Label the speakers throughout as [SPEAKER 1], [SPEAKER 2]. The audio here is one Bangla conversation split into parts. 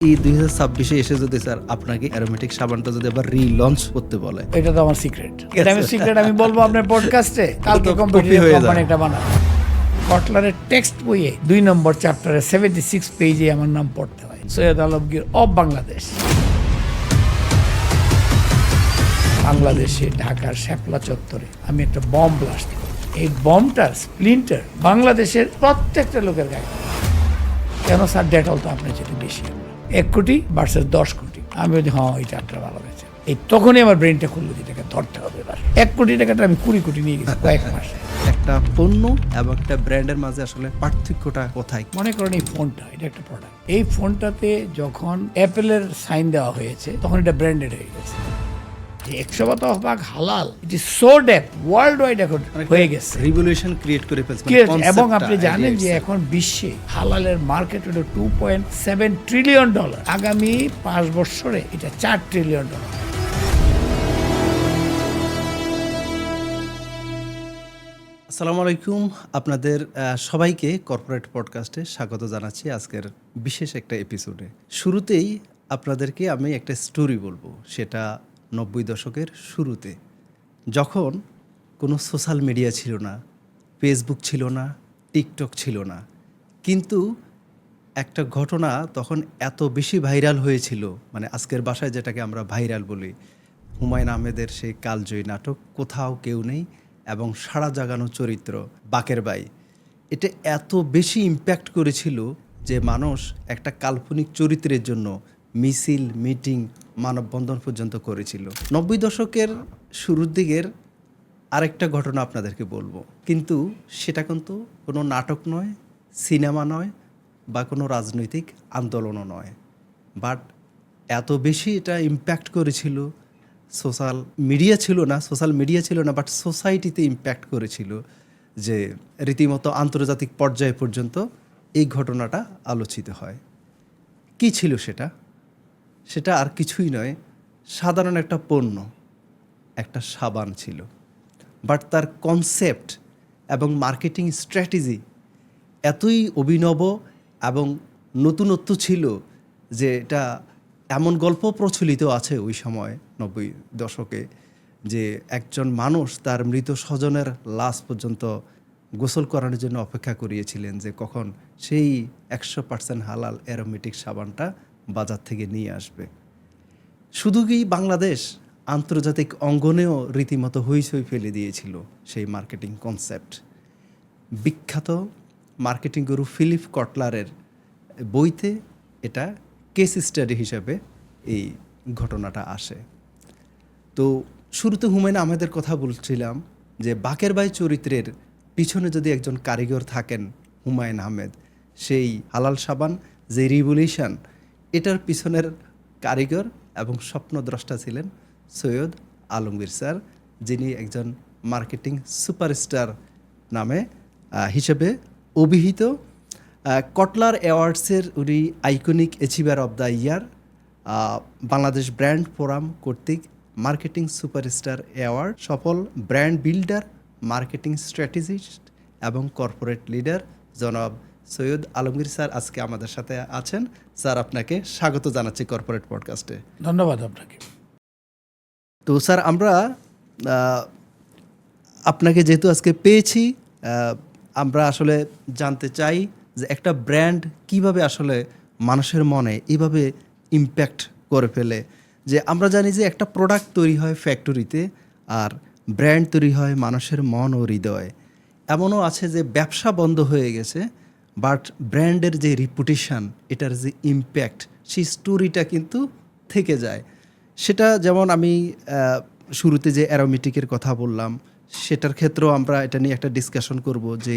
[SPEAKER 1] এই 2026-এ এসে যদি স্যার আপনাকে অ্যারোমেটিক সাবানটা যদি আবার রিলঞ্চ করতে বলে,
[SPEAKER 2] এটা তো আমার সিক্রেট। এটা আমি সিক্রেট আমি বলবো আপনার পডকাস্টে, কালকে
[SPEAKER 1] তো
[SPEAKER 2] কম্পিটিটিভ
[SPEAKER 1] copy হয়ে
[SPEAKER 2] কোম্পানি
[SPEAKER 1] যাবে।
[SPEAKER 2] একটা বানাবে। কটলারের টেক্সট বইয়ে 2 নম্বর চ্যাপ্টারে 76 পেজে আমার নাম পড়তে হয়, সৈয়দ আলমগীর অফ বাংলাদেশ। বাংলাদেশে ঢাকার শ্যাপলা চত্বরে আমি একটা বম ব্লাস্ট করি। এই বমটার স্প্লিন্টার বাংলাদেশের প্রত্যেকটা লোকের গায়ে। কেন স্যার, ডেটল তো আপনার যেটা বেশি, 1 কোটি ভার্সেস 10 কোটি। আমি বলি হ্যাঁ, এই চারটা ভালো হয়েছে। এই তখনই আমার ব্রেনটা খুললো, যেটাকে ধরতে হবে এবার। 1 কোটি টাকাটা আমি 20 কোটি নিয়ে গেছি কয়েক মাসে।
[SPEAKER 1] একটা পণ্য এবং একটা ব্র্যান্ডের মাঝে আসলে পার্থক্যটা কোথায়?
[SPEAKER 2] মনে করেন এই ফোনটা, এটা একটা প্রোডাক্ট। এই ফোনটাতে যখন অ্যাপেলের সাইন দেওয়া হয়েছে তখন এটা ব্র্যান্ডেড হয়ে গেছে। 100% হালাল, it is so deep world wide এখন হয়ে গেছে।
[SPEAKER 1] রিভলিউশন ক্রিয়েট করে ফেলছে
[SPEAKER 2] এবং আপনি জানেন যে এখন বিশ্বে হালালের মার্কেট হলো $2.7 ট্রিলিয়ন। আগামী 5 বছরে এটা $4 ট্রিলিয়ন।
[SPEAKER 1] আসসালামু আলাইকুম, আপনাদের সবাইকে কর্পোরেট পডকাস্টে স্বাগত জানাচ্ছি আজকের বিশেষ একটা এপিসোডে। শুরুতেই আপনাদেরকে আমি একটা স্টোরি বলবো, সেটা 90 দশকের শুরুতে, যখন কোনো সোশ্যাল মিডিয়া ছিল না, ফেসবুক ছিল না, টিকটক ছিল না, কিন্তু একটা ঘটনা তখন এত বেশি ভাইরাল হয়েছিল, মানে আজকের ভাষায় যেটাকে আমরা ভাইরাল বলি, হুমায়ুন আহমেদের সেই কালজয়ী নাটক কোথাও কেউ নেই এবং সাড়া জাগানো চরিত্র বাকের ভাই। এটা এত বেশি ইম্প্যাক্ট করেছিল যে মানুষ একটা কাল্পনিক চরিত্রের জন্য মিছিল, মিটিং, মানববন্ধন পর্যন্ত করেছিল। 90 দশকের শুরুর দিকের আরেকটা ঘটনা আপনাদেরকে বলবো, কিন্তু সেটা কিন্তু কোনো নাটক নয়, সিনেমা নয়, বা কোনো রাজনৈতিক আন্দোলনও নয়, বাট এত বেশি এটা ইম্প্যাক্ট করেছিল। সোশ্যাল মিডিয়া ছিল না, বাট সোসাইটিতে ইম্প্যাক্ট করেছিল, যে রীতিমতো আন্তর্জাতিক পর্যায়ে পর্যন্ত এই ঘটনাটা আলোচিত হয়। কি ছিল সেটা? সেটা আর কিছুই নয়, সাধারণ একটা পণ্য, একটা সাবান ছিল, বাট তার কনসেপ্ট এবং মার্কেটিং স্ট্র্যাটেজি এতই অভিনব এবং নতুনত্ব ছিল যে এটা এমন গল্প প্রচলিত আছে ওই সময় 90 দশকে, যে একজন মানুষ তার মৃত স্বজনের লাশ পর্যন্ত গোসল করানোর জন্য অপেক্ষা করিয়েছিলেন যে কখন সেই 100% হালাল অ্যারোমেটিক সাবানটা বাজার থেকে নিয়ে আসবে। শুধু কি বাংলাদেশ, আন্তর্জাতিক অঙ্গনেও রীতিমতো হইচই ফেলে দিয়েছিল সেই মার্কেটিং কনসেপ্ট। বিখ্যাত মার্কেটিং গুরু ফিলিপ কটলারের বইতে এটা কেস স্টাডি হিসেবে এই ঘটনাটা আসে। তো শুরুতে হুমায়ুন আহমেদের কথা বলছিলাম, যে বাকের ভাই চরিত্রের পিছনে যদি একজন কারিগর থাকেন হুমায়ুন আহমেদ, সেই হালাল সাবান যে রিভলিউশন, এটার পিছনের কারিগর এবং স্বপ্নদ্রষ্টা ছিলেন সৈয়দ আলমগীর স্যার, যিনি একজন মার্কেটিং সুপারস্টার নামে হিসেবে অভিহিত। কটলার অ্যাওয়ার্ডসের উনি iconic achiever of the year, Bangladesh brand forum কর্তৃক মার্কেটিং সুপারস্টার অ্যাওয়ার্ড, সফল ব্র্যান্ড বিল্ডার, মার্কেটিং স্ট্র্যাটেজিস্ট এবং কর্পোরেট লিডার জনাব সৈয়দ আলমগীর স্যার আজকে আমাদের সাথে আছেন। স্যার, আপনাকে স্বাগত জানাচ্ছি কর্পোরেট পডকাস্টে।
[SPEAKER 2] ধন্যবাদ আপনাকে।
[SPEAKER 1] তো স্যার, আমরা আপনাকে যেহেতু আজকে পেয়েছি, আমরা আসলে জানতে চাই যে একটা ব্র্যান্ড কিভাবে আসলে মানুষের মনে এইভাবে ইম্প্যাক্ট করে ফেলে। যে আমরা জানি যে একটা প্রোডাক্ট তৈরি হয় ফ্যাক্টরিতে, আর ব্র্যান্ড তৈরি হয় মানুষের মন ও হৃদয়। এমনও আছে যে ব্যবসা বন্ধ হয়ে গেছে, বাট ব্র্যান্ডের যে রিপুটেশন, এটার যে ইম্প্যাক্ট, সেই স্টোরিটা কিন্তু থেকে যায়। সেটা যেমন আমি শুরুতে যে অ্যারোমেটিকের কথা বললাম, সেটার ক্ষেত্রেও আমরা এটা নিয়ে একটা ডিসকাশন করব, যে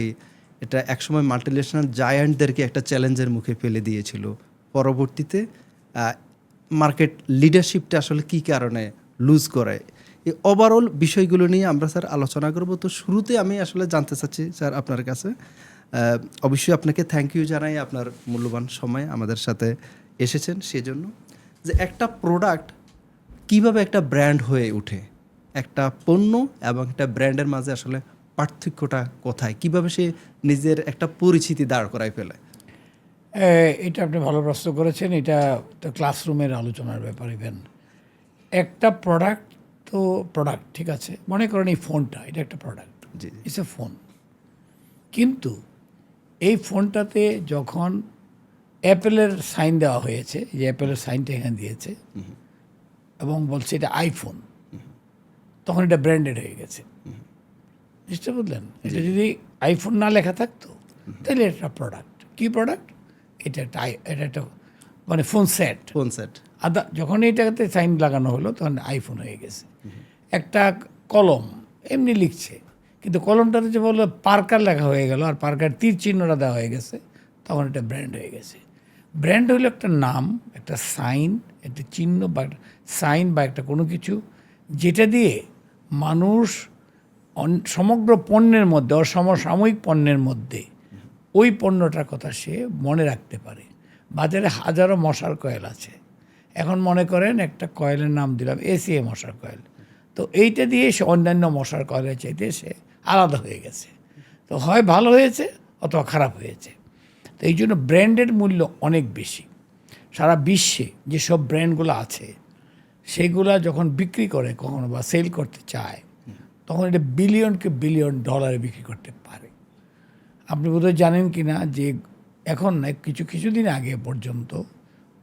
[SPEAKER 1] এটা একসময় মাল্টিনেশনাল জায়ান্টদেরকে একটা চ্যালেঞ্জের মুখে ফেলে দিয়েছিল। পরবর্তীতে মার্কেট লিডারশিপটা আসলে কী কারণে লুজ করে, এই ওভারঅল বিষয়গুলো নিয়ে আমরা স্যার আলোচনা করব। তো শুরুতে আমি আসলে জানতে চাচ্ছি স্যার আপনার কাছে, অবশ্যই আপনাকে থ্যাংক ইউ জানাই, আপনার মূল্যবান সময় আমাদের সাথে এসেছেন সেজন্য, যে একটা প্রোডাক্ট কিভাবে একটা ব্র্যান্ড হয়ে ওঠে, একটা পণ্য এবং একটা ব্র্যান্ডের মাঝে আসলে পার্থক্যটা কোথায়, কিভাবে সে নিজের একটা পরিচিতি দাঁড় করায় ফেলে?
[SPEAKER 2] এটা আপনি ভালো প্রশ্ন করেছেন। এটা তো ক্লাসরুমের আলোচনার ব্যাপার। ইভেন একটা প্রোডাক্ট তো প্রোডাক্ট, ঠিক আছে, মনে করেন এই ফোনটা, এটা একটা product,
[SPEAKER 1] G
[SPEAKER 2] it's a phone. কিন্তু এই ফোনটাতে যখন অ্যাপেলের সাইন দেওয়া হয়েছে, যে অ্যাপেলের সাইনটা এখানে দিয়েছে এবং বলছে এটা আইফোন, তখন এটা ব্র্যান্ডেড হয়ে গেছে। বুঝতে বুঝলেন? এটা যদি আইফোন না লেখা থাকতো তাহলে এটা প্রোডাক্ট। কি প্রোডাক্ট? এটা একটা মানে ফোন সেট।
[SPEAKER 1] Phone set.
[SPEAKER 2] যখন এইটাতে সাইন লাগানো হলো তখন আইফোন হয়ে গেছে। একটা কলম এমনি লিখছে, কিন্তু কলমটাতে যে বললো পার্কার লেখা হয়ে গেল আর পার্কার তীর চিহ্নটা দেওয়া হয়ে গেছে, তখন এটা ব্র্যান্ড হয়ে গেছে। ব্র্যান্ড হলো একটা নাম, একটা সাইন, একটা চিহ্ন বা সাইন বা একটা কোনো কিছু, যেটা দিয়ে মানুষ সমগ্র পণ্যের মধ্যে, সমসাময়িক পণ্যের মধ্যে ওই পণ্যটার কথা সে মনে রাখতে পারে। বাজারে হাজারো মশার কয়েল আছে, এখন মনে করেন একটা কয়েলের নাম দিলাম এসিএ মশার কয়েল, তো এইটা দিয়ে সে অন্যান্য মশার কয়েলের চাইতে সে আলাদা হয়ে গেছে। তো হয় ভালো হয়েছে অথবা খারাপ হয়েছে। তো এই জন্য ব্র্যান্ডের মূল্য অনেক বেশি। সারা বিশ্বে যেসব ব্র্যান্ডগুলো আছে সেগুলা যখন বিক্রি করে কখনো বা সেল করতে চায়, তখন এটা বিলিয়নকে বিলিয়ন ডলারে বিক্রি করতে পারে। আপনি বোধহয় জানেন কি না যে এখন না, কিছুদিন আগে পর্যন্ত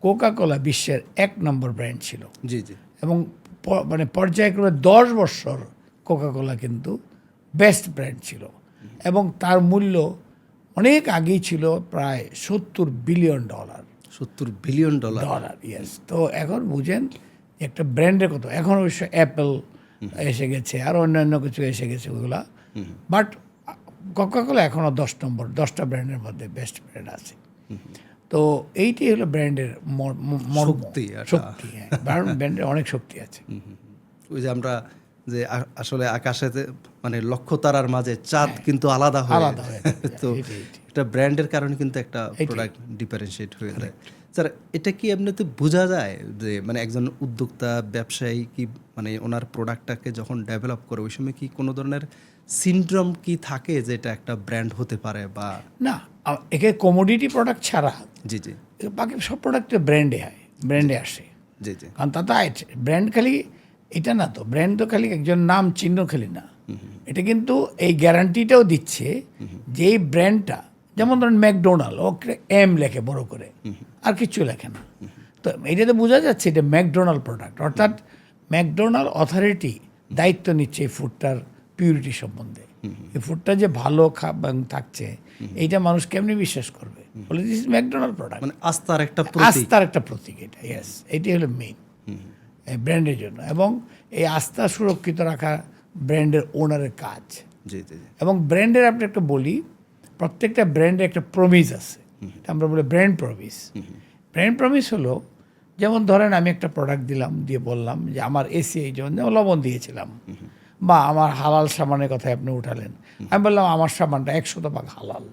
[SPEAKER 2] কোকা কোলা বিশ্বের 1 নম্বর ব্র্যান্ড ছিল।
[SPEAKER 1] জি জি।
[SPEAKER 2] এবং মানে পর্যায়ক্রমে 10 বছর কোকা কোলা কিন্তু বেস্ট ব্র্যান্ড ছিল এবং তার মূল্য অনেক আগেই ছিল প্রায় $70 বিলিয়ন।
[SPEAKER 1] $70 বিলিয়ন।
[SPEAKER 2] ইয়েস। তো এখন বুঝেন একটা ব্র্যান্ডের কত। এখন অবশ্য অ্যাপেল এসে গেছে আর অন্যান্য কিছু এসে গেছে ওগুলা, বাট কোকা কোলা এখনও 10টা ব্র্যান্ডের মধ্যে বেস্ট ব্র্যান্ড আছে। তো এইটাই হলো ব্র্যান্ডের
[SPEAKER 1] শক্তি।
[SPEAKER 2] শক্তি, হ্যাঁ, ব্র্যান্ডের অনেক শক্তি আছে।
[SPEAKER 1] ওই যে আমরা যে আসলে আকাশেতে মানে লক্ষ্য তারার মাঝে চাঁদ কিন্তু আলাদা হয়। তো একটা ব্র্যান্ডের কারণে কিন্তু একটা প্রোডাক্ট ডিফারেন্সিয়েট হয়ে যায়। স্যার, এটা কি এমনিতে বোঝা যায় যে মানে একজন উদ্যোক্তা ব্যবসায়ী কি মানে ওনার প্রোডাক্টটাকে যখন ডেভেলপ করে ওই সময় কি কোনো ধরনের সিনড্রোম কি থাকে যে এটা একটা ব্র্যান্ড হতে পারে বা
[SPEAKER 2] না? একে কমোডিটি প্রোডাক্ট ছাড়া
[SPEAKER 1] জি জি
[SPEAKER 2] বাকি সব প্রোডাক্ট ব্র্যান্ডে আসে।
[SPEAKER 1] জি জি।
[SPEAKER 2] কারণ তা ব্র্যান্ড খালি এটা না, তো ব্র্যান্ড তো খালি একজন নাম চিহ্ন খালি না, এটা কিন্তু এই গ্যারান্টিটাও দিচ্ছে যে এই ব্র্যান্ডটা, যেমন ধরেন ম্যাকডোনাল্ড, ও এম লেখে বড় করে, আর কিছু লেখে না। তো এইটাতে বোঝা যাচ্ছে এটা ম্যাকডোনাল্ড প্রোডাক্ট, অর্থাৎ ম্যাকডোনাল্ড অথরিটি দায়িত্ব নিচ্ছে এই ফুডটার পিউরিটি সম্বন্ধে। এই ফুডটা যে ভালো থাকছে এইটা মানুষ কেমনি বিশ্বাস করবে? বলে দিস ম্যাকডোনাল্ড প্রোডাক্ট,
[SPEAKER 1] মানে আস্থার একটা
[SPEAKER 2] প্রতীক এটা। ইয়েস, এটাই হলো মেইন ব্র্যান্ডের জন্য। এবং এই আস্থা সুরক্ষিত রাখা ব্র্যান্ডের ওনারের কাজ।
[SPEAKER 1] জি জি।
[SPEAKER 2] এবং ব্র্যান্ডের আপনি একটা বলি, প্রত্যেকটা ব্র্যান্ডের একটা প্রমিস আছে, আমরা বলি ব্র্যান্ড প্রমিস। ব্র্যান্ড প্রমিস হলো, যেমন ধরেন আমি একটা প্রোডাক্ট দিলাম, দিয়ে বললাম যে আমার এসিআই, যেমন লবণ দিয়েছিলাম, বা আমার হালাল সামানের কথায় আপনি উঠালেন, আমি বললাম আমার সামানটা 100% হালাল,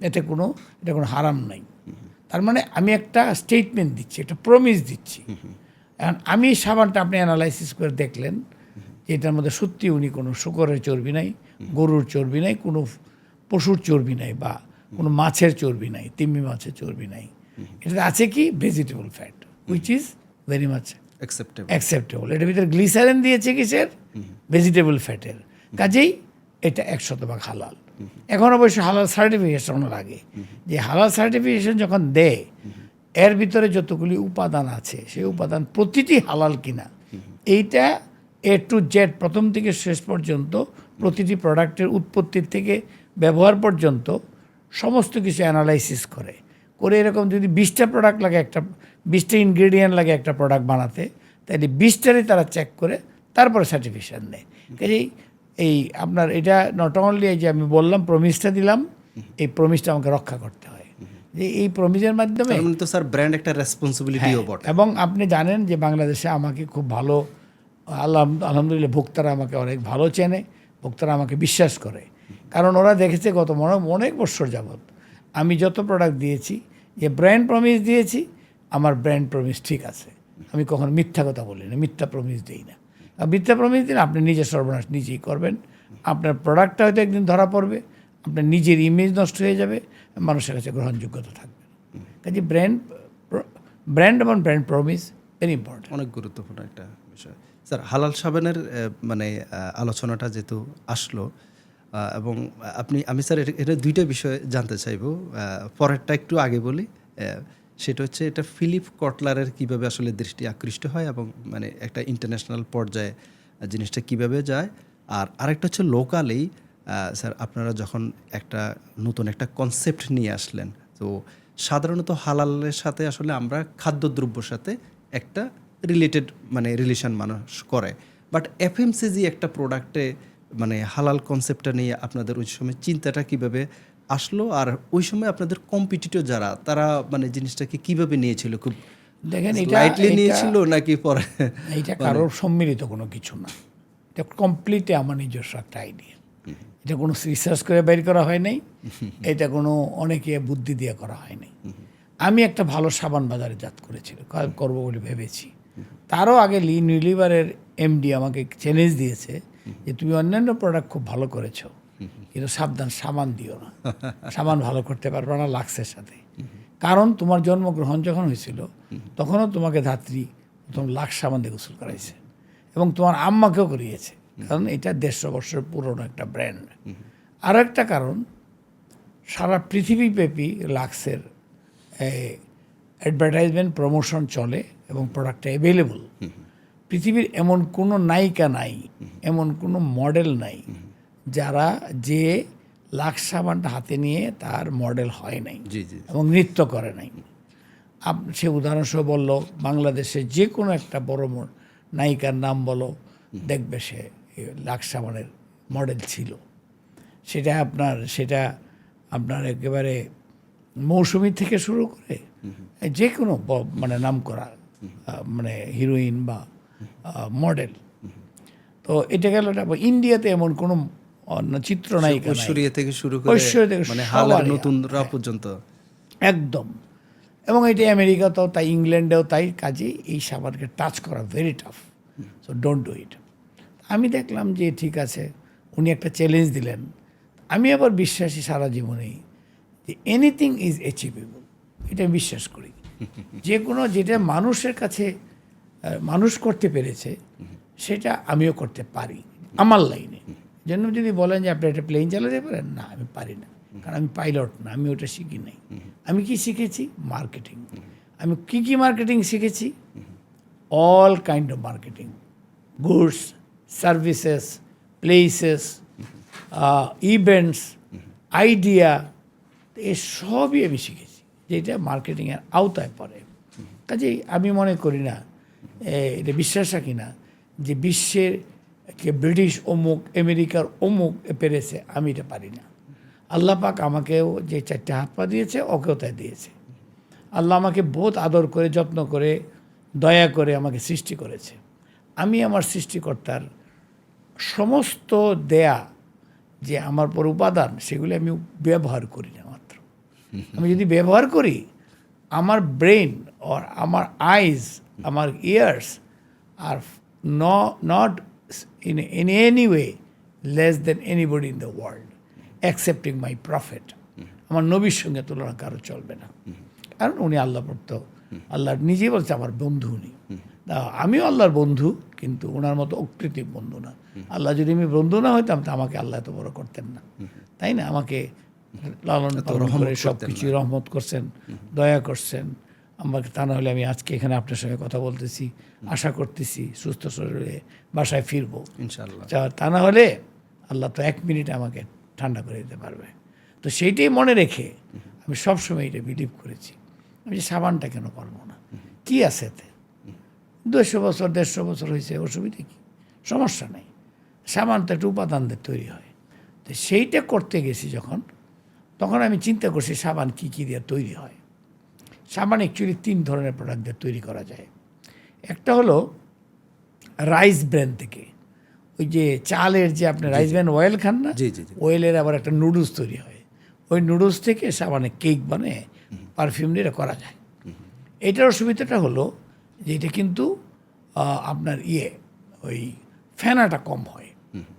[SPEAKER 2] এটা কোনো হারাম নাই। তার মানে আমি একটা স্টেটমেন্ট দিচ্ছি, একটা প্রমিস দিচ্ছি। এখন আমি সাবানটা আপনি অ্যানালাইসিস করে দেখলেন যে এটার মধ্যে সত্যি উনি কোনো শূকরের চর্বি নাই, গরুর চর্বি নাই, কোনো পশুর চর্বি নাই, বা কোনো মাছের চর্বি নাই, তিমি মাছের চর্বি নাই। এটাতে আছে কি? Vegetable fat, which is very much acceptable. এটার ভিতরে গ্লিসারিন দিয়েছে কিসের? ভেজিটেবল ফ্যাটের। কাজেই এটা 100% হালাল। এখন অবশ্য হালাল সার্টিফিকেশন লাগে, যে হালাল সার্টিফিকেশন যখন দেয়, এর ভিতরে যতগুলি উপাদান আছে সেই উপাদান প্রতিটি হালাল কিনা এইটা A to Z প্রথম থেকে শেষ পর্যন্ত প্রতিটি প্রোডাক্টের উৎপত্তির থেকে ব্যবহার পর্যন্ত সমস্ত কিছু অ্যানালাইসিস করে এরকম যদি 20টা প্রোডাক্ট লাগে, 20টা ইনগ্রেডিয়েন্ট লাগে একটা প্রোডাক্ট বানাতে, তাহলে 20টারই তারা চেক করে তারপরে সার্টিফিকেশন দেয়। কাজেই এই আপনার এটা নট অনলি এই যে আমি বললাম প্রমিসটা দিলাম, এই প্রমিসটা আমাকে রক্ষা করতে হয়। যে এই প্রমিসের মাধ্যমে
[SPEAKER 1] তো স্যার ব্র্যান্ড একটা রেসপন্সিবিলিটিও বটে।
[SPEAKER 2] এবং আপনি জানেন যে বাংলাদেশে আমাকে খুব ভালো, আলহামদুলিল্লাহ, ভোক্তারা আমাকে অনেক ভালো চেনে, ভোক্তারা আমাকে বিশ্বাস করে, কারণ ওরা দেখেছে গত অনেক বছর যাবৎ আমি যত প্রোডাক্ট দিয়েছি, যে ব্র্যান্ড প্রমিস দিয়েছি, আমার ব্র্যান্ড প্রমিস ঠিক আছে। আমি কখনো মিথ্যা কথা বলি না, মিথ্যা প্রমিস দিই না। মিথ্যা প্রমিস দিন আপনি নিজের সর্বনাশ নিজেই করবেন। আপনার প্রোডাক্টটা হয়তো একদিন ধরা পড়বে, আপনার নিজের ইমেজ নষ্ট হয়ে যাবে, মানুষের কাছে গ্রহণযোগ্যতা থাকবে। কাজে ব্র্যান্ড এবং ব্র্যান্ড প্রমিস ভেরি ইম্পর্টেন্ট।
[SPEAKER 1] অনেক গুরুত্বপূর্ণ একটা বিষয়। স্যার, হালাল সাবানের মানে আলোচনাটা যেহেতু আসলো এবং আমি স্যার এটা দুইটা বিষয় জানতে চাইবো। পরেরটা একটু আগে বলি। সেটা হচ্ছে এটা ফিলিপ কটলারের কিভাবে আসলে দৃষ্টি আকৃষ্ট হয় এবং মানে একটা ইন্টারন্যাশনাল পর্যায়ে জিনিসটা কিভাবে যায়। আর আরেকটা হচ্ছে লোকালি স্যার, আপনারা যখন নতুন একটা কনসেপ্ট নিয়ে আসলেন, তো সাধারণত হালালের সাথে আসলে আমরা খাদ্যদ্রব্যর সাথে একটা রিলেটেড মানে রিলেশন মানুষ করে, বাট এফএমসিজি একটা প্রোডাক্টে মানে হালাল কনসেপ্টটা নিয়ে আপনাদের ওই সময় চিন্তাটা কিভাবে আসলো, আর ওই সময় আপনাদের কম্পিটিটর যারা তারা মানে জিনিসটাকে কিভাবে নিয়েছিল? খুব
[SPEAKER 2] দেখেন,
[SPEAKER 1] লাইটলি নিয়েছিল নাকি পরে?
[SPEAKER 2] এটা কারোর সম্মিলিত কোনো কিছু না, এটা কমপ্লিটলি আমার নিজস্ব একটা আইডিয়া। এটা কোনো রিসার্চ করে বের করা হয় নাই, এটা কোনো অনেকে বুদ্ধি দিয়ে করা হয় নাই। আমি একটা ভালো সাবান বাজারে জাত করবো বলে ভেবেছি। তারও আগে ইউনিলিভারের এমডি আমাকে চ্যালেঞ্জ দিয়েছে যে তুমি অন্যান্য প্রোডাক্ট খুব ভালো করেছো, কিন্তু সাবধান, সাবান দিও না, সাবান ভালো করতে পারবে না লাক্সের সাথে। কারণ তোমার জন্মগ্রহণ যখন হয়েছিল তখনও তোমাকে ধাত্রী প্রথম লাক্স সাবান দিয়ে গোসল করাইছে এবং তোমার আম্মাকেও করিয়েছে, কারণ এটা 150 বছরের পুরনো একটা ব্র্যান্ড। আরও একটা কারণ, সারা পৃথিবীব্যাপী লাক্সের অ্যাডভার্টাইজমেন্ট প্রমোশন চলে এবং প্রোডাক্টটা অ্যাভেলেবল। পৃথিবীর এমন কোনো নায়িকা নাই, এমন কোনো মডেল নাই যারা যে লাক্স সাবানটা হাতে নিয়ে তার মডেল হয় নাই এবং নৃত্য করে নাই। সে উদাহরণস্বরূপ বললো, বাংলাদেশে যে কোনো একটা বড় নায়িকার নাম বলো, দেখবে সে লাক্স সাবানের মডেল ছিল। সেটা আপনার একেবারে মৌসুমি থেকে শুরু করে যে কোনো মানে নাম করা মানে হিরোইন বা মডেল। তো এটা গেল। ইন্ডিয়াতে এমন কোনো চিত্রনায়িকা নাই,
[SPEAKER 1] ঐশ্বরিয়া থেকে শুরু করে মানে হালাল নতুনরা পর্যন্ত একদম।
[SPEAKER 2] এবং এটা আমেরিকাতেও তাই, ইংল্যান্ডেও তাই। কাজেই এই সাবানকে টাচ করা very tough, so don't do it. আমি দেখলাম যে ঠিক আছে, উনি একটা চ্যালেঞ্জ দিলেন। আমি আবার বিশ্বাসী সারা জীবনেই যে এনিথিং ইজ অ্যাচিভেবল, এটা বিশ্বাস করি। যে কোনো যেটা মানুষের কাছে মানুষ করতে পেরেছে সেটা আমিও করতে পারি আমার লাইনে। জন্য যদি বলেন যে আপনি একটা প্লেন চালাতে পারেন, না আমি পারি না, কারণ আমি পাইলট না, আমি ওটা শিখি নাই। আমি কি শিখেছি? মার্কেটিং। আমি কি মার্কেটিং শিখেছি? All kind of marketing, goods, services, places, events, idea, এসবই আমি শিখেছি, যেটা মার্কেটিংয়ের আওতায় পড়ে। কাজেই আমি মনে করি না, এটা বিশ্বাস রাখি না যে বিশ্বের কে ব্রিটিশ অমুক, আমেরিকার অমুক পেরেছে, আমি এটা পারি না। আল্লাহ পাক আমাকেও যে 4টে হাত পা দিয়েছে, ওকেও তাই দিয়েছে। আল্লাহ আমাকে বহুত আদর করে, যত্ন করে, দয়া করে আমাকে সৃষ্টি করেছে। আমি আমার সৃষ্টিকর্তার সমস্ত দেয়া যে আমার পর উপাদান, সেগুলি আমি ব্যবহার করি না মাত্র। আমি যদি ব্যবহার করি, আমার ব্রেন আর আমার আইজ, আমার years are not in any way less than anybody in the world excepting my prophet. আমার নবীর সঙ্গে তুলনা কারো চলবে না, কারণ উনি আল্লাহ পড়তো, আল্লাহ নিজেই বলছে আমার বন্ধু উনি। আমিও আল্লাহর বন্ধু, কিন্তু ওনার মতো অকৃত্রিম বন্ধু না। আল্লাহ যদি আমি বন্ধু না হইতাম তা আমাকে আল্লাহ এত বড় করতেন না, তাই না? আমাকে লালন পালন করে সব কিছু রহমত করছেন, দয়া করছেন আমাকে। তা না হলে আমি আজকে এখানে আপনার সঙ্গে কথা বলতেছি, আশা করতেছি সুস্থ শরীরে বাসায় ফিরবো ইনশাআল্লাহ। তা না হলে আল্লাহ তো 1 মিনিটে আমাকে ঠান্ডা করে দিতে পারবে। তো সেইটাই মনে রেখে আমি সবসময় এটা বিলিভ করেছি। আমি যে সাবানটা কেন পারবো না, কী আছে এতে? 200 বছর 150 বছর হয়েছে, অসুবিধা কী? সমস্যা নেই। সাবান তো একটা উপাদান দিয়ে তৈরি হয়। তো সেইটা করতে গেছি যখন, তখন আমি চিন্তা করছি সাবান কী কী দিয়ে তৈরি হয়। সাবান অ্যাকচুয়ালি 3 ধরনের প্রোডাক্ট দিয়ে তৈরি করা যায়। একটা হলো রাইস ব্র্যান থেকে, ওই যে চালের যে আপনি রাইস ব্র্যান অয়েল খান না, অয়েলের আবার একটা নুডলস তৈরি হয়। ওই নুডলস থেকে সাবানে কেক বানিয়ে পারফিউম দিয়ে এটা করা যায়। এটার অসুবিধাটা হলো যে এটা কিন্তু আপনার ওই ফেনাটা কম হয়,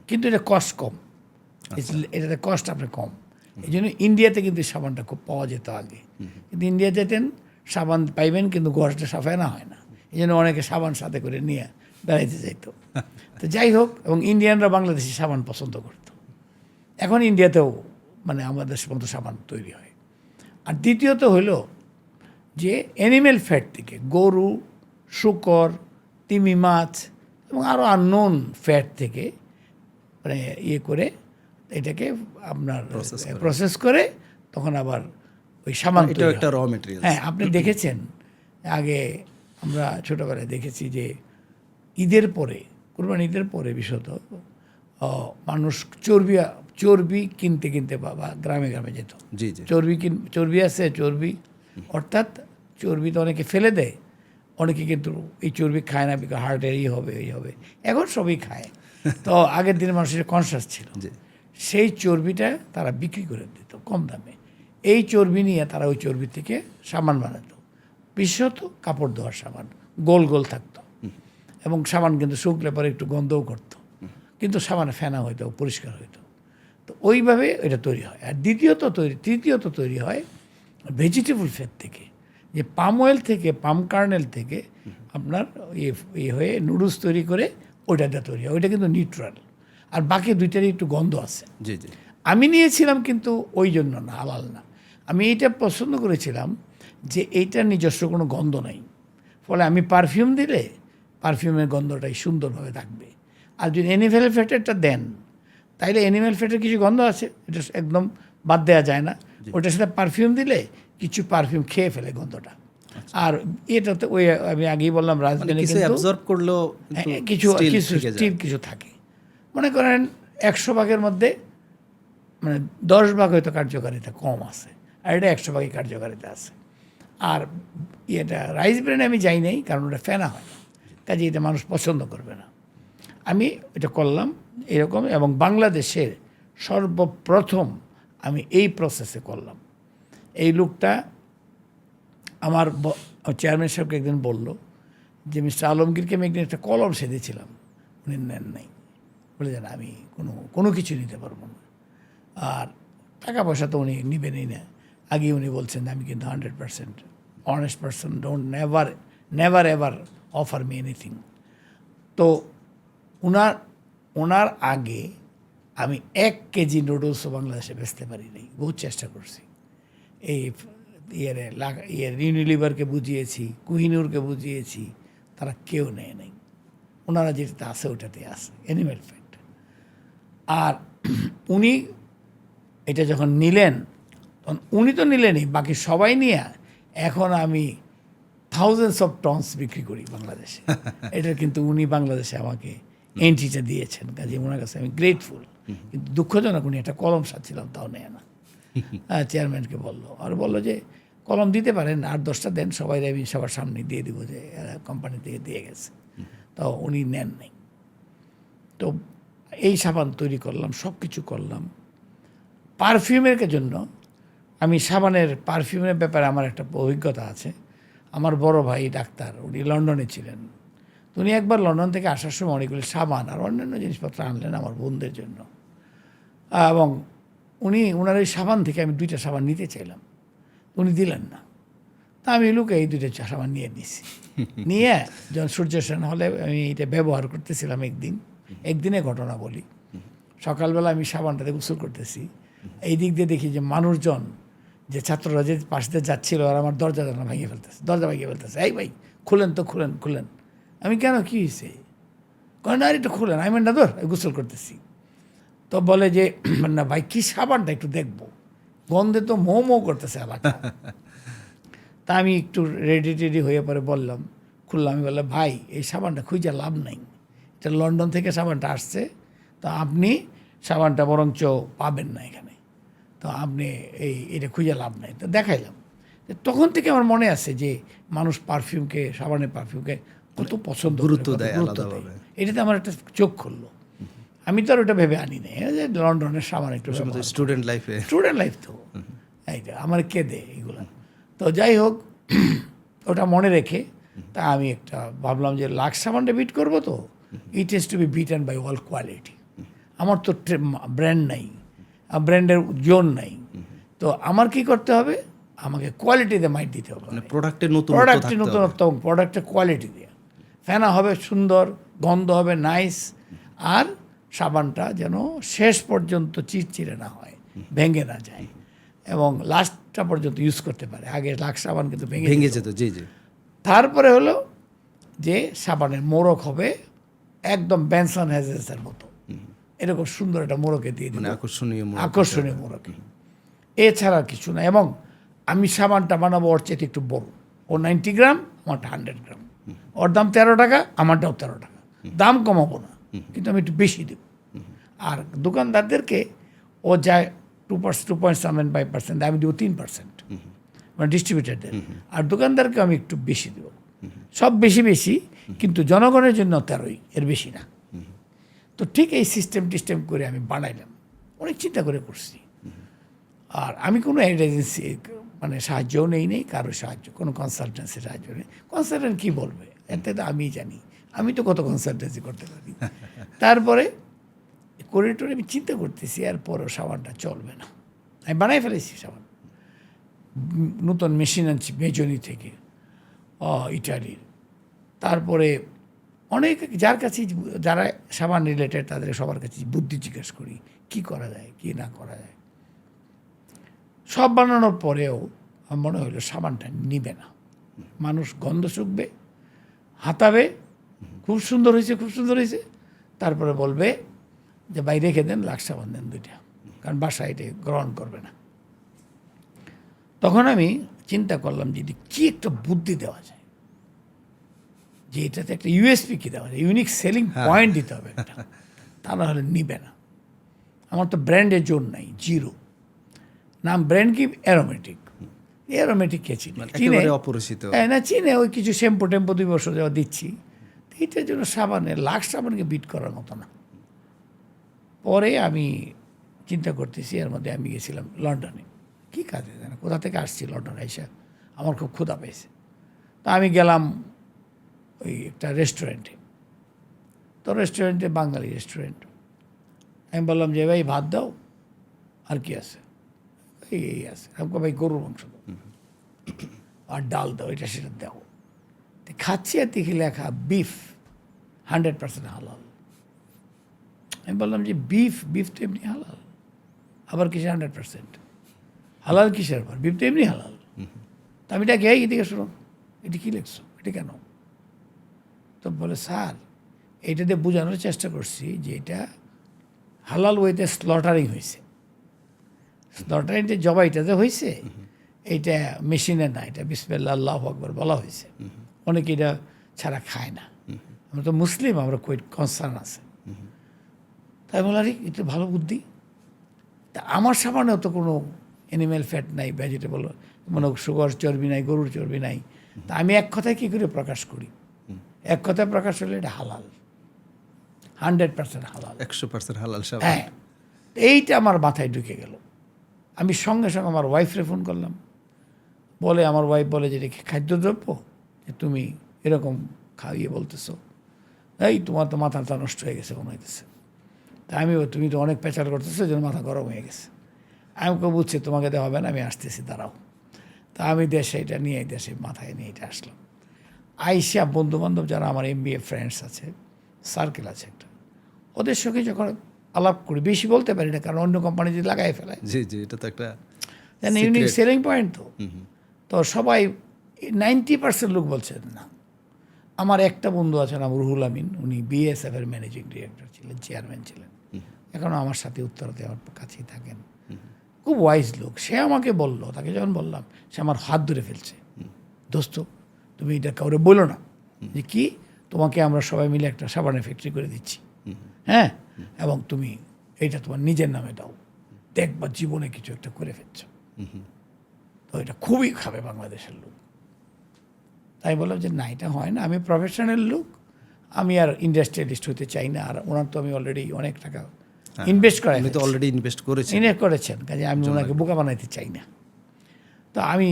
[SPEAKER 2] কিন্তু এটা কস্ট কম, এটাতে কস্ট আপনার কম। এই জন্য ইন্ডিয়াতে কিন্তু সাবানটা খুব পাওয়া যেত আগে, কিন্তু ইন্ডিয়া যেতেন সাবান পাইবেন কিন্তু গোয়াশটা সাফায় না হয় না, এই জন্য অনেকে সাবান সাথে করে নিয়ে বেড়াইতে যাইতো। তো যাই হোক, এবং ইন্ডিয়ানরা বাংলাদেশি সাবান পছন্দ করতো। এখন ইন্ডিয়াতেও মানে আমাদের মতো সাবান তৈরি হয়। আর দ্বিতীয়ত হলো যে অ্যানিম্যাল ফ্যাট থেকে গরু, শূকর, তিমি মাছ এবং আরও আননোন ফ্যাট থেকে মানে ইয়ে করে এটাকে আপনার প্রসেস করে তখন আবার ওই সাবান
[SPEAKER 1] এটা একটা র মেটেরিয়াল।
[SPEAKER 2] হ্যাঁ, আপনি দেখেছেন আগে আমরা ছোটোবেলায় দেখেছি যে ঈদের পরে, কুরবানি ঈদের পরে বিশেষত মানুষ চর্বি কিনতে কিনতে বাবা গ্রামে গ্রামে যেত।
[SPEAKER 1] জি জি।
[SPEAKER 2] চর্বি আছে, চর্বি অর্থাৎ চর্বি তো অনেকে ফেলে দেয়, অনেকে কিন্তু এই চর্বি খায় না, বিকজ হার্টের এই হবে এই হবে, এখন সবই খায়। তো আগের দিনে মানুষের কনসাস ছিল, সেই চর্বিটা তারা বিক্রি করে দিত কম দামে। এই চর্বি নিয়ে তারা ওই চর্বি থেকে সাবান বানাতো, বিশেষত কাপড় ধোয়ার সাবান, গোল গোল থাকতো এবং সাবান কিন্তু শুকলে পরে একটু গন্ধও করতো, কিন্তু সাবানে ফেনা হইতো, পরিষ্কার হইতো। তো ওইভাবে এটা তৈরি হয়। আর তৃতীয়ত তৈরি হয় ভেজিটেবল ফ্যাট থেকে, যে পাম অয়েল থেকে, পাম কার্নেল থেকে আপনার ইয়ে হয়ে নুডলস তৈরি করে ওইটাটা তৈরি হয়। ওইটা কিন্তু নিউট্রাল, আর বাকি দুইটারই একটু গন্ধ আছে।
[SPEAKER 1] জি জি।
[SPEAKER 2] আমি নিয়েছিলাম কিন্তু ওই জন্য না, হালাল না। আমি এইটা পছন্দ করেছিলাম যে এইটার নিজস্ব কোনো গন্ধ নাই, ফলে আমি পারফিউম দিলে পারফিউমের গন্ধটাই সুন্দরভাবে থাকবে। আর যদি অ্যানিম্যাল ফ্যাটেরটা দেন তাইলে অ্যানিম্যাল ফ্যাটের কিছু গন্ধ আছে, এটা একদম বাদ দেওয়া যায় না। ওটার সাথে পারফিউম দিলে কিছু পারফিউম খেয়ে ফেলে গন্ধটা। আর এটাতে ওই আমি আগেই বললাম রাজধানী
[SPEAKER 1] কিছু অ্যাবজর্ব করলেও
[SPEAKER 2] কিছু থাকে। মনে করেন 100 ভাগের মধ্যে মানে 10 ভাগ হয়তো কার্যকারিতা কম আছে, আর এটা 100 ভাগই কার্যকারিতা আছে। আর এটা রাইস ব্র্যান্ডে আমি যাই নাই, কারণ ওটা ফেনা হয় না, কাজে এটা মানুষ পছন্দ করবে না। আমি এটা করলাম এরকম, এবং বাংলাদেশের সর্বপ্রথম আমি এই প্রসেসে করলাম। এই লোকটা আমার চেয়ারম্যান সাহেবকে একদিন বলল যে মিস্টার আলমগীরকে আমি একদিন একটা কলম সেধেছিলাম, উনি নেন নাই, বলে যান আমি কোনো কিছু নিতে পারবো না, আর টাকা পয়সা তো উনি নেবেনই না। আগে উনি বলছেন আমি কিন্তু 100% honest person, don't never ever offer me anything. তো ওনার আগে আমি 1 কেজি নুডলসও বাংলাদেশে বেচতে পারি নাই, বহুত চেষ্টা করছি। এই ইউনিলিভারকে বুঝিয়েছি, কুহিনুরকে বুঝিয়েছি, তারা কেউ নেয় নাই। ওনারা যেটা আছে ওটাতে আছে অ্যানিম্যাল ফ্যাট। আর উনি এটা যখন নিলেন তখন উনি তো নিলেনই, বাকি সবাই নিয়ে এখন আমি থাউজেন্ডস অফ টনস বিক্রি করি বাংলাদেশে। এটা কিন্তু উনি বাংলাদেশে আমাকে এন্ট্রিটা দিয়েছেন, কাজে ওনার কাছে আমি গ্রেটফুল। কিন্তু দুঃখজনক উনি একটা কলম সাজছিলাম তাও নেয় না। চেয়ারম্যানকে বললো, আর বললো যে কলম দিতে পারেন, 8-10টা দেন, সবাই আমি সবার সামনে দিয়ে দিব যে কোম্পানি থেকে দিয়ে গেছে। তো উনি নেন নাই। তো এই সাবান তৈরি করলাম, সব কিছু করলাম। পারফিউমের জন্য আমি পারফিউমের ব্যাপারে আমার একটা অভিজ্ঞতা আছে। আমার বড় ভাই ডাক্তার, উনি লন্ডনে ছিলেন। উনি একবার লন্ডন থেকে আসার সময় অনেকগুলো সাবান আর অন্যান্য জিনিসপত্র আনলেন আমার বোনদের জন্য, এবং ওনার এই সাবান থেকে আমি 2টা সাবান নিতে চাইলাম, উনি দিলেন না। তা আমি লোকে এই 2টা সাবান নিয়ে নিছি। নিয়ে যখন সূর্য সেন হলে আমি এটা ব্যবহার করতেছিলাম একদিনে ঘটনা বলি। সকালবেলা আমি সাবানটাতে গোসল করতেছি, এই দিক দিয়ে দেখি যে মানুষজন, যে ছাত্ররা যে পাশ দিয়ে যাচ্ছিল, আর আমার দরজা ভাঙিয়ে ফেলতেছে, এই ভাই খুলেন তো, খুলেন। আমি কেন, কী হয়েছে? না একটু খুলেন, আমি না ধর গোসল করতেছি। তো বলে যে না ভাই কী সাবানটা একটু দেখবো, গন্ধে তো মৌ করতেছে এলাকা। তা আমি একটু রেডি হয়ে পরে বললাম, খুললাম। আমি বললাম ভাই এই সাবানটা খুঁজে লাভ নাই, এটা লন্ডন থেকে সাবানটা আসছে, তো আপনি সাবানটা বরঞ্চ পাবেন না এখানে, তো আপনি এটা খুঁজে লাভ নাই। তো দেখাইলাম। তখন থেকে আমার মনে আছে যে মানুষ সাবানের পারফিউমকে কত পছন্দ,
[SPEAKER 1] গুরুত্ব দেয় আলাদাভাবে।
[SPEAKER 2] এটাতে আমার একটা চোখ খুললো। আমি তো আর ওটা ভেবে আনি নাই যে লন্ডনের সাবান একটু
[SPEAKER 1] স্টুডেন্ট লাইফ তো
[SPEAKER 2] এইটা আমার কে দেয় এগুলো। তো যাই হোক, ওটা মনে রেখে তা আমি একটা ভাবলাম যে লাক্স সাবানটা বিট করবো, তো it has to be beaten by all quality. আমার তো ব্র্যান্ড নাই, ব্র্যান্ডের জোন নাই, তো আমার কি করতে হবে, আমাকে কোয়ালিটিতে মাইট দিতে হবে,
[SPEAKER 1] মানে প্রোডাক্টের নতুন
[SPEAKER 2] প্রোডাক্টের নতুনত্ব এবং প্রোডাক্টের কোয়ালিটি দিয়ে ফেনা হবে সুন্দর, গন্ধ হবে নাইস, আর সাবানটা যেন শেষ পর্যন্ত চিরচিরে না হয়, ভেঙে না যায় এবং লাস্টটা পর্যন্ত ইউজ করতে পারে। আগে লাক্স সাবান কিন্তু
[SPEAKER 1] ভেঙে যেত। জি জি।
[SPEAKER 2] তারপরে হলো যে সাবানের মোড়ক হবে একদম বেনসন হেজেসের মতো, এরকম সুন্দর একটা মোড়কে দিয়ে দিই,
[SPEAKER 1] মানে
[SPEAKER 2] আকর্ষণীয় মোড়কে। এছাড়া কিছু না। এবং আমি সাবানটা বানাবো ওর চেয়ে একটু বড়, ও 90 গ্রাম, আমারটা 100 গ্রাম। ওর দাম 13 টাকা, আমারটাও 13 টাকা। দাম কমাবো না, কিন্তু আমি একটু বেশি দেব। আর দোকানদারদেরকে ও যায় 2.75%, আমি দেবো 3%, মানে ডিস্ট্রিবিউটারদের। আর দোকানদারকে আমি একটু বেশি দেবো, সব বেশি বেশি, কিন্তু জনগণের জন্য 13, এর বেশি না। তো ঠিক এই সিস্টেম করে আমি বানাইলাম, অনেক চিন্তা করে করছি। আর আমি কোনো এজেন্সি মানে সাহায্যও নেই কারো সাহায্য, কোনো কনসালটেন্সি সাহায্য নেই। কনসালটেন্ট কী বলবে, এতে তো আমিই জানি, আমি তো কত কনসালটেন্সি করতে পারি। তারপরে করিডোরে আমি চিন্তা করতেছি, এরপরও সাবানটা চলবে না। আমি বানাই ফেলেছি সাবান, নতুন মেশিন আনছি মেজনি থেকে, ইটালির। তারপরে অনেক যার কাছে, যারা সাবান রিলেটেড তাদের সবার কাছে বুদ্ধি জিজ্ঞেস করি, কি করা যায় কি না করা যায়। সব বানানোর পরেও আমার মনে হলো সাবানটা নিবে না, মানুষ গন্ধ শুকবে, হাতাবে, খুব সুন্দর হয়েছে, তারপরে বলবে যে ভাই রেখে দেন, লাক্স সাবান দেন 2টা, কারণ বাসায় এটা গ্রহণ করবে না। তখন আমি চিন্তা করলাম যে কি একটা বুদ্ধি দেওয়া যায়, যে এটাতে একটা ইউএসপি কি দেওয়া যায়, ইউনিক সেলিং পয়েন্ট দিতে হবে একটা, তা না হলে নিবে না। আমার তো ব্র্যান্ডের জোর নাই, জিরো। নাম ব্র্যান্ড কি, অ্যারোমেটিক কে চিনে,
[SPEAKER 1] অপরিচিত।
[SPEAKER 2] হ্যাঁ না চিনে, ওই কিছু শ্যাম্পু টেম্পু 2 বছর যাওয়া দিচ্ছি। এইটার জন্য সাবানের লাক্স সাবানকে বিট করার মতো না। পরে আমি চিন্তা করতেছি, এর মধ্যে আমি গেছিলাম লন্ডনে, কী কাজে জানো, কোথা থেকে আসছি লন্ডনে এসে আমার খুব ক্ষুধা পেয়েছে। তা আমি গেলাম ওই একটা রেস্টুরেন্টে, তো রেস্টুরেন্টে বাঙালি রেস্টুরেন্ট। আমি বললাম যে ভাই ভাত দাও, আর কি আছে, এই আছে। আমাকে ভাই গরুর মাংস দাও আর ডাল দাও, এটা সেটা দাও। খাচ্ছি আর দেখি লেখা বিফ 100% হালাল। আমি বললাম যে বিফ তো এমনি হালাল, আবার কিসে 100% হালাল, কিসের আবার, বিফ তো এমনি হালাল। তা আমি এটা গিয়ে এদিকে শুনো, এটি কী লিখছো, এটা কেন? তো বলে স্যার এইটা দিয়ে বোঝানোর চেষ্টা করছি যে এটা হালাল ওয়েতে স্লটারিং হয়েছে, স্লটারিংটা জবাইটাতে হয়েছে, এইটা মেশিনে না, এটা বিসমিল্লাহ আল্লাহু আকবার বলা হয়েছে। অনেকে এটা ছাড়া খায় না, আমরা তো মুসলিম, আমরা কনসার্ন আছে। তাই বলে আরে এটা ভালো বুদ্ধি। তা আমার সামানেও তো কোনো অ্যানিম্যাল ফ্যাট নাই, ভেজিটেবল মানে সুগার চর্বি নাই, গরুর চর্বি নাই। তা আমি এক কথায় কী করে প্রকাশ করি, এক কথায় প্রকাশ হলে এটা হালাল, 100% হালাল,
[SPEAKER 1] 100% হালাল সাবান।
[SPEAKER 2] হ্যাঁ, এইটা আমার মাথায় ঢুকে গেল। আমি সঙ্গে সঙ্গে আমার ওয়াইফরে ফোন করলাম, বলে আমার ওয়াইফ বলে যে এটা কি খাদ্যদ্রব্য, যে তুমি এরকম খাইয়ে বলতেছো, এই তোমার তো মাথাটা নষ্ট হয়ে গেছে মনে হইতেছে। তা আমি, তুমি তো অনেক পেঁচাল করতেছো, যেন মাথা গরম হয়ে গেছে। আমি কেউ বুঝছি তোমাকে দেওয়া হবে না, আমি আসতেছি, দাঁড়াও। তা আমি দেশে এটা নিয়ে, দেশে মাথায় নিয়ে এটা আসলাম। আইসা বন্ধুবান্ধব যারা আমার MBA ফ্রেন্ডস আছে, সার্কেল আছে একটা, ওদের সঙ্গে যখন আলাপ করি, বেশি বলতে পারি না, কারণ অন্য কোম্পানি যদি লাগাই ফেলায়,
[SPEAKER 1] জি জি, এটা তো একটা
[SPEAKER 2] ইউনিক সেলিং পয়েন্ট। তো সবাই 90% লোক বলছে না। আমার একটা বন্ধু আছে নাম রুহুল আমিন, উনি BSF এর ম্যানেজিং ডিরেক্টর ছিলেন, চেয়ারম্যান ছিলেন, এখনও আমার সাথে উত্তরাতে আমার কাছেই থাকেন, খুব ওয়াইজ লোক। সে আমাকে বললো, তাকে যখন বললাম, সে আমার হাত ধরে ফেলছে, দোস্ত তুমি এটা কাউরে বলো না, যে কি তোমাকে আমরা সবাই মিলে একটা সাবানের ফ্যাক্টরি করে দিচ্ছি, হ্যাঁ, এবং তুমি এইটা তোমার নিজের নামে দাও, দেখবা জীবনে কিছু একটা করে ফেলছ। তো এটা খুবই খাবে বাংলাদেশের লোক। তাই বললাম যে না, এটা হয় না, আমি প্রফেশনাল লোক, আমি আর ইন্ডাস্ট্রিয়ালিস্ট হতে চাই না। আর ওনার তো আমি অলরেডি অনেক টাকা ইনভেস্ট করাই,
[SPEAKER 1] আমি তো অলরেডি ইনভেস্ট
[SPEAKER 2] করেছেন, কাজে আমি ওনাকে বোকা বানাইতে চাই না। তো আমি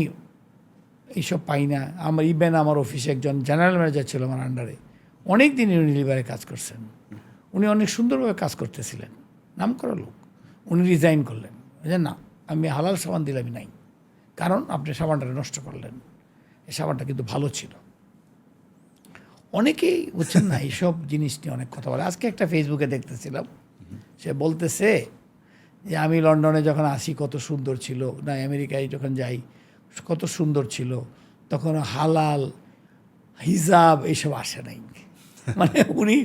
[SPEAKER 2] এইসব পাই না। আমার ইভেন আমার অফিসে একজন জেনারেল ম্যানেজার ছিল আমার আন্ডারে, অনেক দিন ইউনিলিভারে কাজ করছেন, উনি অনেক সুন্দরভাবে কাজ করতেছিলেন, নাম করা লোক, উনি রিজাইন করলেন যে না আমি হালাল সাবান দিলামই নাই, কারণ আপনি সাবানটা নষ্ট করলেন। এই সাবানটা কিন্তু ভালো ছিল। অনেকেই বুঝছেন না, এইসব জিনিস নিয়ে অনেক কথা বলে। আজকে একটা ফেসবুকে দেখতেছিলাম, সে বলতেছে যে আমি লন্ডনে যখন আসি কত সুন্দর ছিল, না আমেরিকায় যখন যাই কত সুন্দর ছিল, তখন হালাল হিজাব এইসব আসে নাই। মানে উনি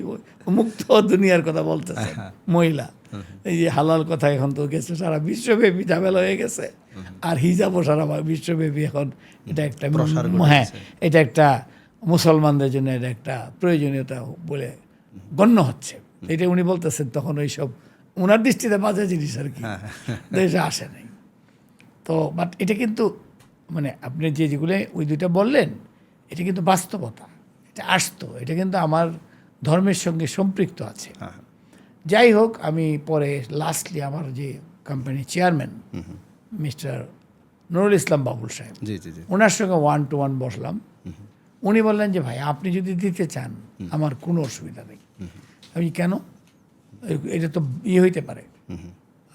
[SPEAKER 2] মুক্ত দুনিয়ার কথা বলতেছে, মহিলা। এই যে হালাল কথা এখন তো গেছে সারা বিশ্বব্যাপী ঝামেলা হয়ে গেছে, আর হিজাবও সারা বিশ্বব্যাপী এখন এটা একটা, হ্যাঁ এটা একটা মুসলমানদের জন্য এটা একটা প্রয়োজনীয়তা বলে গণ্য হচ্ছে। এটা উনি বলতেছেন, তখন ওইসব ওনার দৃষ্টিতে বাজে জিনিস আর কি, দেশে আসে নাই। তো বাট এটা কিন্তু মানে আপনি যেগুলো ওই দুইটা বললেন, এটা কিন্তু বাস্তবতা, এটা আসতো, এটা কিন্তু আমার ধর্মের সঙ্গে সম্পৃক্ত আছে। যাই হোক, আমি পরে লাস্টলি আমার যে কোম্পানির চেয়ারম্যান মিস্টার নুরুল ইসলাম বাবুল সাহেব, ওনার সঙ্গে 1-to-1 বসলাম। উনি বললেন যে ভাই আপনি যদি দিতে চান আমার কোনো অসুবিধা নেই। আমি কেন, এটা তো হইতে পারে,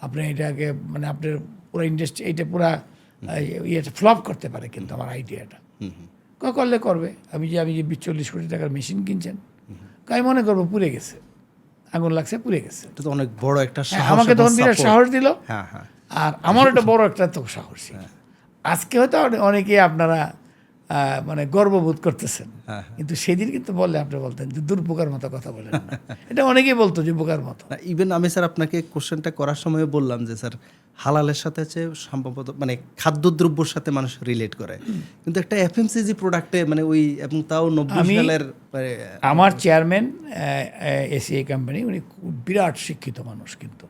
[SPEAKER 2] আপনি এটাকে মানে আপনার পুরো ইন্ডাস্ট্রি এইটা পুরা ইয়েটা ফ্লপ করতে পারে, কিন্তু আমার আইডিয়াটা করলে করবে। আমি যে 40 কোটি টাকার মেশিন কিনছেন, আমি মনে করবো পুড়ে গেছে, আগুন লাগছে পুড়ে গেছে,
[SPEAKER 1] এটা তো অনেক বড় একটা সাহস,
[SPEAKER 2] আমাকে তখন বিরাট সাহস দিল।
[SPEAKER 1] হ্যাঁ,
[SPEAKER 2] আর আমার একটা বড় একটা তো সাহস। আজকে হয়তো অনেকেই আপনারা মানে গর্ববোধ করতেছেন, কিন্তু সেদিন কিন্তু বললে আপনি বলতেন যে দুর্বোকার মতো কথা বলেন না। এটা অনেকেই বলতো যে বোকার মতো।
[SPEAKER 1] ইভেন আমি স্যার আপনাকে কোশ্চেনটা করার সময় বললাম যে স্যার হালালের সাথে হচ্ছে সম্ভবত মানে খাদ্যদ্রব্যের সাথে মানুষ রিলেট করে, কিন্তু একটা এফএমসিজি প্রোডাক্টে মানে ওই, এবং তাও 90 সালের
[SPEAKER 2] আমার চেয়ারম্যান এসিআই কোম্পানি, উনি বিরাট শিক্ষিত মানুষ, কিন্তু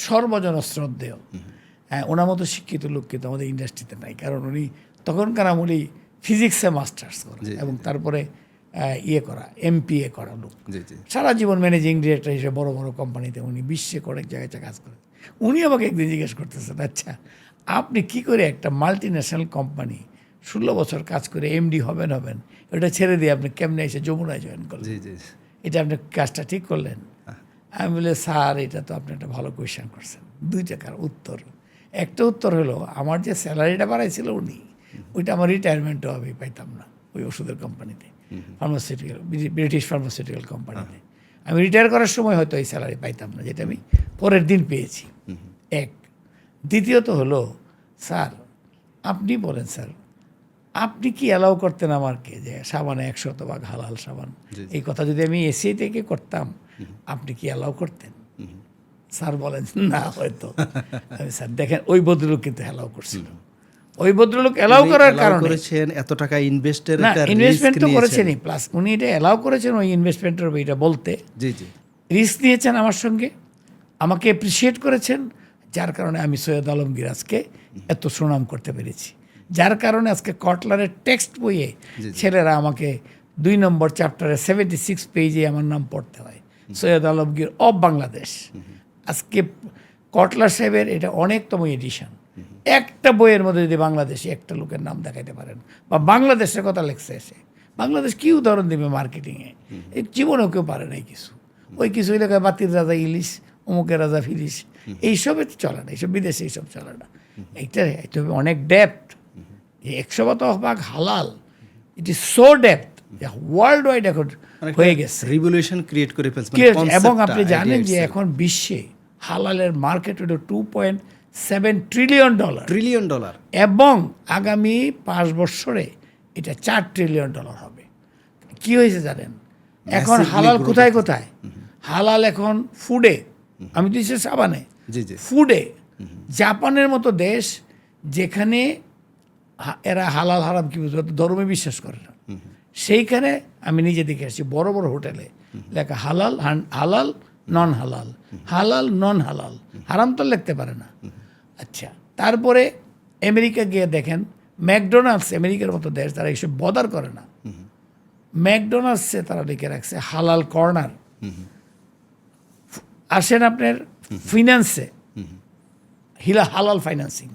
[SPEAKER 2] সর্বজন শ্রদ্ধেয়। ওনার মতো শিক্ষিত লোক কিন্তু আমাদের ইন্ডাস্ট্রিতে নাই, কারণ উনি তখনকার আমলেই ফিজিক্সে মাস্টার্স করা এবং তারপরে করা MPA করা লোক। সারা জীবন ম্যানেজিং ডিরেক্টর হিসেবে বড় বড় কোম্পানিতে উনি বিশ্বে অনেক জায়গায় কাজ করেন। উনি আমাকে একদিন জিজ্ঞেস করতেছেন, আচ্ছা আপনি কি করে একটা মাল্টি ন্যাশনাল কোম্পানি 16 বছর কাজ করে MD হবেন, ওটা ছেড়ে দিয়ে আপনি কেমনে এসে যমুনায় জয়েন করলেন, এটা আপনি কাজটা ঠিক করলেন? আমি বলে স্যার এটা তো আপনি একটা ভালো কোয়েশ্চেন করছেন। 2 টাকার উত্তর। একটা উত্তর হলো, আমার যে স্যালারিটা বাড়াইছিল উনি, ওইটা আমার রিটায়ারমেন্টও আমি পাইতাম না ওই ওষুধের কোম্পানিতে, ফার্মাসিউটিক্যাল, ব্রিটিশ ফার্মাসিউটিক্যাল কোম্পানিতে। আমি রিটায়ার করার সময় হয়তো এই স্যালারি পাইতাম না, যেটা আমি পরের দিন পেয়েছি। এক। দ্বিতীয়ত হলো, স্যার আপনি বলেন স্যার, আপনি কি অ্যালাউ করতেন আমাকে যে সাবানে 100% হালাল সাবান, এই কথা যদি আমি এসিআই থেকে করতাম, আপনি কি অ্যালাউ করতেন? স্যার বলেন না হয়তো। স্যার দেখেন, ওই ভদ্রলোক কিন্তু অ্যালাউ করছিল। ওই ভদ্রলোক অ্যালাউ করার কারণে
[SPEAKER 1] এত টাকা ইনভেস্টের
[SPEAKER 2] ইনভেস্টমেন্ট তো করেছেনই, প্লাস উনি এটা অ্যালাউ করেছেন ওই ইনভেস্টমেন্টের এটা বলতে। রিস্ক নিয়েছেন আমার সঙ্গে, আমাকে অ্যাপ্রিসিয়েট করেছেন, যার কারণে আমি সৈয়দ আলমগীর আজকে এত সুনাম করতে পেরেছি। যার কারণে আজকে কটলারের টেক্সট বইয়ে ছেলেরা আমাকে 2 নম্বর চ্যাপ্টারে 76 পেজে আমার নাম পড়তে হয়, সৈয়দ আলমগীর অফ বাংলাদেশ। আজকে কটলার সাহেবের এটা অনেকতম এডিশন। একটা বইয়ের মধ্যে যদি বাংলাদেশে একটা লোকের নাম দেখাইতে পারেন, বা বাংলাদেশের কথা লেখছে এসে, বাংলাদেশ কি উদাহরণ দেবে মার্কেটিংয়ে? এই জীবনেও কেউ পারে নাই কিছু। ওই কিছু এলাকায় বাতির রাজা ইলিশ, অমুকের রাজা ফিরিস, এইসবে তো চলে না, এইসব বিদেশে এইসব চলে না। এইটা অনেক ডেপথ, 100% হালাল, it is so depth, world wide এখন হয়ে গেছে,
[SPEAKER 1] রিভলিউশন ক্রিয়েট করে ফেলছে।
[SPEAKER 2] এবং আপনি জানেন যে এখন বিশ্বে হালালের মার্কেট হলো $2.7 ট্রিলিয়ন, এবং আগামী 5 বছরে এটা $4 ট্রিলিয়ন হবে। কি হয়েছে জানেন? এখন হালাল কোথায় কোথায়? হালাল এখন ফুডে, আমি দিচ্ছি সাবানে, ফুডে। জাপানের মতো দেশ, যেখানে এরা হালাল হারাম কি বুঝবে, ধর্মে বিশ্বাস করে না, সেইখানে আমি নিজে দেখে আসছি বড় বড় হোটেলে লেখা হালাল, হালাল নন হালাল, হালাল নন হালাল, হারাম তো লিখতে পারে না। আচ্ছা, তারপরে আমেরিকা গিয়ে দেখেন, ম্যাকডোনাল্ডস, আমেরিকার মতো দেশ, তারা এইসব বদার করে না। ম্যাকডোনাল্ডসে তারা লিখে রাখছে হালাল কর্নার। আসেন আপনার ফিন্যান্সে, হালাল ফাইন্যান্সিং,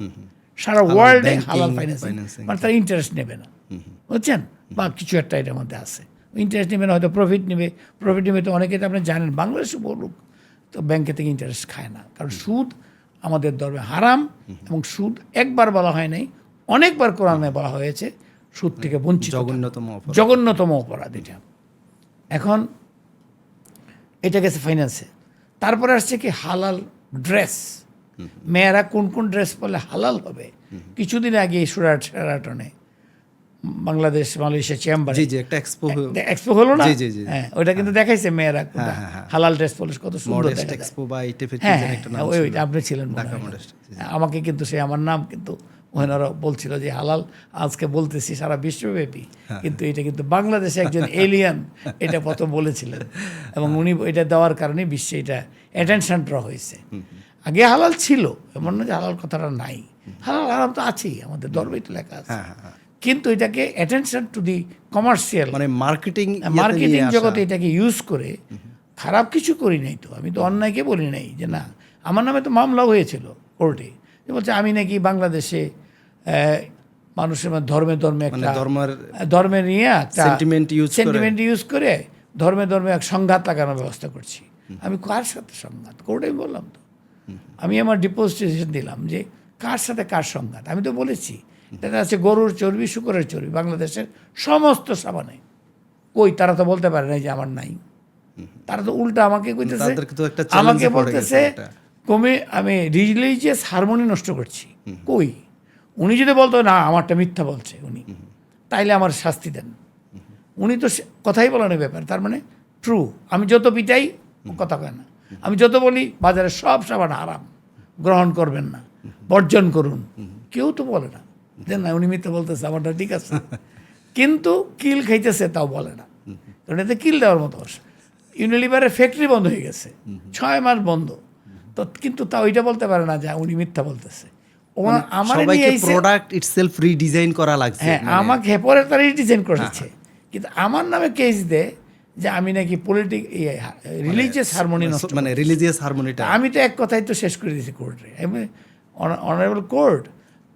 [SPEAKER 2] সারা ওয়ার্ল্ডে হালাল ফাইন্যান্সিং, মানে তারা ইন্টারেস্ট নেবে না, বুঝছেন? বা কিছু একটা এটার মধ্যে আছে, ইন্টারেস্ট নেবে না, হয়তো প্রফিট নেবে তো অনেকে তো আপনি জানেন, বাংলাদেশে বলুক তো ব্যাংকে থেকে ইন্টারেস্ট খায় না, কারণ সুদ আমাদের ধর্মে হারাম, এবং সুদ একবার বলা হয় নাই, অনেকবার কোরআনে বলা হয়েছে সুদ থেকে বঞ্চিত থাকা। জঘন্যতম অপরাধ এটা। এখন এটা গেছে ফাইন্যান্সে। তারপরে আসছে কি হালাল ড্রেস। মেয়েরা কোন কোন ড্রেস পরলে হালাল হবে। কিছুদিন আগে শেরাটনে বাংলাদেশ মালয়েশিয়া চেম্বার
[SPEAKER 1] একটা
[SPEAKER 2] এক্সপো হলো না, হ্যাঁ ওইটা কিন্তু দেখাইছে মেয়েরা হালাল ড্রেস পরলে কত সুন্দর দেখা যায়। হ্যাঁ ওইটা আপনি ছিলেন, আমাকে কিন্তু সে আমার নাম কিন্তু ওনারা বলছিল যে হালাল আজকে বলতেছি সারা বিশ্বব্যাপী, কিন্তু এটা কিন্তু বাংলাদেশে একজন এলিয়ান এটা প্রথম বলেছিলেন, এবং উনি এটা দেওয়ার কারণে বিশ্বে এটা অ্যাটেনশন ড্র হয়েছে। আগে হালাল ছিল, এমন না যে হালাল কথাটা নাই, হালাল হারাম তো আছেই, আমাদের ধর্মে এটা লেখা আছে, কিন্তু এটাকে অ্যাটেনশন টু দি কমার্শিয়াল
[SPEAKER 1] মানে মার্কেটিং
[SPEAKER 2] জগতে এটাকে ইউজ করে খারাপ কিছু করি নাই তো, আমি তো অন্যায়কে বলি নাই যে না। আমার নামে তো মামলাও হয়েছিল কোর্টে, যে বলছে আমি নাকি বাংলাদেশে মানুষের ধর্মে একটা ধর্মে নিয়ে একটা সেন্টিমেন্ট ইউজ করে ধর্মে এক সংঘাত লাগানোর ব্যবস্থা করছি। আমি কার সাথে সংঘাত? কোর্টে আমি বললাম তো, আমি আমার ডিপোজিশন দিলাম যে কার সাথে কার সংঘাত। আমি তো বলেছি এটা আছে গরুর চর্বি, শুকরের চর্বি বাংলাদেশের সমস্ত সাবানে। কই তারা তো বলতে পারে না যে আমার নাই, তারা তো উল্টা আমাকে কইতেছে, আমাকে বলতেছে কমে আমি রিলিজিয়াস হারমোনি নষ্ট করছি। কই উনি যদি বলতো না আমারটা মিথ্যা বলছে উনি, তাইলে আমার শাস্তি দেন। উনি তো কথাই বলানোর ব্যাপার, তার মানে ট্রু। আমি যত পিটাই কথা কয় না, আমি যত বলি বাজারে সব সাবান হারাম, গ্রহণ করবেন না, বর্জন করুন, কেউ তো বলে না যে না উনি মিথ্যা বলতেছে, আমারটা ঠিক আছে। কিন্তু কিল খাইতেছে তাও বলে না, কারণ এতে কিল দেওয়ার মতো। ইউনিলিভারের ফ্যাক্টরি বন্ধ হয়ে গেছে, 6 মাস বন্ধ, তো কিন্তু তাও এটা বলতে পারে না যে উনি মিথ্যা বলতেছে। আমাকে পরে তারা রিডিজাইন করেছে, কিন্তু আমার নামে কেস দেয় যে আমি নাকি রিলিজিয়াস হারমোনি নষ্ট,
[SPEAKER 1] মানে রিলিজিয়াস হারমোনিটা।
[SPEAKER 2] আমি তো এক কথাই তো শেষ করে দিয়েছি কোর্টে, অনারেবল কোর্ট।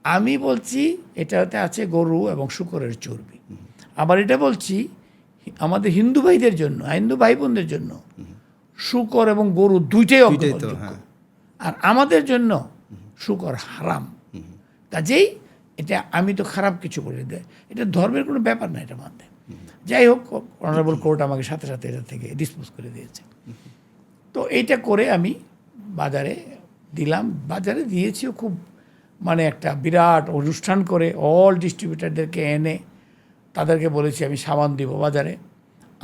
[SPEAKER 2] আমি বলছি এটাতে আছে গরু এবং শুকরের চর্বি। আবার এটা বলছি আমাদের হিন্দু ভাইদের জন্য, হিন্দু ভাই বোনদের জন্য শুকর এবং গরু দুইটাই অগ্রহণযোগ্য, আর আমাদের জন্য শুকর হারাম। কাজেই এটা আমি তো খারাপ কিছু বলে দেয়, এটা ধর্মের কোনো ব্যাপার না এটা মানতে। যাই হোক, অনারেবল কোর্ট আমাকে সাথে সাথে এটা থেকে ডিসপোজ করে দিয়েছে। তো এইটা করে আমি বাজারে দিলাম, বাজারে দিয়েছিও খুব, মানে একটা বিরাট অনুষ্ঠান করে অল ডিস্ট্রিবিউটারদেরকে এনে তাদেরকে বলেছি আমি সাবান দিব বাজারে,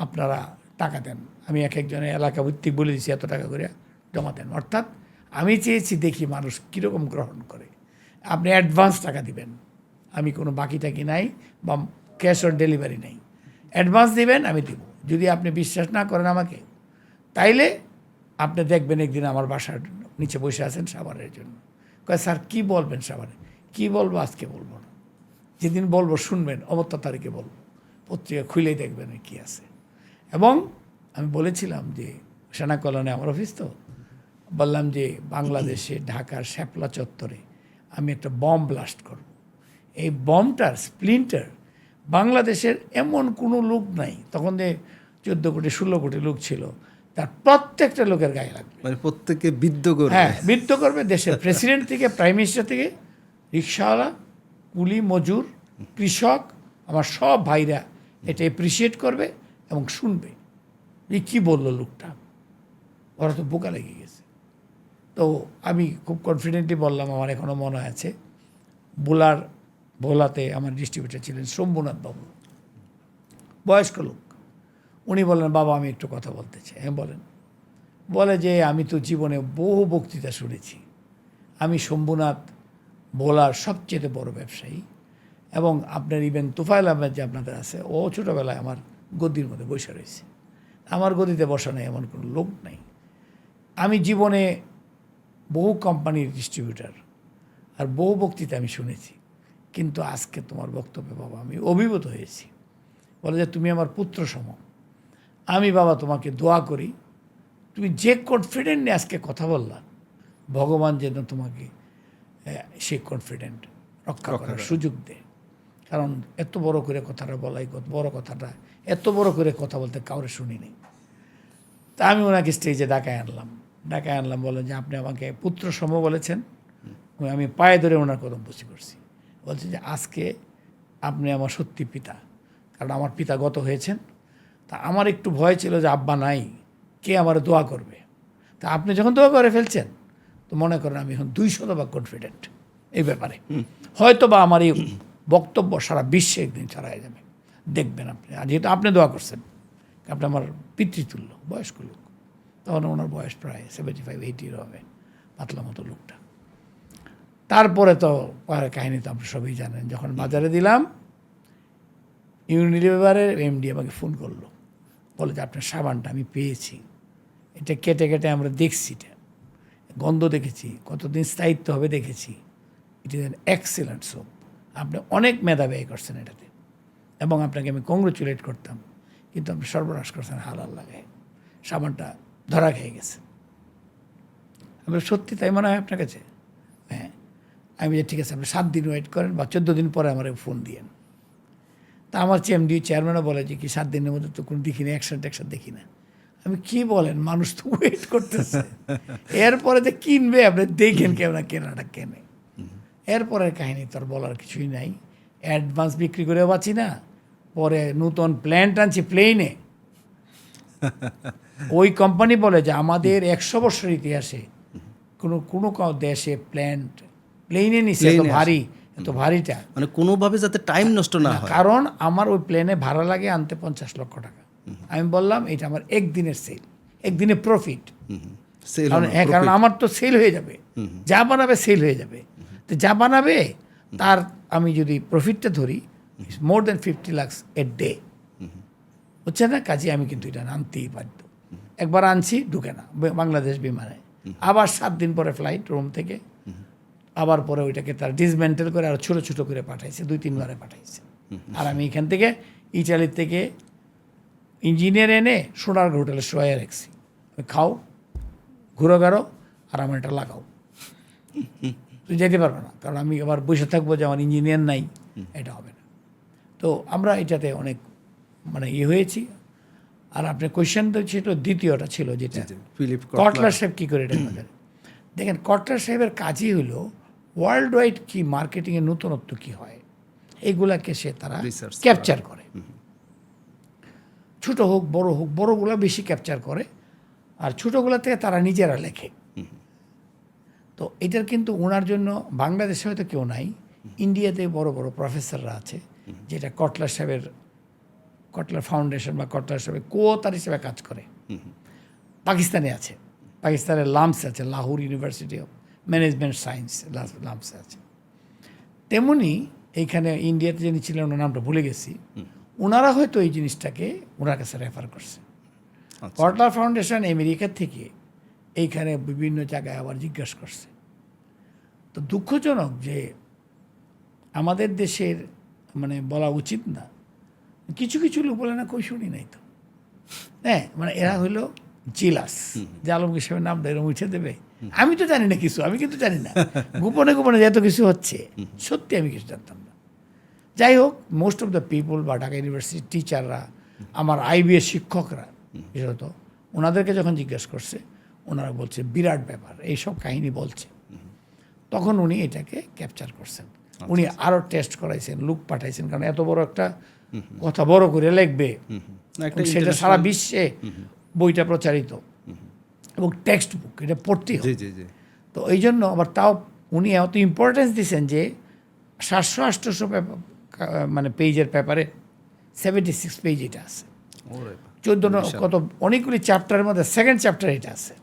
[SPEAKER 2] আপনারা টাকা দেন। আমি এক একজনের এলাকা ভিত্তিক বলে দিচ্ছি এত টাকা করে জমা দেন। অর্থাৎ আমি চেয়েছি দেখি মানুষ কীরকম গ্রহণ করে। আপনি অ্যাডভান্স টাকা দিবেন, আমি কোনো বাকি টাকি নাই বা ক্যাশ অন ডেলিভারি নেই, অ্যাডভান্স দিবেন আমি দিব। যদি আপনি বিশ্বাস না করেন আমাকে, তাইলে আপনি দেখবেন একদিন আমার বাসার নিচে বসে আছেন সাবানের জন্য। কয় স্যার কী বলবেন সাবানে? কী বলবো আজকে বলবো না, যেদিন বলবো শুনবেন অবত্য তারিখে বলবো, পত্রিকা খুলেই দেখবেন কী আছে। এবং আমি বলেছিলাম যে সেনা কলোনি আমার অফিস, তো বললাম যে বাংলাদেশে ঢাকার শ্যাপলা চত্বরে আমি একটা বম ব্লাস্ট করব। এই বমটার স্প্লিন্টার বাংলাদেশের এমন কোনো লোক নাই, তখন যে 14 কোটি 16 কোটি লোক ছিল, তার প্রত্যেকটা লোকের গায়ে লাগবে,
[SPEAKER 1] মানে প্রত্যেককে বিদ্ধ করবে।
[SPEAKER 2] হ্যাঁ বিদ্ধ করবে, দেশের প্রেসিডেন্ট থেকে প্রাইম মিনিস্টার থেকে রিক্সাওয়ালা, কুলি মজুর, কৃষক, আমার সব ভাইরা এটা অ্যাপ্রিসিয়েট করবে এবং শুনবে যে কী বললো লোকটা। ওরা তো বোকা লেগে গেছে। তো আমি খুব কনফিডেন্টলি বললাম, আমার এখনও মনে আছে ভোলাতে আমার ডিস্ট্রিবিউটার ছিলেন শম্ভুনাথ বাবু, বয়স্ক লোক। উনি বললেন বাবা আমি একটু কথা বলতে চাই। হ্যাঁ বলেন। বলে যে আমি তো জীবনে বহু বক্তৃতা শুনেছি, আমি শম্ভুনাথ ভোলার সবচেয়ে বড় ব্যবসায়ী, এবং আপনার ইভেন তুফাইল আহমেদ যে আপনাদের আছে, ও ছোটোবেলায় আমার গদির মধ্যে বসে রয়েছে, আমার গদিতে বসা নেই এমন কোনো লোক নাই। আমি জীবনে বহু কোম্পানির ডিস্ট্রিবিউটার আর বহু বক্তৃতা আমি শুনেছি, কিন্তু আজকে তোমার বক্তব্যে বাবা আমি অভিভূত হয়েছি। বলে যে তুমি আমার পুত্র সম, আমি বাবা তোমাকে দোয়া করি, তুমি যে কনফিডেন্ট নিয়ে আজকে কথা বললা, ভগবান যেন তোমাকে সেই কনফিডেন্ট রক্ষা করার সুযোগ দেয়। কারণ এত বড় করে কথাটা বলাই বড় কথাটা, এত বড় করে কথা বলতে কাউরে শুনি নেই। তা আমি ওনাকে স্টেজে ডাকায় আনলাম, ডাকায় আনলাম, বলেন যে আপনি আমাকে পুত্র সম বলেছেন, আমি পায়ে ধরে ওনার কদম বসে করছি। বলছে যে আজকে আপনি আমার সত্যি পিতা, কারণ আমার পিতা গত হয়েছেন। তা আমার একটু ভয় ছিল যে আব্বা নাই, কে আমার দোয়া করবে। তা আপনি যখন দোয়া করে ফেলছেন, তো মনে করেন আমি এখন 200 কনফিডেন্ট এই ব্যাপারে। হয়তো বা আমার এই বক্তব্য সারা বিশ্বে একদিন ছড়াই যাবে, দেখবেন আপনি। আর যেহেতু আপনি দোয়া করছেন, আপনি আমার পিতৃতুল্য বয়স্ক লোক, তখন ওনার বয়স প্রায় 75-80 হবে, পাতলা মতো লোকটা। তারপরে তো পরের কাহিনী তো আপনি সবই জানেন। যখন বাজারে দিলাম, ইউনিলিভারের এমডি আমাকে ফোন করলো, বলে যে আপনার সাবানটা আমি পেয়েছি, এটা কেটে কেটে আমরা দেখছি, এটা গন্ধ দেখেছি, কতদিন স্থায়িত্ব হবে দেখেছি, it is an excellent soap, আপনি অনেক মেধা ব্যয় করছেন এটাতে, এবং আপনাকে আমি কংগ্রেচুলেট করতাম, কিন্তু আপনি সর্বনাশ করছেন হালাল লাগায়, সাবানটা ধরা খেয়ে গেছে। আমি সত্যি তাই মনে হয় আপনার কাছে? হ্যাঁ। আমি যে ঠিক আছে, আপনি 7 দিন ওয়েট করেন বা 14 দিন পরে আমার ফোন দিয়েন। তা আমার এমডি চেয়ারম্যানও বলে যে কি 7 দিনের মধ্যে তো কোনো দেখি না, একসাথে দেখি না। আমি কি বলেন, মানুষ তো ওয়েট করতেছে, এরপরে যে কিনবে আপনি দেখেন কেউ না কেনাটা কেনে। এরপরের কাহিনী তোর বলার কিছুই নাই, অ্যাডভান্স বিক্রি করেও বাঁচি না, পরে নতুন প্ল্যান্ট আনছি প্লেনে। ওই কোম্পানি বলে যে আমাদের 100 বছর ইতিহাসে কোনো দেশে প্লেনে নিচ্ছে এত ভারী, এত ভারীটা,
[SPEAKER 1] মানে কোনোভাবে যাতে টাইম নষ্ট না হয়।
[SPEAKER 2] কারণ আমার ওই প্লেনে ভাড়া লাগে আনতে 50 লক্ষ টাকা। আমি বললাম এটা আমার একদিনের সেল, একদিনের প্রফিট। কারণ আমার তো সেল হয়ে যাবে, যা বানাবে সেল হয়ে যাবে। তো যা বানাবে তার আমি যদি প্রফিটটা ধরি, মোর দেন 50 লাখ এ ডে, হচ্ছে না? কাজে আমি কিন্তু এটা আনতেই বাধ্য। একবার আনছি, ঢুকে না বাংলাদেশ বিমানে, আবার 7 দিন পরে ফ্লাইট রোম থেকে, আবার পরে ওইটাকে তার ডিসমেন্টেল করে আর ছোটো ছোটো করে পাঠাইছে, 2-3 বারে পাঠাইছে। আর আমি এখান থেকে ইটালির থেকে ইঞ্জিনিয়ার এনে সোনার হোটেলে শোয়া রাখছি, খাও, ঘুরো বেড়ো, আর আমার এটা লাগাও, তুই যেতে পারবে না, কারণ আমি আবার বসে থাকবো যে আমার ইঞ্জিনিয়ার নাই, এটা হবে না। তো আমরা এটাতে অনেক মানে হয়েছি। আর আপনার কোয়েশ্চেন তো ছিল, দ্বিতীয়টা ছিল যেটা
[SPEAKER 1] ফিলিপ
[SPEAKER 2] কটলার সাহেব কী করে এটা বাজারে। দেখেন, কটলার সাহেবের কাজই হলো ওয়ার্ল্ড ওয়াইড কী মার্কেটিংয়ের নতুনত্ব কী হয়, এইগুলাকে সে তারা ক্যাপচার করে। ছোটো হোক বড় হোক, বড়গুলো বেশি ক্যাপচার করে, আর ছোটোগুলো থেকে তারা নিজেরা লেখে। তো এটার কিন্তু ওনার জন্য বাংলাদেশে হয়তো কেউ নাই, ইন্ডিয়াতে বড় বড় প্রফেসররা আছে, যেটা কটলার সাহেবের, কটলার ফাউন্ডেশন বা কটলার সাহেবের কোতার হিসেবে কাজ করে। পাকিস্তানে আছে, পাকিস্তানের লামসে আছে, Lahore university of management science লামসে আছে। তেমনি এইখানে ইন্ডিয়াতে যিনি ছিলেন, ওনার নামটা ভুলে গেছি, ওনারা হয়তো এই জিনিসটাকে ওনার কাছে রেফার করছে। কটলার ফাউন্ডেশন আমেরিকা থেকে এইখানে বিভিন্ন জায়গায় আবার জিজ্ঞাসা করছে। তো দুঃখজনক যে আমাদের দেশের মানে বলা উচিত না, কিছু কিছু লোক বলে না, কই শুনি নাই তো, হ্যাঁ, মানে এরা হইলো জিলাস, যে আলমগীর সাহেবের নামটা এরকম উঠে দেবে। আমি তো জানি না কিছু, আমি কিন্তু জানি না, গোপনে গোপনে এত কিছু হচ্ছে, সত্যি আমি কিছু জানতাম না। যাই হোক, মোস্ট অফ দ্য পিপল বা ঢাকা ইউনিভার্সিটির টিচাররা, আমার আইবিএস শিক্ষকরা বিশেষত, ওনাদেরকে যখন জিজ্ঞেস করছে, ওনারা বলছে বিরাট ব্যাপার, এইসব কাহিনী বলছে। তখন উনি এটাকে ক্যাপচার করছেন, উনি আরও টেস্ট করাইছেন, লোক পাঠাইছেন, কারণ এত বড় একটা কথা বড় করে লিখবে, সেটা সারা বিশ্বে বইটা প্রচারিত এবং টেক্সট বুক, এটা পড়তেই হবে। তো এই জন্য আবার তাও উনি এত ইম্পর্টেন্স দিয়েছেন যে 700-800 মানে পেজের পেপারে 76 পেজ এটা আছে, 14 কত অনেকগুলি চ্যাপ্টারের মধ্যে সেকেন্ড চ্যাপ্টার এটা আছে,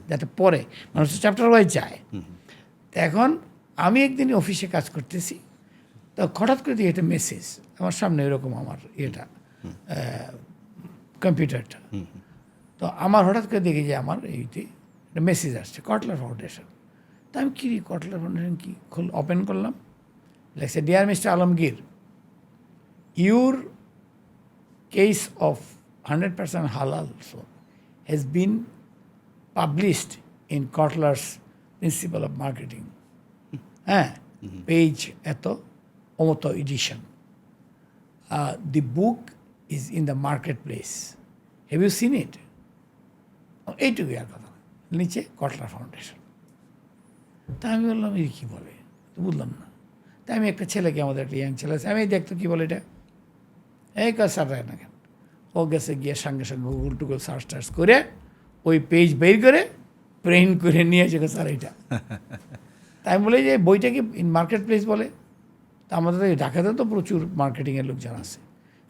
[SPEAKER 2] যাতে পরে মানুষ চ্যাপ্টার ওয়াইজ যায়। এখন আমি একদিন অফিসে কাজ করতেছি, তো হঠাৎ করে দিয়ে একটা মেসেজ আমার সামনে, এরকম আমার এটা কম্পিউটারটা, তো আমার হঠাৎ করে দেখি যে আমার এইতে একটা মেসেজ আসছে, কটলার ফাউন্ডেশন। তো আমি কি কটলার ফাউন্ডেশন কি ওপেন করলাম, লেখছে, dear mister Alamgir, your case of 100% halal soap has been published in Kotler's Principle of Marketing. Page eto omoto edition. The book is in the marketplace. Have you seen it? এইটুকুই আর কথা। নিচে কটলার ফাউন্ডেশন। তা আমি বললাম এই কী বলে, তো বুঝলাম না। তাই আমি একটা ছেলেকে, আমাদের একটা ইয়াং ছেলে আছে, আমি দেখতো কী বলে এটা, এই কাজ সার না কেন, ও গেছে গিয়ে সঙ্গে সঙ্গে গুগল টুগল সার্চ টার্চ করে ওই পেজ বের করে প্রিন্ট করে নিয়ে এসে স্যার এইটা। তাই আমি বলি যে বইটা কি ইন মার্কেট প্লেস বলে, তা আমাদের ঢাকাতে তো প্রচুর মার্কেটিংয়ের লোকজন আছে।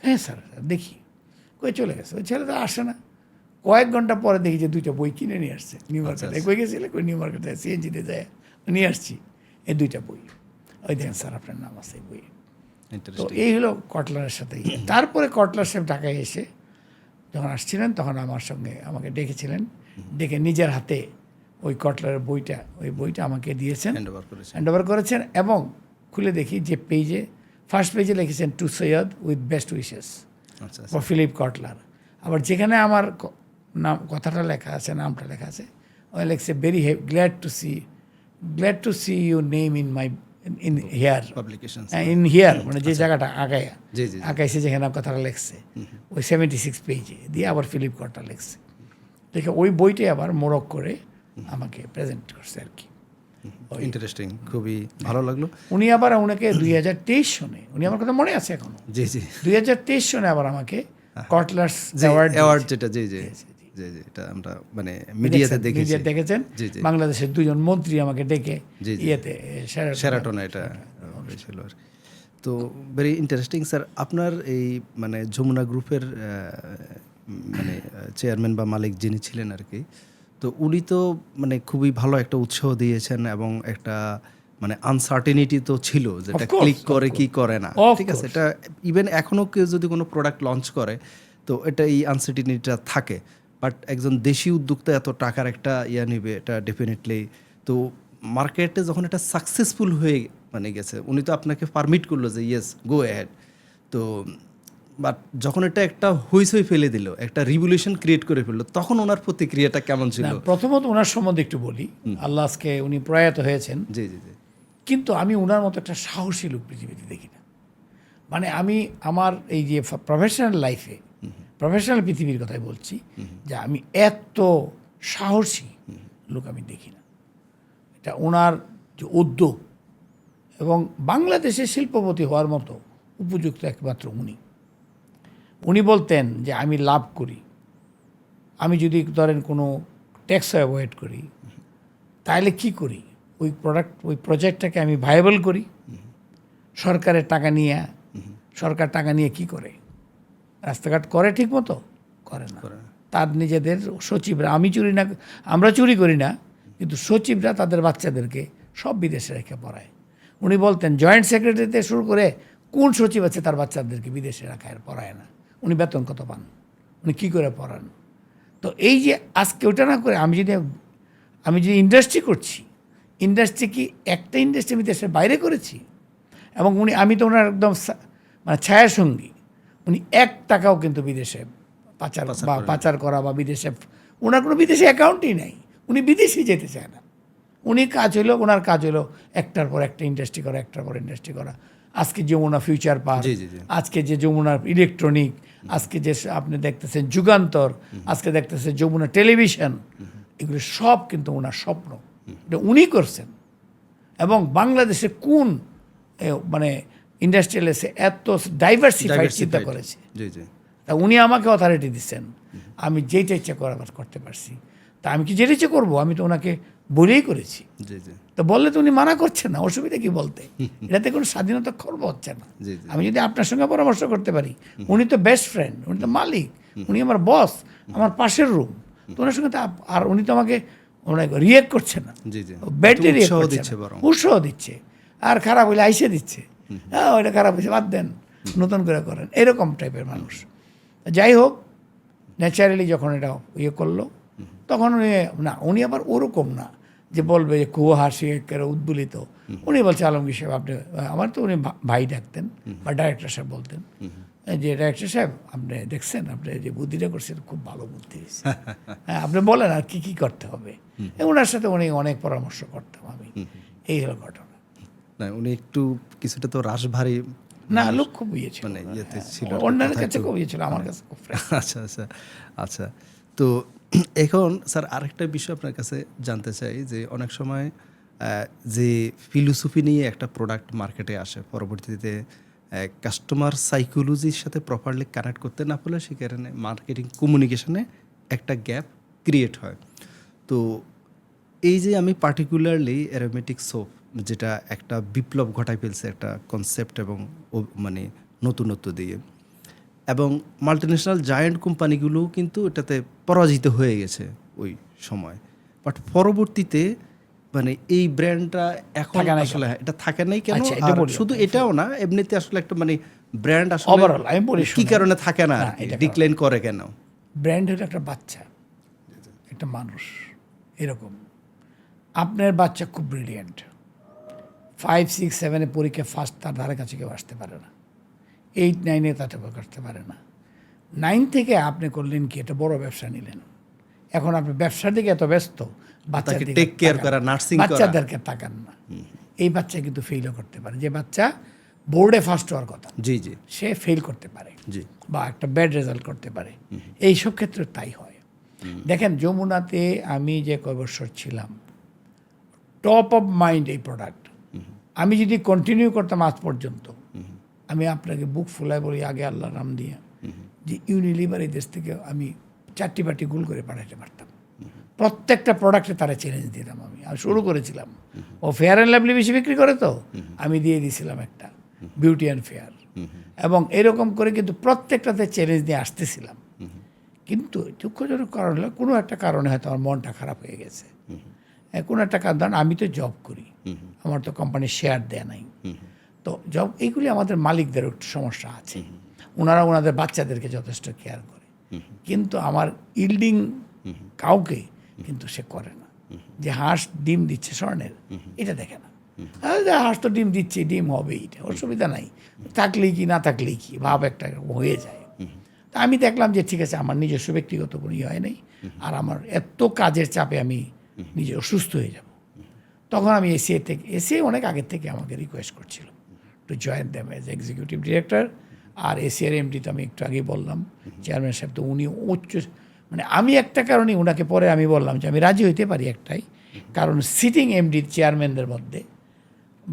[SPEAKER 2] হ্যাঁ স্যার দেখি, কই চলে গেছে, ওই ছেলে তো আসে না। কয়েক ঘন্টা পরে দেখি যে 2টা বই কিনে নিয়ে আসছে নিউ মার্কেটে। কই গেছিলে, কই নিউ মার্কেটে সিএনজিতে যায় নিয়ে আসছি এই 2টা বই। ওই দেখেন স্যার আপনার নাম আছে এই বইয়ে। তো এই হলো কটলারের সাথে। তারপরে কটলার সাহেব ঢাকায় এসে যখন আসছিলেন তখন আমার সঙ্গে আমাকে ডেকেছিলেন, ডেকে নিজের হাতে ওই কটলারের বইটা আমাকে দিয়েছেন, হ্যান্ড ওভার করেছেন। এবং খুলে দেখি যে পেজে ফার্স্ট পেজে লিখেছেন to Syed with best wishes for Philip Kotler. আবার যেখানে আমার নাম কথাটা লেখা আছে, নামটা লেখা আছে, ওই লেখছে very glad to see you name in my in here in here, মানে যে জায়গাটা আগাইছে যেখানে কথাটা লেখছে ওই 76 পেজে দিয়ে আবার ফিলিপ কটলার লেখছে। দেখে ওই বইটাই আবার মোড়ক করে আমাকে প্রেজেন্ট করছে আর কি।
[SPEAKER 1] ইন্টারেস্টিং, খুবই ভালো লাগলো।
[SPEAKER 2] উনি আবার ওনাকে 2023 সনে, উনি আমার কথা মনে আছে এখনো, 2023 সনে আবার আমাকে কটলার্স
[SPEAKER 1] অ্যাওয়ার্ড যেটা এটা আমরা মানে মিডিয়াতে
[SPEAKER 2] দেখেছেন। বাংলাদেশের 2জন মন্ত্রী আমাকে ডেকে ইয়েতে
[SPEAKER 1] শেরাটনে এটা হয়েছিল আর। তো ভেরি ইন্টারেস্টিং স্যার। আপনার এই মানে যমুনা গ্রুপের মানে চেয়ারম্যান বা মালিক যিনি ছিলেন আর কি, তো উনি তো মানে খুবই ভালো একটা উৎসাহ দিয়েছেন এবং একটা মানে আনসার্টেনিটি তো ছিল যেটা ক্লিক করে কি করে না, ঠিক আছে। এটা ইভেন এখনও কেউ যদি কোনো প্রোডাক্ট লঞ্চ করে তো এটা এই আনসার্টেনিটিটা থাকে, বাট একজন দেশি উদ্যোক্তা এত টাকার একটা নেবে এটা ডেফিনেটলি। তো মার্কেটে যখন এটা সাকসেসফুল হয়ে মানে গেছে, উনি তো আপনাকে পারমিট করলো যে ইয়েস গো অ্যাহেড। তো বাট যখন এটা একটা হইচই ফেলে দিল, একটা রিভলিউশন ক্রিয়েট করে ফেললো, তখন ওনার প্রতিক্রিয়াটা কেমন ছিল?
[SPEAKER 2] প্রথমত ওনার সম্বন্ধে একটু বলি। আল্লাহ আজকে উনি প্রয়াত হয়েছেন,
[SPEAKER 1] জি,
[SPEAKER 2] কিন্তু আমি ওনার মতো একটা সাহসী লোক পৃথিবীতে দেখি না। মানে আমি আমার এই যে প্রফেশনাল লাইফে, প্রফেশনাল পৃথিবীর কথাই বলছি, যে আমি এত সাহসী লোক আমি দেখি না। এটা ওনার যে উদ্যোগ এবং বাংলাদেশে শিল্পপতি হওয়ার মতো উপযুক্ত একমাত্র উনি বলতেন যে আমি লাভ করি, আমি যদি ধরেন কোনো ট্যাক্স অ্যাভয়েড করি তাহলে কি করি, ওই প্রজেক্টটাকে আমি ভাইয়েবল করি। সরকার টাকা নিয়ে কি করে? রাস্তাঘাট করে ঠিক মতো? করে না। তার নিজেদের সচিবরা, আমরা চুরি করি না, কিন্তু সচিবরা তাদের বাচ্চাদেরকে সব বিদেশে রেখে পড়ায়। উনি বলতেন জয়েন্ট সেক্রেটারিতে শুরু করে কোন সচিব আছে তার বাচ্চাদেরকে বিদেশে রাখায় পড়ায় না। উনি বেতন কত পান? উনি কী করে পড়ান? তো এই যে আজকে ওটা না করে আমি যদি ইন্ডাস্ট্রি করছি, ইন্ডাস্ট্রি কি একটা ইন্ডাস্ট্রি আমি দেশের বাইরে করেছি? এবং আমি তো ওনার একদম মানে ছায়াসঙ্গী। উনি 1 টাকাও কিন্তু বিদেশে পাচার করা বা বিদেশে, ওনার কোনো বিদেশি অ্যাকাউন্টই নাই। উনি বিদেশে যেতে চায় না। ওনার কাজ হলো একটার পর একটা ইন্ডাস্ট্রি করা, আজকে যমুনা ফিউচার পার্ক, আজকে যে যমুনার ইলেকট্রনিক, আজকে যে আপনি দেখতেছেন যুগান্তর, আজকে দেখতেছেন যমুনা টেলিভিশন, এগুলো সব কিন্তু ওনার স্বপ্ন, এটা উনি করছেন। এবং বাংলাদেশে কোন মানে ইন্ডাস্ট্রিয়াল এসে এত ডাইভার্সিফাইড চিন্তা করেছে, তা উনি আমাকে অথরিটি দিচ্ছেন, আমি যেটা ইচ্ছা করতে পারছি। তা আমি কি যেটা ইচ্ছা করবো? আমি তো ওনাকে বলেই করেছি। তো বললে তো উনি মানা করছেন না, অসুবিধা কি বলতে? এটাতে কোনো স্বাধীনতা খর্ব হচ্ছে না। আমি যদি আপনার সঙ্গে পরামর্শ করতে পারি, উনি তো বেস্ট ফ্রেন্ড, উনি তো মালিক, উনি আমার বস, আমার পাশের রুম, তো ওনার সঙ্গে তো আর উনি তো আমাকে রিয়েক্ট করছে না, ব্যাডলি রিয়েক্ট করছে, উৎসাহ দিচ্ছে। আর খারাপ হইলে আইসে দিচ্ছে, হ্যাঁ ওইটা খারাপ হয়েছে বাদ দেন, নতুন করে করেন, এরকম টাইপের মানুষ। যাই হোক, ন্যাচারালি যখন এটা করলো, তখন উনি আবার ওরকম না যে বলবে যে কুয়ো হাসি একেবারে উদ্বুলিত। উনি বলছে আলমগীর সাহেব আপনি, আমার তো উনি ভাই ডাকতেন বা ডাইরেক্টর সাহেব বলতেন, যে ডাইরেক্টর সাহেব আপনি দেখছেন, আপনি যে বুদ্ধিটা করছেন খুব ভালো বুদ্ধি হয়েছে, হ্যাঁ আপনি বলেন আর কি করতে হবে। ওনার সাথে উনি অনেক পরামর্শ করতাম আমি। এই হলো ঘটনা।
[SPEAKER 1] উনি একটু কিছুটা তো রাশভারী
[SPEAKER 2] না, লোক খুব ইয়ে
[SPEAKER 1] মানে ইয়েতে ছিল,
[SPEAKER 2] অন্যের কাছে খুব ইয়ে ছিল, আমার কাছে খুব
[SPEAKER 1] আচ্ছা। তো এখন স্যার আরেকটা বিষয় আপনার কাছে জানতে চাই যে অনেক সময় যে ফিলোসফি নিয়ে একটা প্রোডাক্ট মার্কেটে আসে, পরবর্তীতে কাস্টমার সাইকোলজির সাথে প্রপারলি কানেক্ট করতে না পারলে সে কারণে মার্কেটিং কমিউনিকেশনে একটা গ্যাপ ক্রিয়েট হয়। তো এই যে আমি পার্টিকুলারলি অ্যারোমেটিক সোপ, যেটা একটা বিপ্লব ঘটায় ফেলছে একটা কনসেপ্ট এবং মানে নতুনত্ব দিয়ে, এবং মাল্টিন্যাশনাল জায়ান্ট কোম্পানিগুলোও কিন্তু এটাতে পরাজিত হয়ে গেছে ওই সময়। বাট পরবর্তীতে মানে এই ব্র্যান্ডটা এখন
[SPEAKER 2] থাকে নাই
[SPEAKER 1] আসলে এটা থাকে নাই কেন?
[SPEAKER 2] আচ্ছা, এটা
[SPEAKER 1] আর
[SPEAKER 2] বলি।
[SPEAKER 1] শুধু এটাও না, এমনিতে আসলে একটা মানে ব্র্যান্ড আসলে
[SPEAKER 2] Overall, আমি বলি
[SPEAKER 1] কি
[SPEAKER 2] শুনুন।
[SPEAKER 1] কারণে থাকে না,
[SPEAKER 2] না, এটা
[SPEAKER 1] ডিক্লাইন করে কেন?
[SPEAKER 2] ব্র্যান্ড হলো একটা বাচ্চা, একটা মানুষ। এরকম আপনার বাচ্চা খুব ব্রিলিয়েন্ট, 5, 6, 7 পরীক্ষা ফার্স্ট, তার ধারে কাছে কেউ আসতে পারে না। 8, 9 তাতে করতে পারে না। 9 থেকে আপনি করলেন কি, একটা বড় ব্যবসা নিলেন। এখন আপনি ব্যবসার দিকে এত ব্যস্ত, বাচ্চার দিকে
[SPEAKER 1] টেক কেয়ার
[SPEAKER 2] তাকান
[SPEAKER 1] করা,
[SPEAKER 2] না।
[SPEAKER 1] নার্সিং করা।
[SPEAKER 2] বাচ্চাদেরকে তাকান না। এই বাচ্চা কিন্তু ফেইলও করতে পারে। যে বাচ্চা বোর্ডে ফার্স্ট হওয়ার কথা,
[SPEAKER 1] জি জি
[SPEAKER 2] সে ফেল করতে পারে
[SPEAKER 1] জি
[SPEAKER 2] বা একটা ব্যাড রেজাল্ট করতে পারে। এইসব ক্ষেত্রে তাই হয়। দেখেন যমুনাতে আমি যে কয় বছর ছিলাম, টপ অফ মাইন্ড এই প্রোডাক্ট। আমি যদি কন্টিনিউ করতাম আজ পর্যন্ত, আমি আপনাকে বুক ফুলায় বলি আগে আল্লাহর নাম দিয়ে, যে ইউনিলিভার এই দেশ থেকে আমি 4টি বাটি গুল করে পাঠাতে পারতাম। প্রত্যেকটা প্রোডাক্টে তারা চ্যালেঞ্জ দিতাম। আমি শুরু করেছিলাম, ও ফেয়ার অ্যান্ড লাভলি বেশি বিক্রি করে, তো আমি দিয়ে দিয়েছিলাম একটা বিউটি অ্যান্ড ফেয়ার, এবং এরকম করে কিন্তু প্রত্যেকটাতে চ্যালেঞ্জ দিয়ে আসতেছিলাম। কিন্তু দুঃখজনক কারণ হলো, কোনো একটা কারণে হয়তো আমার মনটা খারাপ হয়ে গেছে। কোনো একটা কারণ, আমি তো জব করি, আমার তো কোম্পানির শেয়ার দেয়া নাই। তো জব, এইগুলি আমাদের মালিকদের একটু সমস্যা আছে। ওনারা ওনাদের বাচ্চাদেরকে যথেষ্ট কেয়ার করে, কিন্তু আমার ইল্ডিং কাউকে কিন্তু সে করে না। যে হাঁস ডিম দিচ্ছে স্বর্ণের, এটা দেখে না। হাঁস তো ডিম দিচ্ছে, ডিম হবে, এটা অসুবিধা নাই, থাকলেই কি না থাকলেই কি ভাব একটা হয়ে যায়। তা আমি দেখলাম যে ঠিক আছে, আমার নিজস্ব ব্যক্তিগত কোনো হয় নাই, আর আমার এত কাজের চাপে আমি নিজে অসুস্থ হয়ে যাব। তখন আমি এসিআই অনেক আগের থেকে আমাকে রিকোয়েস্ট করছিল to join them as executive director. আর এসিআর এমডি তো আমি একটু আগেই বললাম, চেয়ারম্যান সাহেব তো উনি উচ্চ, মানে আমি একটা কারণে ওনাকে পরে আমি বললাম যে আমি রাজি হইতে পারি একটাই কারণ, সিটিং এমডি চেয়ারম্যানদের মধ্যে,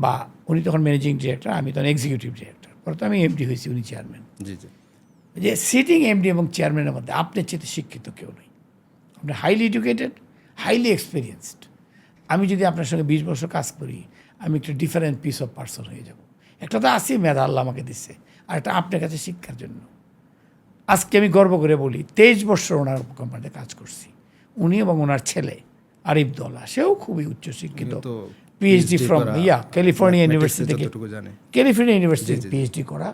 [SPEAKER 2] বা উনি তখন ম্যানেজিং ডিরেক্টর, আমি তখন এক্সিকিউটিভ ডিরেক্টর, পরে তো আমি এমডি হয়েছি, উনি চেয়ারম্যান।
[SPEAKER 1] জি জি
[SPEAKER 2] যে সিটিং এমডি এবং চেয়ারম্যানের মধ্যে আপনার চেয়ে শিক্ষিত কেউ নেই। আপনি হাইলি এডুকেটেড, হাইলি এক্সপিরিয়েন্সড। আমি যদি আপনার সঙ্গে 20 বছর কাজ করি, আমি একটা ডিফারেন্ট পিস অফ পার্সন হয়ে যাব। একটা তো আসি মেধা আল্লাহ আমাকে দিচ্ছে, আর একটা আপনার কাছে শিক্ষার জন্য। আজকে আমি গর্ব করে বলি, 23 বছর ওনার কোম্পানিতে কাজ করছি। উনি এবং ওনার ছেলে আরিফদৌলা, সেও খুবই উচ্চশিক্ষিত, পিএইচডি ফ্রম ক্যালিফোর্নিয়া ইউনিভার্সিটি থেকে, ক্যালিফোর্নিয়া ইউনিভার্সিটি পিএইচডি করা,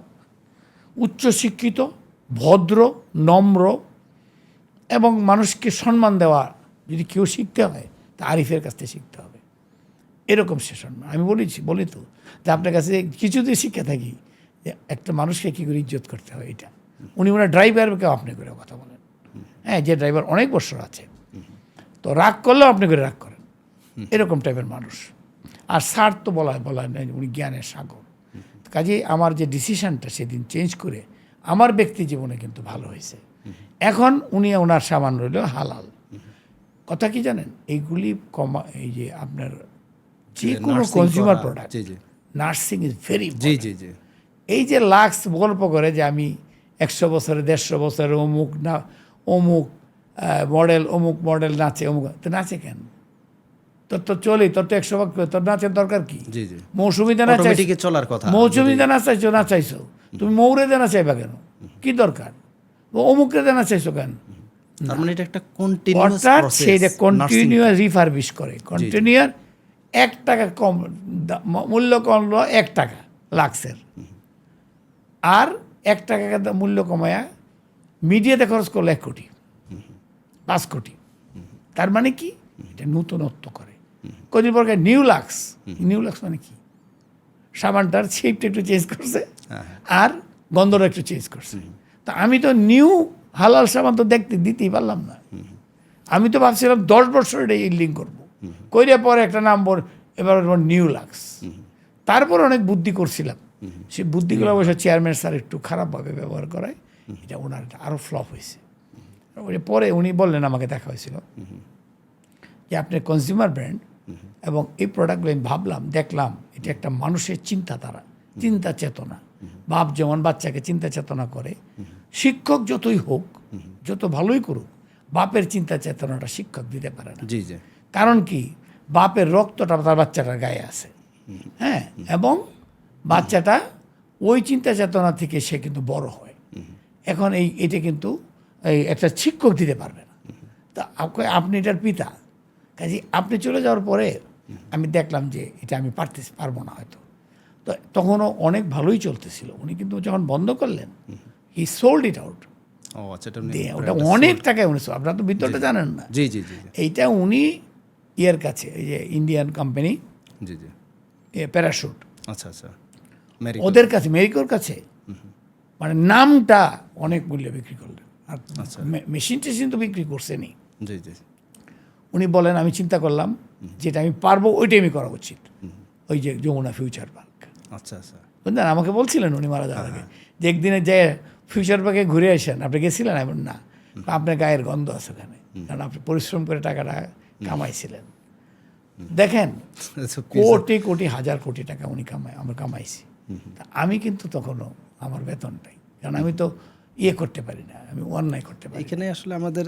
[SPEAKER 2] উচ্চশিক্ষিত, ভদ্র, নম্র এবং মানুষকে সম্মান দেওয়া। যদি কেউ শিখতে হয় তা আরিফের কাছ থেকে শিখতে হবে, এরকম সে সম্মান। আমি বলি তো যে আপনার কাছে কিছুতেই শিক্ষা থাকি যে একটা মানুষকে কী করে ইজ্জত করতে হয় এটা। উনি ওনার ড্রাইভারকেও আপনি করে কথা বলেন, হ্যাঁ, যে ড্রাইভার অনেক বছর আছে, তো রাগ করলেও আপনি করে রাগ করেন, এরকম টাইপের মানুষ। আর স্যার তো বলা নেই, উনি জ্ঞানের সাগর। কাজে আমার যে ডিসিশনটা সেদিন চেঞ্জ করে আমার ব্যক্তি জীবনে কিন্তু ভালো হয়েছে। এখন উনি ওনার সামান রইল হালাল। কথা কি জানেন, এইগুলি এই যে আপনার যে কোনো consumer product, nursing is very
[SPEAKER 1] জি জি জি
[SPEAKER 2] এই যে লাক্স গল্প করে যে আমি 100 বছরে 150 বছরে অমুক না অমুক মডেল নাচে, অমুক তো নাচে কেন? তোর তো চলি, তোর তো 100 ভাগ, তোর নাচের দরকার কি? মৌসুমিতে না চাইছো,
[SPEAKER 1] চলার কথা,
[SPEAKER 2] মৌসুমিতে না চাইছো, না চাইছো তুমি মৌরে দেনা চাইবা কেন? কি দরকার? অমুকরে দেনা চাইছো কেন?
[SPEAKER 1] তার মানে এটা একটা কন্টিনিউয়াস প্রসেস,
[SPEAKER 2] সেটা কন্টিনিউয়াস রিফারবিশ করে, কন্টিনিউয়ার 1 টাকা কম মূল্য কমলো, 1 টাকা লাক্সের, আর 1 টাকা মূল্য কমায়া মিডিয়াতে খরচ করলো 1 কোটি, 5 কোটি। তার মানে কি? এটা নতুনত্ব করে। কদিন পর নিউ লাক্স মানে কি? সাবানটার শেপটা একটু চেঞ্জ করছে আর গন্ধটা একটু চেঞ্জ করছে। তা আমি তো নিউ হালাল সাবান তো দিতেই পারলাম না। আমি তো ভাবছিলাম 10 বছর এটা ইল্ডিং করবো, কইরে পরে একটা নাম এবার নিউ লাক্স। তারপর অনেক বুদ্ধি করছিলাম, সেই বুদ্ধিগুলো অবশ্য চেয়ারম্যান স্যার একটু খারাপভাবে ব্যবহার করায়, এটা ওনার আরও ফ্লপ হয়েছে। পরে উনি বললেন, আমাকে দেখা হয়েছিল যে আপনার কনজিউমার ব্র্যান্ড এবং এই প্রোডাক্টগুলো আমি ভাবলাম, দেখলাম এটা একটা মানুষের চিন্তাধারা, চিন্তা চেতনা। বাপ যেমন বাচ্চাকে চিন্তা চেতনা করে, শিক্ষক যতই হোক, যত ভালোই করুক, বাপের চিন্তা চেতনাটা শিক্ষক দিতে পারে না।
[SPEAKER 1] জি জি
[SPEAKER 2] কারণ কি, বাপের রক্তটা তার বাচ্চাটার গায়ে আছে, হ্যাঁ, এবং বাচ্চাটা ওই চিন্তা চেতনা থেকে সে কিন্তু বড় হয়। এখন এটা কিন্তু এই একটা শিক্ষক দিতে পারবে না। তা আপনি এটার পিতা, কাজে আপনি চলে যাওয়ার পরে আমি দেখলাম যে এটা আমি পারবো না হয়তো। তো তখনও অনেক ভালোই চলতেছিল। উনি কিন্তু যখন বন্ধ করলেন, হি সোল্ড ইট আউট।
[SPEAKER 1] ও আচ্ছা,
[SPEAKER 2] ওটা অনেক টাকায় উনি, আপনারা তো ভিতরটা জানেন না।
[SPEAKER 1] জি জি জি
[SPEAKER 2] এইটা উনি ইয়ের কাছে, এই যে ইন্ডিয়ান কোম্পানি
[SPEAKER 1] জি জি
[SPEAKER 2] প্যারাশুট,
[SPEAKER 1] আচ্ছা আচ্ছা,
[SPEAKER 2] ওদের কাছে, মেরিকোর কাছে, মানে নামটা অনেক মূল্যে বিক্রি করলেন। আর মেশিন টেশিন তো বিক্রি করছেনি।
[SPEAKER 1] জি জি
[SPEAKER 2] উনি বলেন, আমি চিন্তা করলাম যেটা আমি পারবো ওইটাই আমি করা উচিত। ওই যে যমুনা ফিউচার পার্ক,
[SPEAKER 1] আচ্ছা আচ্ছা,
[SPEAKER 2] বুঝলেন, আমাকে বলছিলেন উনি মারা যাওয়ার আগে যে একদিনে যে ফিউচার পার্কে ঘুরে আসেন, আপনি গেছিলেন? এমন না, আপনার গায়ের গন্ধ আছে ওখানে, কারণ আপনি পরিশ্রম করে টাকাটা কামাইছিলেন। দেখেন, কোটি কোটি হাজার কোটি টাকা উনি আমরা কামাইছি। তা আমি কিন্তু তখনও আমার বেতন পাই, কারণ আমি তো করতে পারি না, আমি অন্যায় করতে পারি।
[SPEAKER 1] এখানে আসলে আমাদের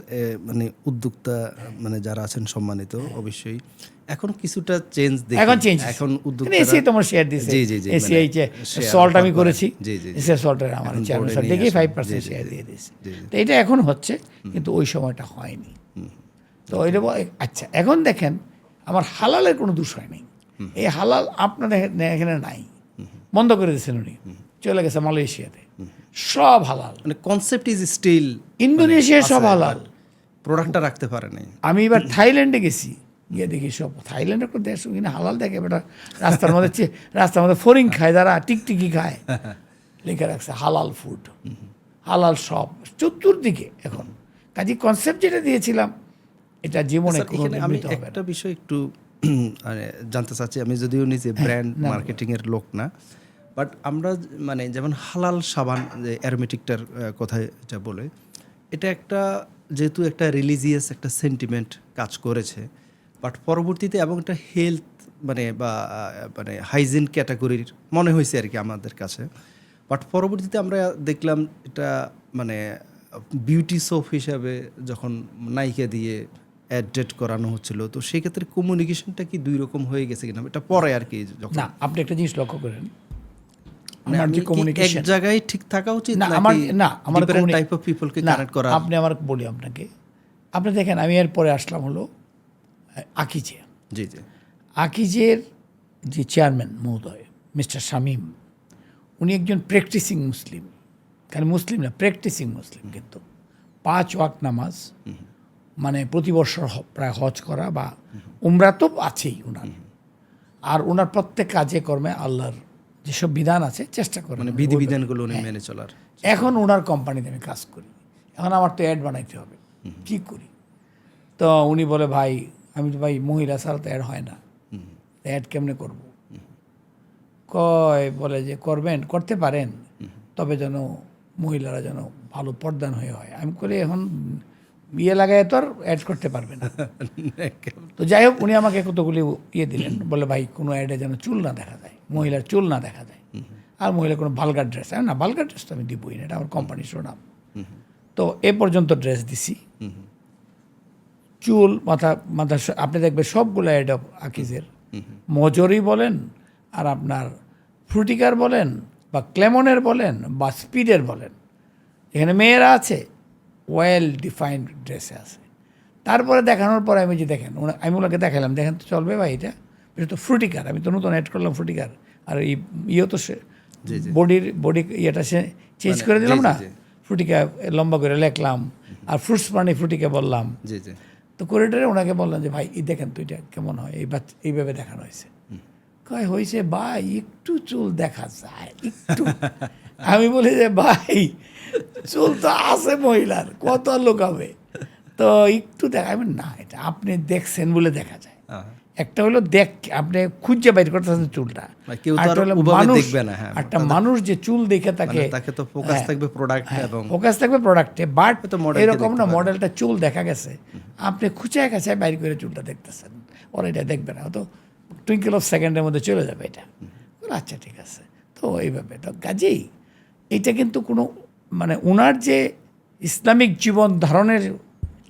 [SPEAKER 1] মানে উদ্যোক্তা মানে যারা আছেন সম্মানিত, অবশ্যই এখন কিছুটা চেঞ্জ দেখি।
[SPEAKER 2] এখন চেঞ্জ,
[SPEAKER 1] এখন উদ্যোক্তা
[SPEAKER 2] এসি তোমার শেয়ার দিছে।
[SPEAKER 1] জি জি জি,
[SPEAKER 2] এসি এই যে সল্ট আমি করেছি,
[SPEAKER 1] জি জি
[SPEAKER 2] এসি সল্টের আমার চেয়ারম্যান স্যার দেখেই 5% শেয়ার দিয়ে দিয়েছে। তো এটা এখন হচ্ছে, কিন্তু ওই সময়টা হয়নি। তো এটা আচ্ছা, এখন দেখেন আমার হালালের কোনো দোষ হয় নাই। এই হালাল আপনার এখানে নাই, বন্ধ করে দিয়েছেন উনি, চলে গেছে মালয়েশিয়াতে, সব হালাল।
[SPEAKER 1] মানে কনসেপ্ট ইজ স্টিল
[SPEAKER 2] ইন্দোনেশিয়ার সব হালাল,
[SPEAKER 1] প্রোডাক্টটা রাখতে পারে নাই।
[SPEAKER 2] আমি এবার থাইল্যান্ডে গেছি, গিয়ে দেখি সব থাইল্যান্ডের কোনো দেশ কিনা হালাল দেখে, বেটা রাস্তার মধ্যে ফরিং খায়, যারা টিকটিকি খায়, লিখে রাখছে হালাল ফুড, হালাল সব চতুর্দিকে। এখন কাজে কনসেপ্ট যেটা দিয়েছিলাম, এটা জীবনে
[SPEAKER 1] এখানে আমি একটা বিষয় একটু জানতে চাচ্ছি। আমি যদিও নিজে ব্র্যান্ড মার্কেটিং এর লোক না, বাট আমরা মানে যেমন হালাল সাবান, যে অ্যারোমেটিকটার কথা এটা বলে, এটা একটা যেহেতু একটা রিলিজিয়াস একটা সেন্টিমেন্ট কাজ করেছে, বাট পরবর্তীতে এবং একটা হেলথ মানে বা মানে হাইজিন ক্যাটাগরির মনে হয়েছে আর কি আমাদের কাছে। বাট পরবর্তীতে আমরা দেখলাম এটা মানে বিউটি সোপ হিসাবে যখন নায়িকা দিয়ে অ্যাডেট করানো হচ্ছিল, তো সেক্ষেত্রে কমিউনিকেশনটা কি দুই রকম হয়ে গেছে কিনা এটা পরে আর কি। যখন
[SPEAKER 2] না, আপনি একটা জিনিস লক্ষ্য করেন,
[SPEAKER 1] আমার যে কমিউনিকেশন এক জায়গায় ঠিক থাকা উচিত
[SPEAKER 2] না, আমার
[SPEAKER 1] ডিফারেন্ট টাইপ অফ পিপলকে কানেক্ট করা।
[SPEAKER 2] আপনি আমার বলি আপনাকে, আপনি দেখেন আমি এরপরে আসলাম হলো আকিজে।
[SPEAKER 1] জি জি,
[SPEAKER 2] আকিজের যে চেয়ারম্যান মহোদয় মিস্টার শামীম, উনি একজন প্র্যাকটিসিং মুসলিম, কারণ মুসলিম না, প্র্যাকটিসিং মুসলিম, কিন্তু 5 ওয়াক্ত নামাজ, মানে প্রতি বছর প্রায় হজ করা বা উমরা তো আছেই ওনার, আর ওনার প্রত্যেক কাজে কর্মে আল্লাহর যেসব বিধান আছে চেষ্টা করেন,
[SPEAKER 1] মানে বিধিবিধানগুলো উনি মেনে চলার।
[SPEAKER 2] এখন ওনার কোম্পানিতে আমি কাজ করি, এখন আমার তো অ্যাড বানাইতে হবে, কী করি? তো উনি বলে, ভাই আমি তো ভাই মহিলা ছাড়া তো অ্যাড হয় না, অ্যাড কেমনে করব? বলে যে করতে পারেন, তবে যেন মহিলারা যেন ভালো পর্দান হয়ে হয়। আমি করি এখন বিয়ে লাগায় তো আর অ্যাড করতে পারবে না। তো যাই হোক, উনি আমাকে কতগুলি দিলেন, বলে ভাই কোনো অ্যাডে যেন চুল না দেখা যায়, মহিলার চুল না দেখা যায়, আর মহিলার কোনো ভালগার ড্রেস, না ভালগার ড্রেস তো আমি দিবই না, এটা আমার কোম্পানির সুনাম। তো এ পর্যন্ত ড্রেস দিছি, চুল মাথা, আপনি দেখবেন সবগুলো অ্যাড অফ আকিজের, মজরি বলেন আর আপনার ফ্রুটিকার বলেন বা ক্লেমনের বলেন বা স্পিডের বলেন, এখানে মেয়েরা আছে, ওয়েল ডিফাইন্ড ড্রেসে আছে। তারপরে দেখানোর পরে আমি যে দেখেন, আমি ওনাকে দেখালাম, দেখেন তো চলবে ভাই, এটা তো ফ্রুটিকার, আমি তো নতুন অ্যাড করলাম ফ্রুটিকার, আর এই তো সে বডি ইয়েটা সে চেঞ্জ করে দিলাম না, ফ্রুটিকা লম্বা করে লেখলাম, আর ফ্রুটস মানে ফ্রুটিকা বললাম। তো করিডোরে ওনাকে বললাম যে ভাই দেখেন তো এটা কেমন হয়, এইভাবে দেখানো হয়েছে। কয় হয়েছে ভাই, একটু চুল দেখা যায় একটু। আমি বলি যে ভাই চুল তো আছে মহিলার, কত লোক হবে, তো একটু দেখাবেন না, এটা আপনি দেখছেন বলে দেখা যায়, একটা হলো আপনি খুঁজে বাইর করতেছেন চুলটা,
[SPEAKER 1] মানে কেউ তো
[SPEAKER 2] আরেকটা
[SPEAKER 1] আর
[SPEAKER 2] হলো
[SPEAKER 1] ওভাবে
[SPEAKER 2] মানুষ,
[SPEAKER 1] দেখবে না, হ্যাঁ,
[SPEAKER 2] একটা মানুষ যে চুল দেখে তাকে
[SPEAKER 1] তাকে তো ফোকাস থাকবে প্রোডাক্ট এবং
[SPEAKER 2] ফোকাস থাকবে প্রোডাক্টে, বাট
[SPEAKER 1] হয়তো মডেলকে
[SPEAKER 2] এরকম
[SPEAKER 1] দেখতে
[SPEAKER 2] না,
[SPEAKER 1] পারে।
[SPEAKER 2] মডেলটা চুল দেখা গেছে, আপনি খুঁচায় খাঁচায় বাইর করে চুলটা দেখতেছেন, ওরা এটা দেখবে না, তো টুইঙ্কেল অফ সেকেন্ডের মধ্যে চলে যাবে এটা। আচ্ছা ঠিক আছে, তো এইভাবে তো কাজেই এটা কিন্তু কোনো মানে ওনার যে ইসলামিক জীবন ধারণের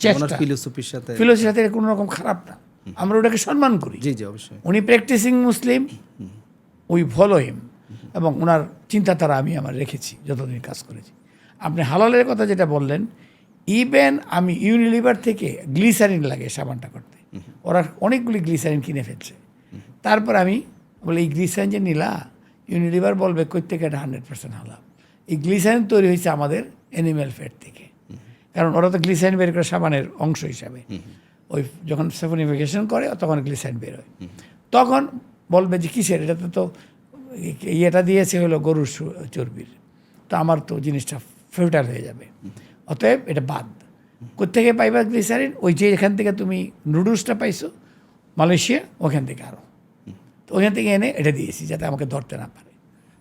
[SPEAKER 2] চেষ্টা,
[SPEAKER 1] ফিলোসফির সাথে
[SPEAKER 2] ফিলোসফির সাথে কোনো রকম খারাপ না, আমরা ওটাকে সম্মান করি।
[SPEAKER 1] জি জি অবশ্যই।
[SPEAKER 2] উনি practising Muslim, we follow him, এবং ওনার চিন্তাধারা আমি আমার রেখেছি যতদিন কাজ করেছি। আপনি হালালের কথা যেটা বললেন, ইভেন আমি ইউনিলিভার থেকে গ্লিসারিন লাগে সাবানটা করতে, ওরা অনেকগুলি গ্লিসারিন কিনে ফেলছে, তারপর আমি বলে এই গ্লিসারিন যে নিলা, ইউনিলিভার বলবে কই থেকে এটা 100% হালাল। এই গ্লিসারিন তৈরি হয়েছে আমাদের অ্যানিম্যাল ফ্যাট থেকে, কারণ ওরা তো গ্লিসারিন বের করে সাবানের অংশ হিসাবে, ওই যখন সাবনিফিকেশন করে তখন গ্লিসারিন বের হয়, তখন বলবে যে কিসের, এটাতে তো ইয়েটা দিয়েছে হলো গরুর চর্বির, তো আমার তো জিনিসটা ফিল্টার হয়ে যাবে, অতএব এটা বাদ। কোত্থেকে পাইবা গ্লিসারিন? ওই যে এখান থেকে তুমি নুডলসটা পাইছো মালয়েশিয়া, ওখান থেকে আরও, তো ওখান থেকে এনে এটা দিয়েছি যাতে আমাকে ধরতে না পারে।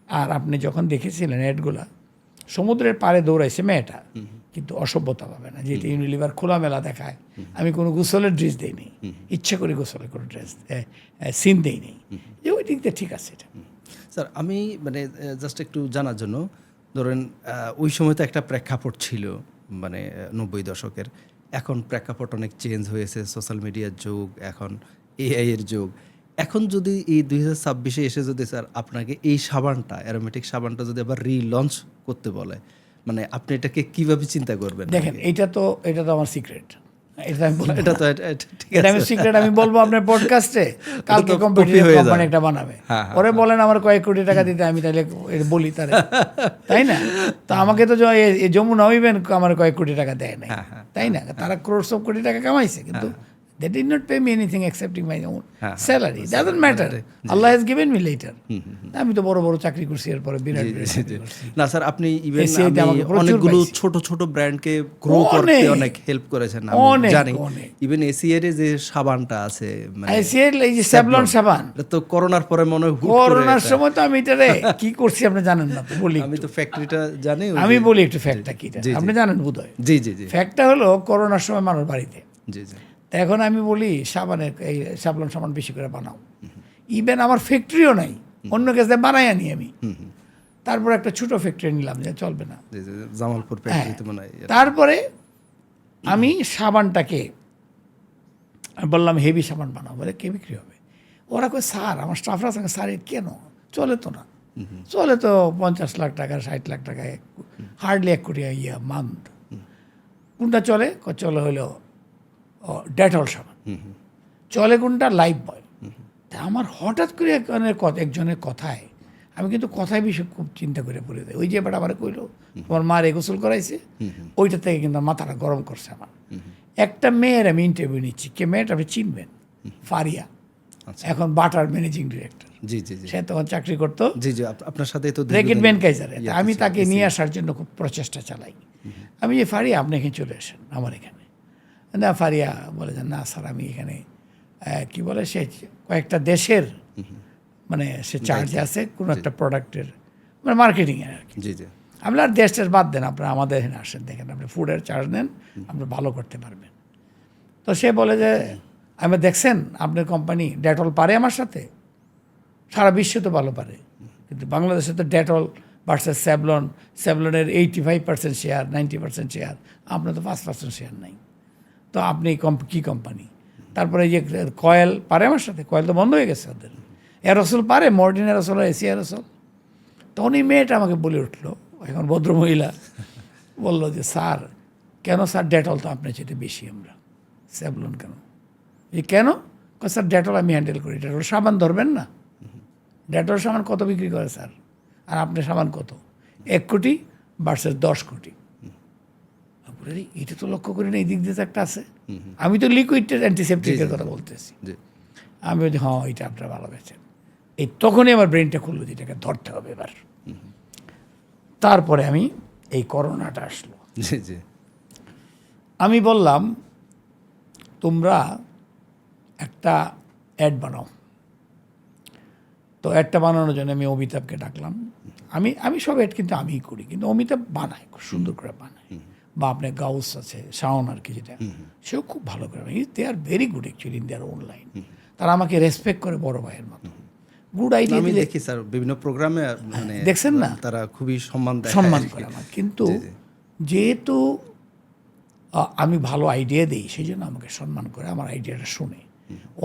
[SPEAKER 2] আর আপনি যখন দেখেছিলেন অ্যাডগুলা, সমুদ্রের পাড়ে দৌড়াইছে মেয়েটা, কিন্তু অসভ্যতা পাবে না, যেহেতু ইউনিলিভার খোলামেলা দেখায়। আমি কোনো গোসলের ড্রেস দিইনি, ইচ্ছে করে গোসলের কোনো ড্রেস সিন দিইনি, যে ওই দিক দিয়ে ঠিক আছে এটা।
[SPEAKER 1] স্যার আমি মানে জাস্ট একটু জানার জন্য, ধরেন ওই সময় তো একটা প্রেক্ষাপট ছিল, মানে 90 দশকের, এখন প্রেক্ষাপট অনেক চেঞ্জ হয়েছে, সোশ্যাল মিডিয়ার যুগ, এখন এআই এর যুগ। এখন যদি এই 2026-এ এসে যদি স্যার আপনাকে এই সাবানটা, অ্যারোমেটিক সাবানটা যদি আবার রিলঞ্চ করতে বলে, মানে আপনি এটাকে কিভাবে চিন্তা করবেন?
[SPEAKER 2] দেখেন, এটা তো আমার সিক্রেট, এটা আমি বলবো
[SPEAKER 1] এটা
[SPEAKER 2] না।
[SPEAKER 1] তো ঠিক
[SPEAKER 2] এটা
[SPEAKER 1] আছে,
[SPEAKER 2] আমি সিক্রেট আমি বলবো আপনার পডকাস্টে, কালকে
[SPEAKER 1] তো
[SPEAKER 2] কম্পিটিটিভ
[SPEAKER 1] copy হয়ে
[SPEAKER 2] কোম্পানি
[SPEAKER 1] যাবে।
[SPEAKER 2] একটা বানাবে,
[SPEAKER 1] হ্যাঁ,
[SPEAKER 2] ওরে বলেন আমার কয়েক কোটি টাকা দিতে, আমি তাহলে এটা বলি তারে, তাই না? তো আমাকে তো যমুনা ইভেন আমার কয়েক কোটি টাকা দেয় নাই, তাই না? তারা ক্রোড়স অফ কোটি টাকা কামাইছে, কিন্তু they did not pay me anything excepting my own salary. Doesn't matter. Allah has given me later. আমি তো বড় বড় চাকরি করছি, এরপরে বিরাট চাকরি করছি।
[SPEAKER 1] না স্যার, আপনি ইভেন
[SPEAKER 2] SCI তে আমাকে প্রচুর
[SPEAKER 1] অনেকগুলো
[SPEAKER 2] পাইছি।
[SPEAKER 1] ছোট ছোট ব্র্যান্ডকে গ্রো করতে অনেক হেল্প করেছেন, আমি
[SPEAKER 2] অনেক,
[SPEAKER 1] জানি।
[SPEAKER 2] অনেক।
[SPEAKER 1] ইভেন এসিআর যে সাবানটা আছে, মানে
[SPEAKER 2] ICL এই যে স্যাভলন সাবান,
[SPEAKER 1] এটা তো করোনার পরে মনে হয় হুট করে
[SPEAKER 2] করোনার
[SPEAKER 1] এটা-
[SPEAKER 2] সময় তো আমি এটারে কি করছি আপনি জানেন না, তো বলি
[SPEAKER 1] আমি তো ফ্যাক্টরিটা জানি, ওই
[SPEAKER 2] আমি
[SPEAKER 1] যে-
[SPEAKER 2] বলি একটু ফ্যাক্টটা কি,
[SPEAKER 1] জি, জি।
[SPEAKER 2] আপনি জানেন বোধহয়।
[SPEAKER 1] জি জি জি
[SPEAKER 2] ফ্যাক্টটা হলো করোনার সময় মানুষ বাড়িতে,
[SPEAKER 1] জি জি
[SPEAKER 2] তা এখন আমি বলি সাবানের এই সাবলন সাবান বেশি করে বানাও। ইভেন আমার ফ্যাক্টরিও নাই, অন্য কাছে বানাই আনি আমি, তারপর একটা ছোট ফ্যাক্টরি নিলাম, যে চলবে না।
[SPEAKER 1] জি, জি, জামালপুর ফ্যাক্টরিতে মনে হয় এটা।
[SPEAKER 2] তারপরে আমি সাবানটাকে বললাম হেভি সাবান বানাও, বলে কে বিক্রি হবে? ওরা কয় স্যার, আমার স্টাফরা সঙ্গে স্যার কেন চলে তো না, চলে তো 50 লাখ টাকা 60 লাখ টাকায়, হার্ডলি 1 কোটি মান্থ। কোনটা চলে? চলে হলো ডেটল সাবান। চলে কোনটা? লাইফ বয়। তা আমার হঠাৎ করে একজনের কথায়, আমি কিন্তু কথায় বিষয় খুব চিন্তা করে পড়ে দেয়, ওই যে এবার আমার কইলো তোমার মার গোসল করাইছে, ওইটা থেকে কিন্তু মাথাটা গরম করছে আমার। একটা মেয়ের আমি ইন্টারভিউ নিচ্ছি, কে মেয়েটা আপনি চিনবেন, ফারিয়া, এখন বাটার ম্যানেজিং ডিরেক্টর,
[SPEAKER 1] জি জি জি
[SPEAKER 2] সে তখন চাকরি করতো
[SPEAKER 1] জি জি আপনার সাথে তো
[SPEAKER 2] ব্রেকেট ব্যানকাইজারে।
[SPEAKER 1] ইয়ে
[SPEAKER 2] আমি
[SPEAKER 1] আছে,
[SPEAKER 2] তাকে নিয়ে আসার জন্য খুব প্রচেষ্টা চালাই। আমি যে ফারিয়া আপনি এখানে চলে আসেন আমার এখানে, না ফারিয়া বলে যে না স্যার আমি এখানে কি বলে সে কয়েকটা দেশের মানে সে চার্জে আছে কোনো একটা প্রোডাক্টের মানে মার্কেটিংয়ের আর কি।
[SPEAKER 1] জি জি
[SPEAKER 2] আপনার দেশটার বাদ দেন, আপনারা আমাদের এখানে আসেন, দেখেন আপনি ফুডের চার্জ নেন, আপনি ভালো করতে পারবেন। তো সে বলে যে আমি দেখছেন আপনার কোম্পানি ডেটল পারে আমার সাথে, সারা বিশ্বে তো ভালো পারে, কিন্তু বাংলাদেশে তো ডেটল ভার্সেস স্যাভলন, স্যাভলনের 85% শেয়ার 90% শেয়ার, আপনার তো 5% শেয়ার নাই, তো আপনি কী কোম্পানি? তারপরে এই যে কয়েল পারে আমার সাথে, কয়েল তো বন্ধ হয়ে গেছে ওদের, এরোসল পারে, মর্টিন এরোসল আর এসি এরোসল। তখন এই মেয়েটা আমাকে বলে উঠলো, এখন ভদ্রমহিলা বললো যে স্যার কেন স্যার, ডেটল তো আপনার চেয়ে বেশি আমরা, স্যাভলন কেন? এই কেন? স্যার ডেটল আমি হ্যান্ডেল করি, ডেটল সাবান ধরবেন না, ডেটল সাবান কত বিক্রি করে স্যার, আর আপনার সাবান কত? 1 কোটি ভার্সেস 10 কোটি। এটা তো লক্ষ্য করি না, এই দিক দিয়ে তো একটা আছে। আমি তো লিকুইড অ্যান্টিসেপটিকের কথা বলতেছি।
[SPEAKER 1] জি
[SPEAKER 2] আমি বলছি হ্যাঁ এটা আপনারা ভালো পেয়েছেন। এই তখনই আমার ব্রেনটা খুললো যে এটাকে ধরতে হবে এবার। তারপরে আমি এই করোনাটা আসলো,
[SPEAKER 1] জি জি
[SPEAKER 2] আমি বললাম তোমরা একটা অ্যাড বানাও। তো অ্যাডটা বানানোর জন্য আমি অমিতাভকে ডাকলাম। আমি সব অ্যাড কিন্তু আমিই করি, কিন্তু অমিতাভ বানায়, খুব সুন্দর করে বানায়। বা আপনার গাউস আছে, শাওন আর কি, যেটা সেও খুব ভালো করে বানায়। They are very good actually in their own line. তারা আমাকে রেসপেক্ট করে বড় ভাইয়ের মতো। গুড আইডিয়া
[SPEAKER 1] আমি
[SPEAKER 2] দিলে
[SPEAKER 1] দেখি স্যার বিভিন্ন প্রোগ্রামে মানে
[SPEAKER 2] দেখছেন না?
[SPEAKER 1] তারা খুবই সম্মান দেয়,
[SPEAKER 2] সম্মান করে আমার। কিন্তু যেহেতু আমি ভালো আইডিয়া দিই, সেই জন্য আমাকে সম্মান করে, আমার আইডিয়াটা শুনে।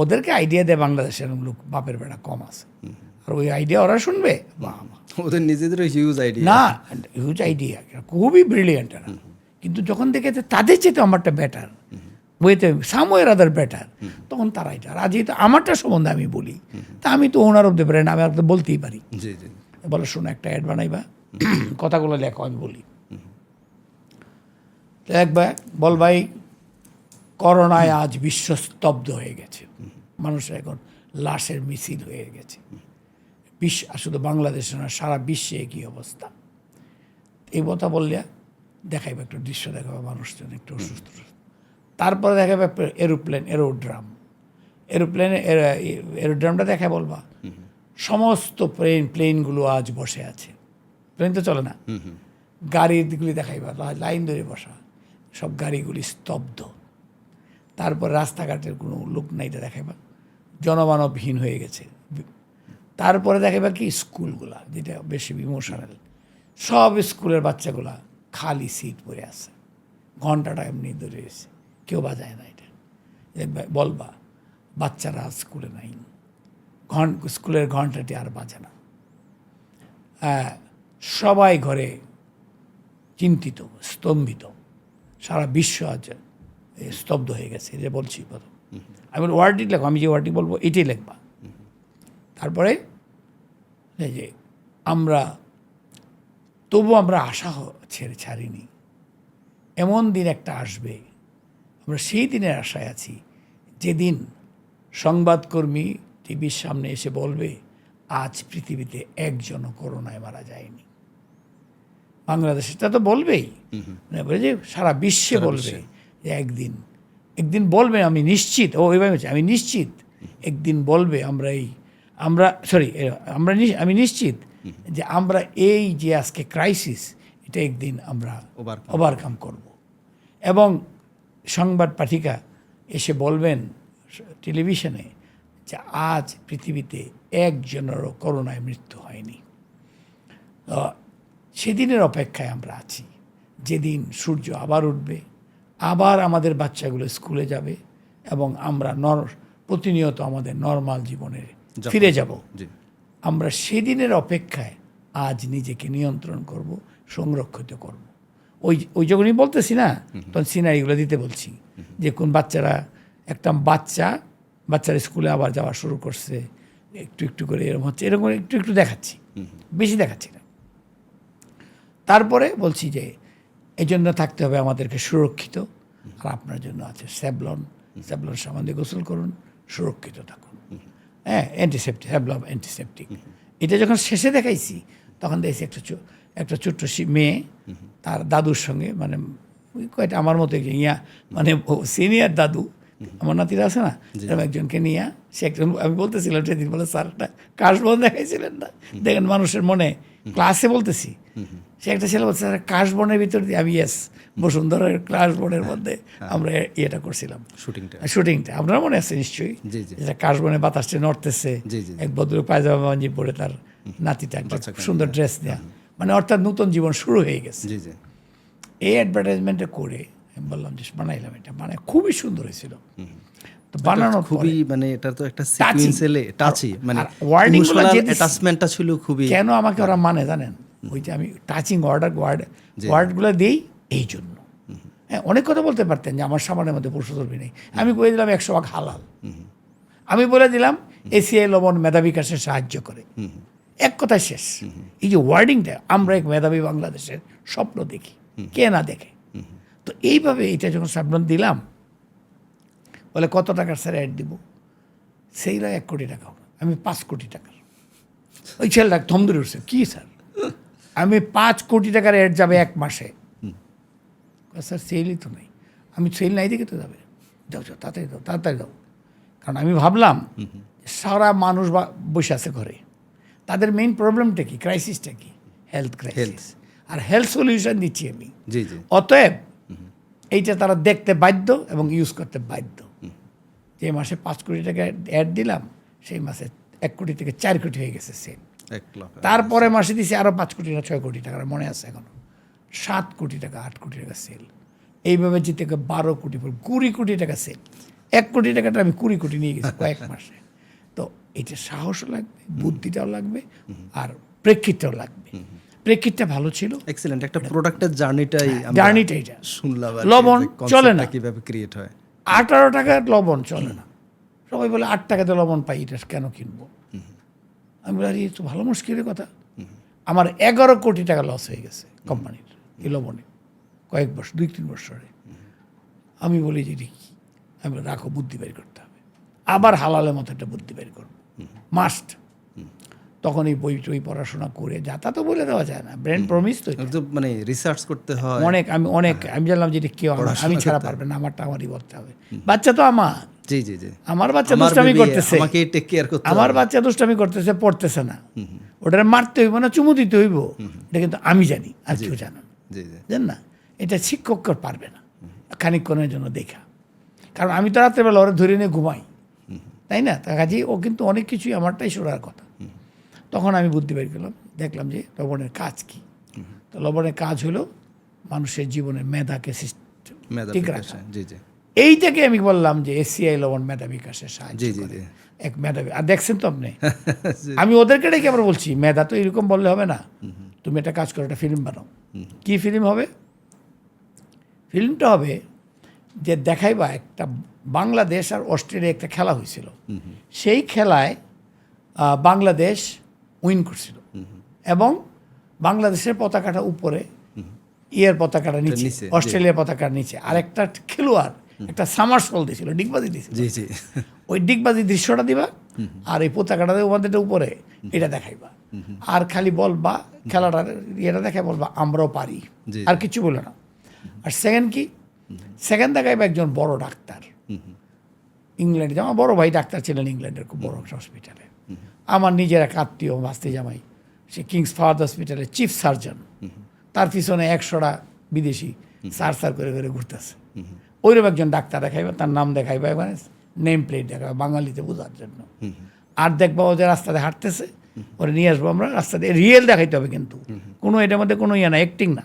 [SPEAKER 2] ওদেরকে আইডিয়া দেয় বাংলাদেশের লোক বাপের বেড়া কম আছে, আর ওই আইডিয়া ওরা শুনবে, বাহ,
[SPEAKER 1] ওদের নিজেদের হিউজ আইডিয়া।
[SPEAKER 2] না হিউজ আইডিয়া, খুবই ব্রিলিয়েন্ট এরা। কিন্তু যখন দেখে যে তাদের চেয়ে আমারটা বেটার, ওয়েতে সামওয়্যার আদার বেটার, তখন তারা এটা। আর যেহেতু আমারটা সম্বন্ধে আমি বলি, তা আমি তো ওনার অফ দ্য ব্র্যান্ড, আমি আর তো বলতেই পারি।
[SPEAKER 1] জি জি।
[SPEAKER 2] বলে শোনো, একটা অ্যাড বানাইবা, কথাগুলো লেখো, আমি বলি। একবার বল ভাই, করোনায় আজ বিশ্ব স্তব্ধ হয়ে গেছে, মানুষের এখন লাশের মিছিল হয়ে গেছে। শুধু বাংলাদেশে না, সারা বিশ্বে একই অবস্থা। এই কথা বললে দেখাইবে, একটা দৃশ্য দেখাবে, মানুষজন একটু অসুস্থ। তারপরে দেখাবে এরোড্রামটা দেখা বলবা সমস্ত প্লেনগুলো আজ বসে আছে, প্লেন তো চলে না, গাড়িগুলি দেখাইবা লাইন ধরে বসা, সব গাড়িগুলি স্তব্ধ। তারপর রাস্তাঘাটের কোনো লোক নাই, এটা দেখাইবা জনমানবহীন হয়ে গেছে। তারপরে দেখাইবা কি স্কুলগুলা, যেটা বেশি ইমোশনাল, সব স্কুলের বাচ্চাগুলা খালি সিট পড়ে আছে, ঘন্টাটা এমনি ধরে এসে কেউ বাজায় না। এটা বলবা বাচ্চারা স্কুলে নাই, স্কুলের ঘন্টাটি আর বাজে না। সবাই ঘরে চিন্তিত, স্তম্ভিত, সারা বিশ্ব আজ স্তব্ধ হয়ে গেছে। যে বলছি প্রথম আমি ওয়ার্ডটি লেখো, আমি যে ওয়ার্ডটি বলবো এটাই লিখবা। তারপরে যে তবু আমরা আশা ছাড়িনি, এমন দিন একটা আসবে, আমরা সেই দিনের আশায় আছি, যেদিন সংবাদকর্মী টিভির সামনে এসে বলবে আজ পৃথিবীতে একজনও করোনায় মারা যায়নি। বাংলাদেশে তা তো বলবেই, বলে যে সারা বিশ্বে বলবে যে একদিন বলবে, আমি নিশ্চিত, আমি নিশ্চিত একদিন বলবে আমি নিশ্চিত যে আমরা এই যে আজকে ক্রাইসিস, এটা একদিন আমরা ওভারকাম করব। এবং সংবাদ পাঠিকা এসে বলবেন টেলিভিশনে যে আজ পৃথিবীতে একজনেরও করোনায় মৃত্যু হয়নি। সেদিনের অপেক্ষায় আমরা আছি, যেদিন সূর্য আবার উঠবে, আবার আমাদের বাচ্চাগুলো স্কুলে যাবে, এবং আমরা প্রতিনিয়ত আমাদের নর্মাল জীবনে ফিরে যাব। আমরা সেদিনের অপেক্ষায় আজ নিজেকে নিয়ন্ত্রণ করব, সংরক্ষিত করব। ওই যখনই বলতেছি না, তখন সিনারিগুলো দিতে বলছি, যে কোন বাচ্চারা স্কুলে আবার যাওয়া শুরু করছে, একটু একটু করে এরকম হচ্ছে, এরকম একটু একটু দেখাচ্ছি, বেশি দেখাচ্ছি না। তারপরে বলছি যে এই জন্য থাকতে হবে আমাদেরকে সুরক্ষিত, আর আপনার জন্য আছে স্যাভলন সাবান গোসল করুন, সুরক্ষিত থাকুন। হ্যাঁ, অ্যান্টিসেপটিক। এটা যখন শেষে দেখাইছি, তখন দেখছি একটা ছোট্ট মেয়ে তার দাদুর সঙ্গে, মানে কয়টা আমার মতো মানে সিনিয়র দাদু, আমার নাতিরা আছে না, এরকম একজনকে নিয়ে সে একজন, আমি বলতেছিলাম সেদিন, বলে স্যার একটা কাশবন দেখাইছিলেন না, দেখেন মানুষের মনে, ক্লাসে বলতেছি, সে একটা ছেলে বলছে কাশবনের ভিতর দিয়ে, আমি বসুন্ধরার কাশবনের মধ্যে আমরা ইয়েটা করছিলাম, শুটিংটা আপনার মনে আছে নিশ্চয়ই, যেটা কাশবনে বাতাসটা নড়তেছে, এক ভদ্র পায়জামা পাঞ্জি পরে তার নাতিটা একটা সুন্দর ড্রেস দেয়া, মানে অর্থাৎ নতুন জীবন শুরু হয়ে গেছে। এই অ্যাডভার্টাইজমেন্টটা করে আমি বললাম যে বানাইলাম, এটা মানে খুবই সুন্দর হয়েছিল। তো বানানো
[SPEAKER 1] খুবই, মানে এটা তো একটা সিকোয়েন্সিয়ালি টাচি, মানে
[SPEAKER 2] ওয়ার্ডিংগুলো
[SPEAKER 1] অ্যাটাচমেন্টটা ছিল খুবই।
[SPEAKER 2] কেন আমাকে ওরা মানে জানেন, ওই যে আমি টাচিং ওয়ার্ডগুলো দেই এই জন্য। হ্যাঁ, অনেক কথা বলতে পারতেন যে আমার সামানের মধ্যে পশু চর্বি নেই, আমি বলে দিলাম 100% হালাল, আমি বলে দিলাম এসিআই লবণ মেধা বিকাশে সাহায্য করে, এক কথায় শেষ। এই যে ওয়ার্ডিংটা, আমরা এক মেধাবী বাংলাদেশের স্বপ্ন দেখি, কে না দেখে। তো এইভাবে এটা যখন সাবধান দিলাম, বলে কত টাকার স্যার অ্যাড দিব, সেইটা 1 কোটি টাকা হবে, আমি 5 কোটি টাকার। ওই ছেলেটা থম ধরে উঠছে, কী স্যার, আমি 5 কোটি টাকার অ্যাড যাবে 1 মাসে। স্যার সেলই তো নেই। আমি সেল নাই দেখে তো যাবে, যাও তাড়াতাড়ি দাও। কারণ আমি ভাবলাম সারা মানুষ বসে আছে ঘরে, তাদের মেইন প্রবলেমটা কি, ক্রাইসিসটা কি, হেলথ ক্রাইসিস, আর হেলথ সলিউশন দিচ্ছি আমি।
[SPEAKER 1] জি জি
[SPEAKER 2] অতএব এইটা তারা দেখতে বাধ্য এবং ইউজ করতে বাধ্য। যে মাসে 5 কোটি টাকা অ্যাড দিলাম, সেই মাসে 1 কোটি থেকে 4 কোটি হয়ে গেছে সেল।
[SPEAKER 1] 1 লাখ।
[SPEAKER 2] তারপরে মাসে দিছি আরও 5 কোটি না 6 কোটি টাকা, মনে আছে এখনো, 7 কোটি টাকা 8 কোটি টাকা সেল। এইভাবে জিতে 12 কোটি 20 কোটি টাকা সেল। 1 কোটি টাকাটা আমি 20 কোটি নিয়ে গেছি কয়েক মাসে। তো এটা সাহসও লাগবে, বুদ্ধিটাও লাগবে, আর প্রেক্ষিতটাও লাগবে। প্রেক্ষিতটা ভালো ছিল,
[SPEAKER 1] এক্সিলেন্ট। একটা প্রোডাক্টের জার্নিটাই
[SPEAKER 2] এটা
[SPEAKER 1] শুনলাম।
[SPEAKER 2] লবণ চলে না,
[SPEAKER 1] কিভাবে ক্রিয়েট হয়।
[SPEAKER 2] 18 টাকার লবণ চলে না। সবাই বলে 8 টাকাতে লবণ পাই, এটা কেন কিনবো? আমি বলি আরে তো ভালো মুশকিলের কথা। আমার 11 কোটি টাকা লস হয়ে গেছে কোম্পানির এই লবণে কয়েক বছর, 2-3 বছরে। আমি বলি যে এটা কি? আমি বলি রাখো, বুদ্ধি বের করতে হবে, আবার হালালের মতো একটা বুদ্ধি বের করবো, মাস্ট। তখন এই বই টই পড়াশোনা করে, যা তা তো বলে দেওয়া যায় না, ব্র্যান্ড প্রমিস তো
[SPEAKER 1] মানে রিসার্চ করতে হয়
[SPEAKER 2] আমি জানলাম যে এটা কেউ আমি ছাড়া পারবে না, আমারটা আমারই বলতে হবে। বাচ্চা তো আমার,
[SPEAKER 1] জি জি জি,
[SPEAKER 2] আমার বাচ্চা দুষ্টামি করতেছে,
[SPEAKER 1] আমাকে টেক কেয়ার করতে হবে।
[SPEAKER 2] আমার বাচ্চা দুষ্টামি করতেছে, পড়তেছে না, ওটারে মারতে হইব না চুমু দিতে হইব, এটা কিন্তু আমি জানি, আর কেউ জানেন
[SPEAKER 1] জি জি,
[SPEAKER 2] জান না। এটা শিক্ষক পারবে না খানিকক্ষণের জন্য দেখা, কারণ আমি তো রাত্রেবেলা ওরা ধরে নিয়ে ঘুমাই, তাই না? তা কাজেই ও কিন্তু অনেক কিছুই আমারটাই শোনার কথা। তখন আমি বুদ্ধি বের করলাম, দেখলাম যে লবণের কাজ কি। তো লবণের কাজ হলো মানুষের জীবনের মেধাকে ঠিক রাখা।
[SPEAKER 1] জি জি,
[SPEAKER 2] এইটাকে আমি বললাম যে এসিআই লবণ মেধা বিকাশের সাহায্য
[SPEAKER 1] জি জি
[SPEAKER 2] করে।
[SPEAKER 1] জি,
[SPEAKER 2] এক মেধাবী, আর দেখছেন তো আপনি, আমি ওদেরকে ডেকে আবার বলছি মেধা তো এরকম বললে হবে না, তুমি একটা কাজ করো, একটা ফিল্ম বানাও। কি ফিল্ম হবে? ফিল্মটা হবে যে দেখাইবা একটা বাংলাদেশ আর অস্ট্রেলিয়া একটা খেলা হয়েছিল, সেই খেলায় বাংলাদেশ উইন করছিল এবং বাংলাদেশের পতাকাটা উপরে, ইয়ের পতাকাটা নিচে, অস্ট্রেলিয়ার পতাকার নিচে, আর একটা খেলোয়াড় একটা সামারসল দিয়েছিল, ডিগবাজি দিয়েছিল।
[SPEAKER 1] জি জি,
[SPEAKER 2] ওই ডিগবাজি দৃশ্যটা দিবা, আর এই পতাকাটা ওখানটা উপরে এটা দেখাইবা, আর খালি বলবা খেলাটার ইয়েটা দেখাই বলবা আমরাও পারি, আর কিছু বলে না। আর সেকেন্ড কি, সেকেন্ড দেখাইবা একজন বড় ডাক্তার, ইংল্যান্ডে, আমার বড় ভাই ডাক্তার ছিলেন ইংল্যান্ডের খুব বড় একটা হসপিটালে, আমার নিজের এক আত্মীয় ভাস্তি জামাই, সে কিংস ফাহাদ হসপিটালের চিফ সার্জন, তার পিছনে 100টা বিদেশি সার করে করে ঘুরতেছে। ওইরকম একজন ডাক্তার দেখাইবা, তার নাম দেখাইবা, মানে নেম প্লেট দেখাবে বাঙালিতে বোঝার জন্য। আর দেখবা ও যে রাস্তাতে হাঁটতেছে, ওরা নিয়ে আসবো আমরা রাস্তাতে, রিয়েল দেখাইতে হবে কিন্তু, কোনো এটার মধ্যে কোনো ইয়ে না, অ্যাক্টিং না।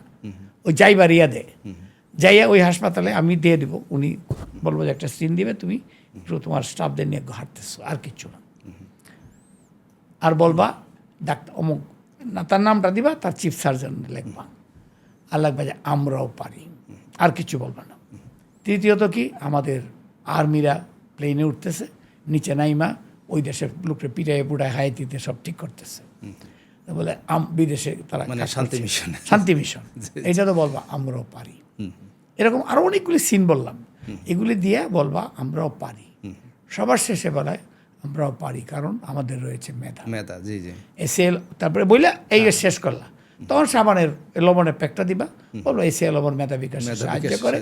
[SPEAKER 2] ওই যাইবা রিয়া দেয়, যাইয়া ওই হাসপাতালে আমি দিয়ে দিব, উনি বলবো যে একটা সিন দিবে, তুমি একটু তোমার স্টাফদের নিয়ে হাঁটতেছো, আর কিচ্ছু না। আর বলবা ডাক্তার অমুক না, তার নামটা দিবা, তার চিফ সার্জন লিখবা, আর লাগবা যে আমরাও পারি, আর কিছু বলবা না। তৃতীয়ত কি, আমাদের আর্মিরা প্লেনে উঠতেছে, নিচে নাইমা ওই দেশের লোককে পিটায় পুটায় হাইতিতে সব ঠিক করতেছে, বলে বিদেশে তারা শান্তি মিশন, এটা তো বলবা আমরাও পারি। এরকম আরো অনেকগুলি সিন বললাম, এগুলি দিয়ে বলবা আমরাও পারি। সবার শেষে বলায় আমরাও পারি কারণ আমাদের রয়েছে মেধা। জি জি, এসএল, তারপরে বইলা এই শেষ করলা, তখন সাবানের লবণের প্যাকটা দিবা, বলবো এসএল লবণ মেধা বিকাশে সাহায্য করে,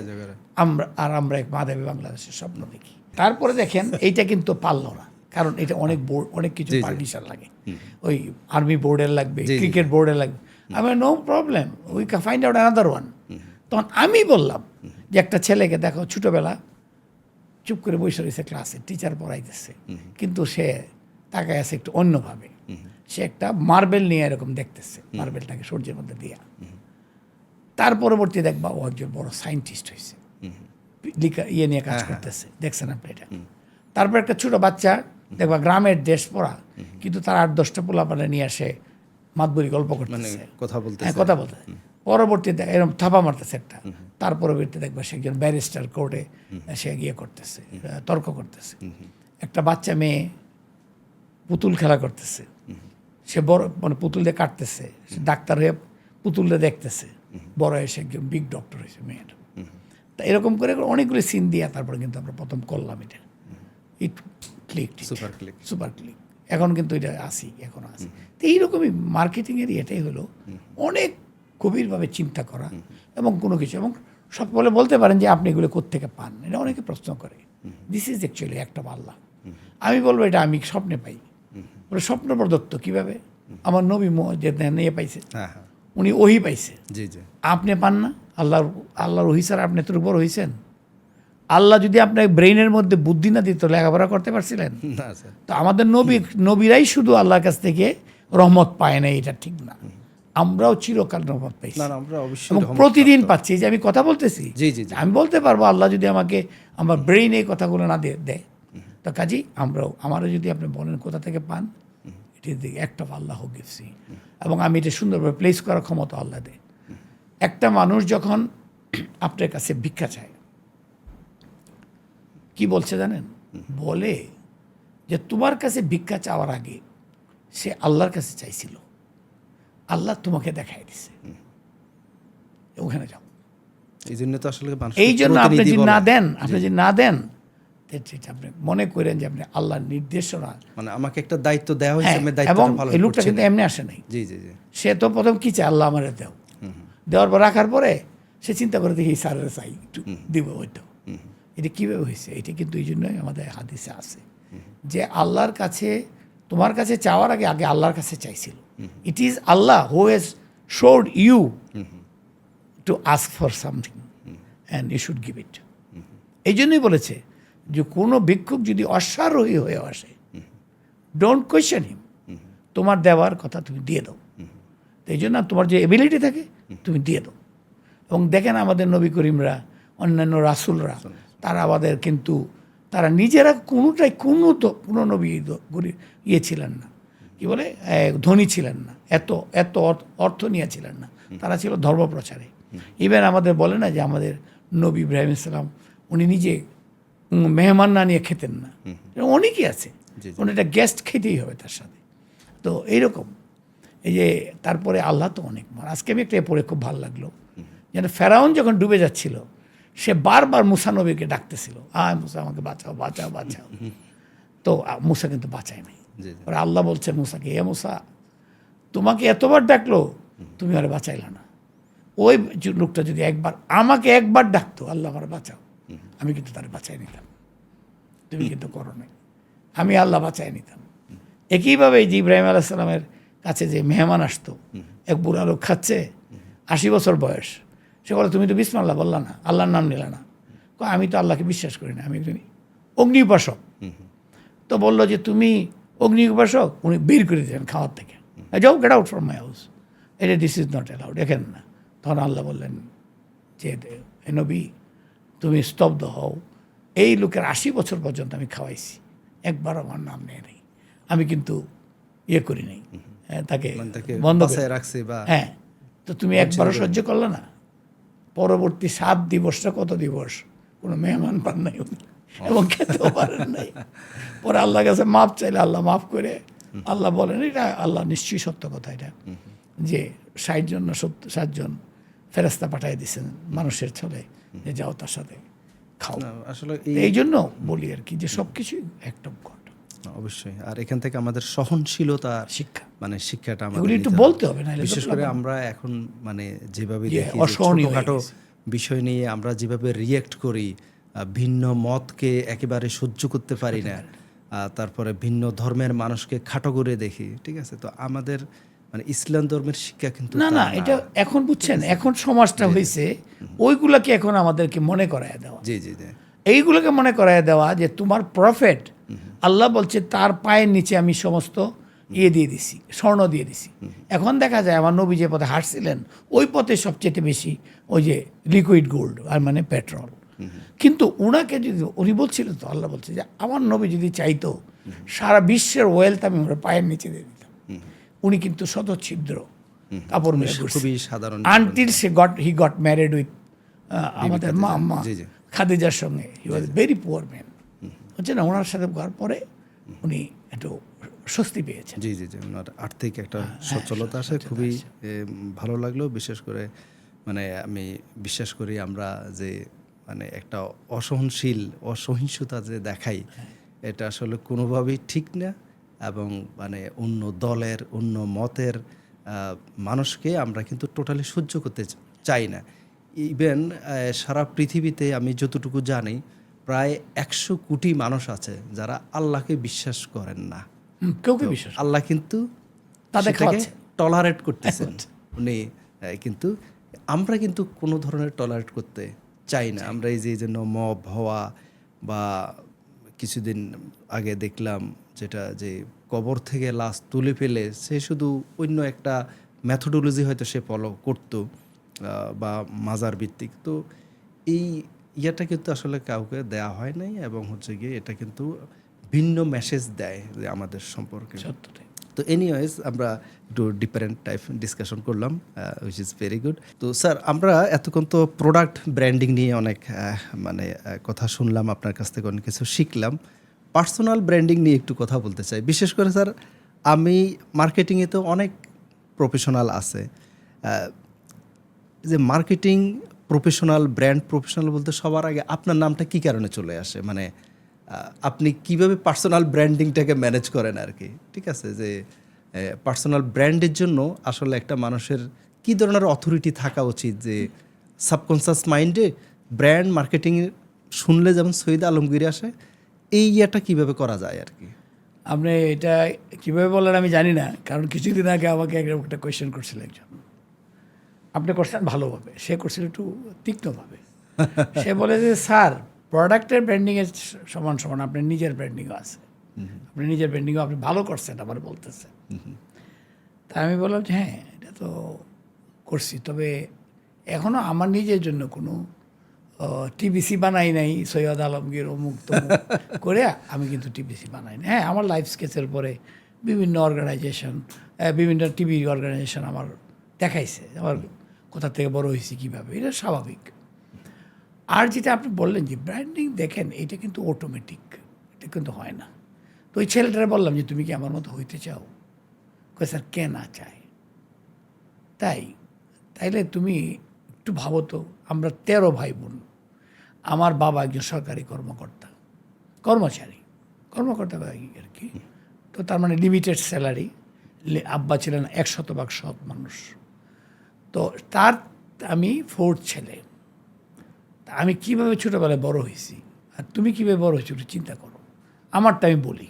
[SPEAKER 2] আমরা এক মাধবী বাংলাদেশের স্বপ্ন দেখি। তারপরে দেখেন এইটা কিন্তু পারল না, কারণ এটা অনেক বোর্ড, অনেক কিছু পারমিশন লাগে, ওই আর্মি বোর্ডের লাগবে, ক্রিকেট বোর্ডের লাগবে। আমি no problem, we can find out another one. তখন আমি বললাম যে একটা ছেলেকে দেখো ছোটোবেলা চুপ করে বসে রয়েছে ক্লাসে, টিচার পড়াইতেছে, কিন্তু সে তাকায় আছে একটু অন্যভাবে, সে একটা মার্বেল নিয়ে এরকম দেখতেছে, মার্বেলটাকে সূর্যের মধ্যে দিয়া। তার পরবর্তী দেখবা ও একজন বড় সায়েন্টিস্ট হয়েছে, ইয়ে নিয়ে কাজ করতেছে, দেখছেন আপনি এটা। তারপর একটা ছোট বাচ্চা দেখবা গ্রামের দেশ পড়া, কিন্তু তার 8-10টা পোলাপানে নিয়ে আসে মাতবরি গল্প করতেছে, কথা বলতে। পরবর্তীতে এরকম থাপা মারতেছে একটা, তার পরবর্তীতে দেখবা সে একজন ব্যারিস্টার, কোর্টে সে গিয়ে করতেছে, তর্ক করতেছে। একটা বাচ্চা মেয়ে পুতুল খেলা করতেছে, সে বড় মানে পুতুল দিয়ে কাটতেছে, সে ডাক্তার হয়ে পুতুল দিয়ে দেখতেছে, বড় হয়ে সে একজন বিগ ডক্টর হয়েছে মেয়েটা। তা এরকম করে অনেকগুলো সিন দিয়া তারপরে কিন্তু আমরা প্রথম করলাম এটা, ইট ক্লিক, সুপার ক্লিক। এখন কিন্তু এটা আসি, এখন আসি। তো এইরকমই মার্কেটিংয়ের এটাই হলো অনেক গভীরভাবে চিন্তা করা এবং কোনো কিছু, এবং সব বলতে পারেন যে আপনি এগুলো কোত্থেকে পান, এটা অনেকে প্রশ্ন করে। দিস ইজ অ্যাকচুয়ালি একটা পাল্লা, আমি বলবো এটা আমি স্বপ্নে পাই। বলে স্বপ্ন প্রদত্ত কীভাবে? আমার নবী যে নিয়ে পাইছে,
[SPEAKER 1] হ্যাঁ হ্যাঁ,
[SPEAKER 2] উনি ওহি পাইছে,
[SPEAKER 1] জি জি,
[SPEAKER 2] আপনি পান না। আল্লাহর ওহি স্যার আপনি তোর উপর হয়েছেন। আল্লাহ যদি আপনার ব্রেইনের মধ্যে বুদ্ধি না দিত, লেখাপড়া করতে পারছিলেন?
[SPEAKER 1] না স্যার,
[SPEAKER 2] তো আমাদের নবীরাই শুধু আল্লাহর কাছ থেকে রহমত পায় না, এটা ঠিক না। আমরাও চিরকাল রহমত পাইছি
[SPEAKER 1] না না, আমরা অবশ্যই
[SPEAKER 2] এবং
[SPEAKER 1] রহমত
[SPEAKER 2] প্রতিদিন
[SPEAKER 1] প্রাপ্ত।
[SPEAKER 2] পাচ্ছি। যে আমি কথা বলতেছি,
[SPEAKER 1] জি জি জি,
[SPEAKER 2] আমি বলতে পারবো আল্লাহ যদি আমাকে আমার ব্রেইনে এই কথাগুলো না দেয়, তো কাজেই আমারও যদি আপনি বলেন কোথা থেকে পান, it is the act of Allah who gives me. এবং আমি এটা সুন্দরভাবে প্লেস করার ক্ষমতা আল্লাহ দেয়। একটা মানুষ যখন আপনার কাছে ভিক্ষা চায়, কি বলছে জানেন? বলে যে তোমার কাছে ভিক্ষা চাওয়ার আগে সে আল্লাহর কাছে চাইছিল, আল্লাহ তোমাকে দেখাই দিছে, ওখানে যাও।
[SPEAKER 1] এই জন্য তো আসলে মানুষ
[SPEAKER 2] এই জন্য আপনি যদি না দেন, আপনি মনে করেন যে আপনি আল্লাহর নির্দেশনা,
[SPEAKER 1] মানে আমাকে একটা দায়িত্ব দেওয়া হয়েছে, আমি
[SPEAKER 2] এবং
[SPEAKER 1] দায়িত্বটা পালন
[SPEAKER 2] এই লোকটা
[SPEAKER 1] করছি।
[SPEAKER 2] কিন্তু এমনি আসে নাই।
[SPEAKER 1] জি জি জি,
[SPEAKER 2] সে তো প্রথম কি চায়, আল্লাহ আমারে দাও, দেওয়ার পর রাখার পরে সে চিন্তা করে দেখি স্যারের চাই একটু দিব হয়তো। এটা কীভাবে হয়েছে? এটা কিন্তু এই জন্যই আমাদের হাদিসে আছে যে আল্লাহর কাছে, তোমার কাছে চাওয়ার আগে আগে আল্লাহর কাছে চাইছিল। It is Allah who has showed you to ask for something and you should give it. এই জন্যই বলেছে যে কোনো ভিক্ষুক যদি অশ্বারোহী হয়ে আসে, ডোন্ট কোয়েশ্চেন হিম, তোমার দেওয়ার কথা তুমি দিয়ে দাও। তো এই জন্য তোমার যে এবিলিটি থাকে তুমি দিয়ে দাও। এবং দেখেন আমাদের নবী করিমরা, অন্যান্য রাসূলরা, তারা আমাদের কিন্তু তারা নিজেরা কোনো নবী ইয়ে ছিলেন না, কি বলে, ধনী ছিলেন না, এত অর্থ নিয়ে ছিলেন না, তারা ছিল ধর্মপ্রচারে। ইভেন আমাদের বলে না যে আমাদের নবী ইব্রাহিম ইসলাম উনি নিজে মেহমান না নিয়ে খেতেন না, অনেকই আছে, উনি একটা গেস্ট খেতেই হবে তার সাথে। তো এইরকম এই যে তারপরে আল্লাহ তো অনেক মান। আজকে আমি একটা পড়ে খুব ভালো লাগলো, যেন ফেরাউন যখন ডুবে যাচ্ছিল সে বারবার মুসা নবীকে ডাকতেছিল, আয় মুসা আমাকে বাঁচাও বাঁচাও বাঁচাও। তো মুসা কিন্তু বাঁচায় নাই। ওরা আল্লাহ বলছে মুসাকে, এ মুসা তোমাকে এতবার ডাকলো, তুমি আর বাঁচাইলা না। ওই লোকটা যদি আমাকে একবার ডাকতো, আল্লাহ আমার বাঁচাও, আমি কিন্তু তার বাঁচাই নিতাম। তুমি কিন্তু করো নাই, আমি আল্লাহ বাঁচাই নিতাম। একইভাবে যে ইব্রাহিম আলাইহিস সালামের কাছে যে মেহমান আসতো, এক বুড়া লোক খাচ্ছে, 80 বছর বয়স, সে বলে তুমি তো বিসমিল্লাহ বললা না, আল্লাহর নাম নিলা না। আমি তো আল্লাহকে বিশ্বাস করি না, আমি একজন অগ্নি উপাসক। তো বললো যে তুমি অগ্নি উপাসক, উনি বের করে দিলেন খাওয়ার থেকে, যাও, get out from my house, এটা দিস ইজ নট অ্যালাউড, দেখেন না। তখন আল্লাহ বললেন যে হে নবী তুমি স্তব্ধ হও, এই লোকের 80 বছর পর্যন্ত আমি খাওয়াইছি, একবার আমার নাম নেয় নেই, আমি কিন্তু ইয়ে করি নাই, তাকে বন্ধ করে
[SPEAKER 1] রাখছি বা
[SPEAKER 2] হ্যাঁ। তো তুমি একবারও সহ্য করলে না। পরবর্তী 7 দিবসটা কত দিবস কোনো মেহমান পান নাই উনি, এবং খেতেও পারেন নাই। পরে আল্লাহর কাছে মাপ চাইলে আল্লাহ মাফ করে, আল্লাহ বলেন এটা আল্লাহ নিশ্চয়ই সত্য কথা, এটা যে 60 জন ফেরেশতা পাঠিয়ে দিয়েছেন মানুষের ছলে, যে যাও তার সাথে খাও।
[SPEAKER 1] আসলে
[SPEAKER 2] এই জন্য বলি আর কি যে সব কিছুই একটা ঘটনা,
[SPEAKER 1] অবশ্যই। আর এখান থেকে আমাদের সহনশীলতা
[SPEAKER 2] শিক্ষা,
[SPEAKER 1] মানে শিক্ষাটা
[SPEAKER 2] এগুলি
[SPEAKER 1] আমাদের
[SPEAKER 2] একটু
[SPEAKER 1] নিতে
[SPEAKER 2] বলতে হবে না,
[SPEAKER 1] বিশেষ করে আমরা এখন মানে যেভাবে দেখি
[SPEAKER 2] অসহনীয় হয়ে
[SPEAKER 1] ছোটখাটো
[SPEAKER 2] গেছে।
[SPEAKER 1] বিষয় নিয়ে আমরা যেভাবে রিয়েক্ট করি, ভিন্ন মতকে একেবারে সহ্য করতে পারি না, তারপরে ভিন্ন ধর্মের মানুষকে খাটো করে দেখি, ঠিক আছে। তো আমাদের মানে ইসলাম ধর্মের শিক্ষা কিন্তু
[SPEAKER 2] না না, এটা এখন বুঝছেন, এখন সমাজটা হয়েছে ওইগুলাকে এখন আমাদেরকে মনে করায় দেওয়া,
[SPEAKER 1] জি জি জি,
[SPEAKER 2] এইগুলোকে মনে করায় দেওয়া যে তোমার প্রফেট আল্লাহ বলছে তার পায়ের নিচে আমি সমস্ত ইয়ে দিয়ে দিছি, স্বর্ণ দিয়ে দিছি। এখন দেখা যায় আমার নবী যে পথে হাঁটছিলেন ওই পথে সবচেয়ে বেশি ওই যে লিকুইড গোল্ড, আর মানে পেট্রোল। কিন্তু ওনাকে যদি উনি বলছিলেন, তো আল্লাহ বলছে যে আমার নবী যদি চাইতো সারা বিশ্বের ওয়েলথ আমি ওনার পায়ের নিচে দিয়ে দিতাম। উনি কিন্তু শতচ্ছিদ্র কাপড়
[SPEAKER 1] খুবই সাধারণ,
[SPEAKER 2] until he got married with আমাদের মা খাদিজার সঙ্গে। হি ওয়াজ ভেরি পুয়ার ম্যান, হচ্ছে না। ওনার সাথে যাওয়ার পরে উনি একটু স্বস্তি পেয়েছেন।
[SPEAKER 1] জি জি জি, ওনার আর্থিক একটা সচ্ছলতা আসে, খুবই ভালো লাগলো। বিশেষ করে মানে আমি বিশ্বাস করি আমরা যে মানে একটা অসহিষ্ণুতা যে দেখাই, এটা আসলে কোনোভাবেই ঠিক না। এবং মানে অন্য দলের, অন্য মতের মানুষকে আমরা কিন্তু টোটালি সহ্য করতে চাই না। ইভেন সারা পৃথিবীতে আমি যতটুকু জানি প্রায় 100 কোটি মানুষ আছে যারা আল্লাহকে বিশ্বাস করেন না।
[SPEAKER 2] কেউকে বিশ্বাস
[SPEAKER 1] আল্লাহ কিন্তু
[SPEAKER 2] তাদের খাওয়াচ্ছে।
[SPEAKER 1] টলারেট করতেছেন উনি, কিন্তু আমরা কিন্তু কোনো ধরনের টলারেট করতে চাই না। আমরা এই যে জন্য মব হওয়া বা কিছুদিন আগে দেখলাম যেটা যে কবর থেকে লাশ তুলে ফেলে সে শুধু অন্য একটা মেথোডোলজি হয়তো সে ফলো করতো বা মাজার ভিত্তিক, তো এই ইয়েটা কিন্তু আসলে কাউকে দেয়া হয় নাই এবং হচ্ছে গিয়ে এটা কিন্তু ভিন্ন মেসেজ দেয় যে আমাদের সম্পর্কে।
[SPEAKER 2] সত্যটাই।
[SPEAKER 1] তো এনিওয়েজ আমরা একটু ডিফারেন্ট টাইপ ডিসকাশন করলাম, উইচ ইজ ভেরি গুড। তো স্যার আমরা এতক্ষণ তো প্রোডাক্ট ব্র্যান্ডিং নিয়ে অনেক কথা শুনলাম, আপনার কাছ থেকে অনেক কিছু শিখলাম। পার্সোনাল ব্র্যান্ডিং নিয়ে একটু কথা বলতে চাই। বিশেষ করে স্যার আমি মার্কেটিংয়ে তো অনেক প্রফেশনাল আছে, যে মার্কেটিং প্রফেশনাল, ব্র্যান্ড প্রফেশনাল বলতে সবার আগে আপনার নামটা কী কারণে চলে আসে, মানে আপনি কিভাবে পার্সোনাল ব্র্যান্ডিংটাকে ম্যানেজ করেন আর কি? ঠিক আছে, যে পার্সোনাল ব্র্যান্ডের জন্য আসলে একটা মানুষের কী ধরনের অথরিটি থাকা উচিত, যে সাবকনসিয়াস মাইন্ডে ব্র্যান্ড মার্কেটিং শুনলে যেমন সৈয়দ আলমগীর আসে, এই ইয়েটা কীভাবে করা যায় আর কি?
[SPEAKER 2] আপনি এটা কীভাবে বলেন আমি জানি না, কারণ কিছুদিন আগে আমাকে একটা কোয়েশ্চেন করছিল একজন। আপনি করছেন ভালোভাবে, সে করছিল একটু তীক্ষ্ণভাবে। সে বলে যে স্যার প্রোডাক্টের ব্র্যান্ডিংয়ের সমান সমান আপনার নিজের ব্র্যান্ডিংও আছে, আপনি নিজের ব্র্যান্ডিংও আপনি ভালো করছেন আবার বলতেছেন। তা আমি বললাম যে হ্যাঁ এটা তো করছি, তবে এখনও আমার নিজের জন্য কোনো টিবিসি বানাই নাই, সৈয়দ আলমগীর অমুক তমুক করে আমি কিন্তু টিবিসি বানাই নাই। হ্যাঁ আমার লাইফ স্কেচের পরে বিভিন্ন অর্গানাইজেশন, বিভিন্ন টিভি অর্গানাইজেশন আমার দেখাইছে আমার কোথা থেকে বড় হয়েছি কীভাবে, এটা স্বাভাবিক। আর যেটা আপনি বললেন যে ব্র্যান্ডিং দেখেন এটা কিন্তু অটোমেটিক, এটা কিন্তু হয় না। তো ওই ছেলেটারে বললাম যে তুমি কি আমার মতো হইতে চাও? কই স্যার কে না চায়? তাইলে তুমি একটু ভাবো তো, আমরা 13 ভাই বোন, আমার বাবা একজন সরকারি কর্মকর্তা আর কি, তো তার মানে লিমিটেড স্যালারি, আব্বা ছিলেন 100% সৎ মানুষ। তো আমি 4th ছেলে। আমি কীভাবে ছোটোবেলায় বড় হয়েছি আর তুমি কীভাবে বড় হয়েছো একটু চিন্তা করো। আমারটা আমি বলি,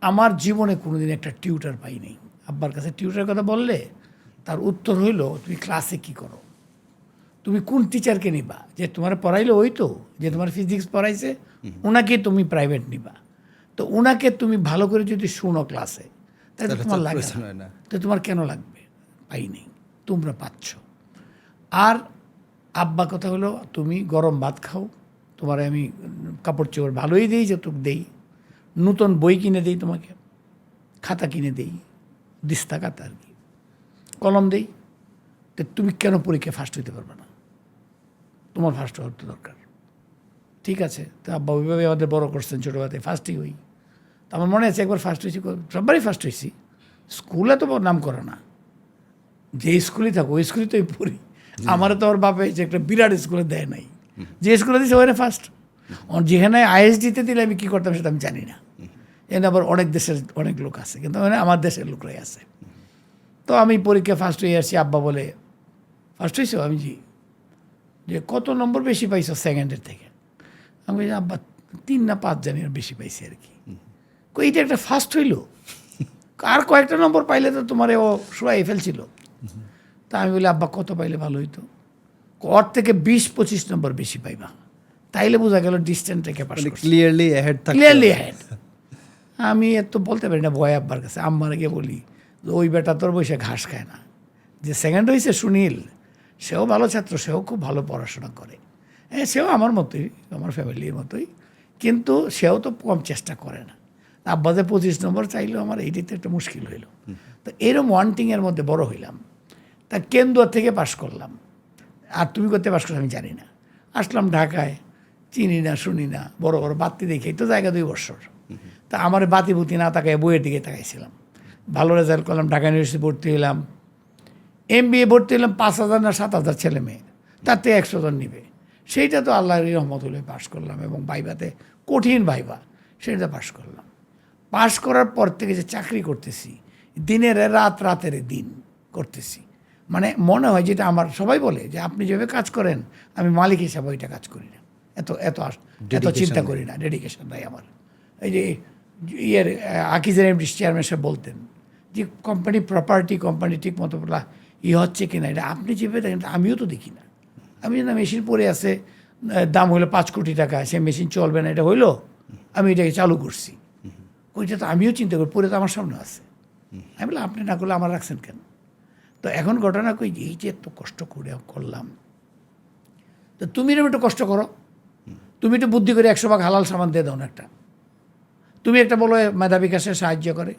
[SPEAKER 2] আমার জীবনে কোনোদিন একটা টিউটার পাই নাই। আব্বার কাছে টিউটারের কথা বললে তার উত্তর হইল তুমি ক্লাসে কি করো, তুমি কোন টিচারকে নিবা, যে তোমার পড়াইলো ওই তো যে তোমার ফিজিক্স পড়াইছে ওনাকে তুমি প্রাইভেট নিবা। তো ওনাকে তুমি ভালো করে যদি শুনো ক্লাসে তাহলে তোমার লাগে না, তো তোমার কেন লাগবে? পাই নেই, তোমরা পাচ্ছ। আর আব্বা কথা হলো তুমি গরম ভাত খাও, তোমার আমি কাপড় চোপড় ভালোই দিই, যতটুক দেই, নতুন বই কিনে দিই, তোমাকে খাতা কিনে দিই, দিস্তা খাতা আর কি, কলম দেই। তো তুমি কেন পরীক্ষায় ফার্স্ট হইতে পারবে না? তোমার ফার্স্ট হওয়ার তো দরকার। ঠিক আছে, তো আব্বা ওইভাবে আমাদের বড় করছেন, ছোটোবেলাতে ফার্স্টই হই। তো আমার মনে আছে একবার ফার্স্ট হয়েছি, সবারই ফার্স্ট হয়েছি, স্কুলে তো নাম করে না, যে স্কুলেই থাকো ওই স্কুলে তো আমি পড়ি। আমারও তো ওর বাপে যে একটা বিরাট স্কুলে দেয় নাই, যে স্কুলে দিয়েছে ওখানে ফার্স্ট। যেখানে আইএসডিতে দিলে আমি কী করতাম সেটা আমি জানি না। এখানে আবার অনেক দেশের অনেক লোক আছে, কিন্তু ওখানে আমার দেশের লোকরাই আছে। তো আমি পরীক্ষা ফার্স্ট হয়ে আসছি, আব্বা বলে ফার্স্ট হয়েছো? আমি যে কত নম্বর বেশি পাইছো সেকেন্ডের থেকে? আমি বলি আব্বা 3 না 5 জানি আর বেশি পাইছি আর কি। এইটা একটা ফার্স্ট হইল, আর কয়েকটা নম্বর পাইলে তো তোমার ও শুয়াই ফেলছিল। তা আমি বলি আব্বা কত পাইলে ভালো হইতো? ওর থেকে 20-25 নম্বর বেশি পাইবা, তাইলে বোঝা গেল ডিস্টেন্স থেকে পাস করছি,
[SPEAKER 1] ক্লিয়ারলি অ্যাহেড।
[SPEAKER 2] আমি এত বলতে পারি না ভয় আব্বার কাছে। আম্মার গিয়ে বলি ওই বেটা তোর বসে ঘাস খায় না, যে সেকেন্ড হয়েছে সুনীল, সেও ভালো ছাত্র, সেও খুব ভালো পড়াশোনা করে, হ্যাঁ সেও আমার মতোই, আমার ফ্যামিলির মতোই, কিন্তু সেও তো কম চেষ্টা করে না। আব্বা যে 25 নম্বর চাইলো, আমার এইটিতে একটা মুশকিল হইল। তো এরকম ওয়ান্টিংয়ের মধ্যে বড় হইলাম। তা কেন্দুয়া থেকে পাশ করলাম, আর তুমি করতে পাশ করলে আমি জানি না। আসলাম ঢাকায়, চিনি না শুনি না, বড় বড় বাতি দেখে তো জায়গা 2 বছর। তা আমার বাতি বুতি না তাকায় বইয়ের দিকে তাকাইছিলাম। ভালো রেজাল্ট করলাম, ঢাকা ইউনিভার্সিটি ভর্তি হইলাম, MBA ভর্তি হইলাম। 5,000 না 7,000 ছেলে মেয়ে, তার থেকে 100 জন নিবে, সেইটা তো আল্লাহর রহমত হলে পাশ করলাম। এবং ভাইভাতে কঠিন ভাইভা, সেটা পাশ করলাম। পাশ করার পর থেকে যে চাকরি করতেছি, দিনের রাত, রাতের দিন করতেছি, মানে মনে হয় যেটা আমার সবাই বলে যে আপনি যেভাবে কাজ করেন আমি মালিক হিসাবে ওইটা কাজ করি না। এত চিন্তা করি না, ডেডিকেশন নাই আমার। এই যে আকিজের এমডি চেয়ারম্যান সাহেব বলতেন যে কোম্পানি প্রপার্টি, কোম্পানি ঠিক মতো হচ্ছে কিনা এটা আপনি চেপে দেখেন, আমিও তো দেখি না। আমি না মেশিন পড়ে আছে, দাম হলো 5 কোটি টাকা, সে মেশিন চলবে না, এটা হইলো, আমি এটাকে চালু করছি, ওইটা তো আমিও চিন্তা করি, পরে তো আমার সামনে আছে। আমি বললাম আপনি না করলে আমার রাখছেন কেন? তো এখন ঘটনা কই, এই যে এত কষ্ট করে করলাম, তো তুমি এরকম একটু কষ্ট করো, তুমি একটু বুদ্ধি করে 100 ভাগ হালাল সামান দিয়ে দাও না একটা, তুমি একটা বলো মেধা বিকাশে সাহায্য করে,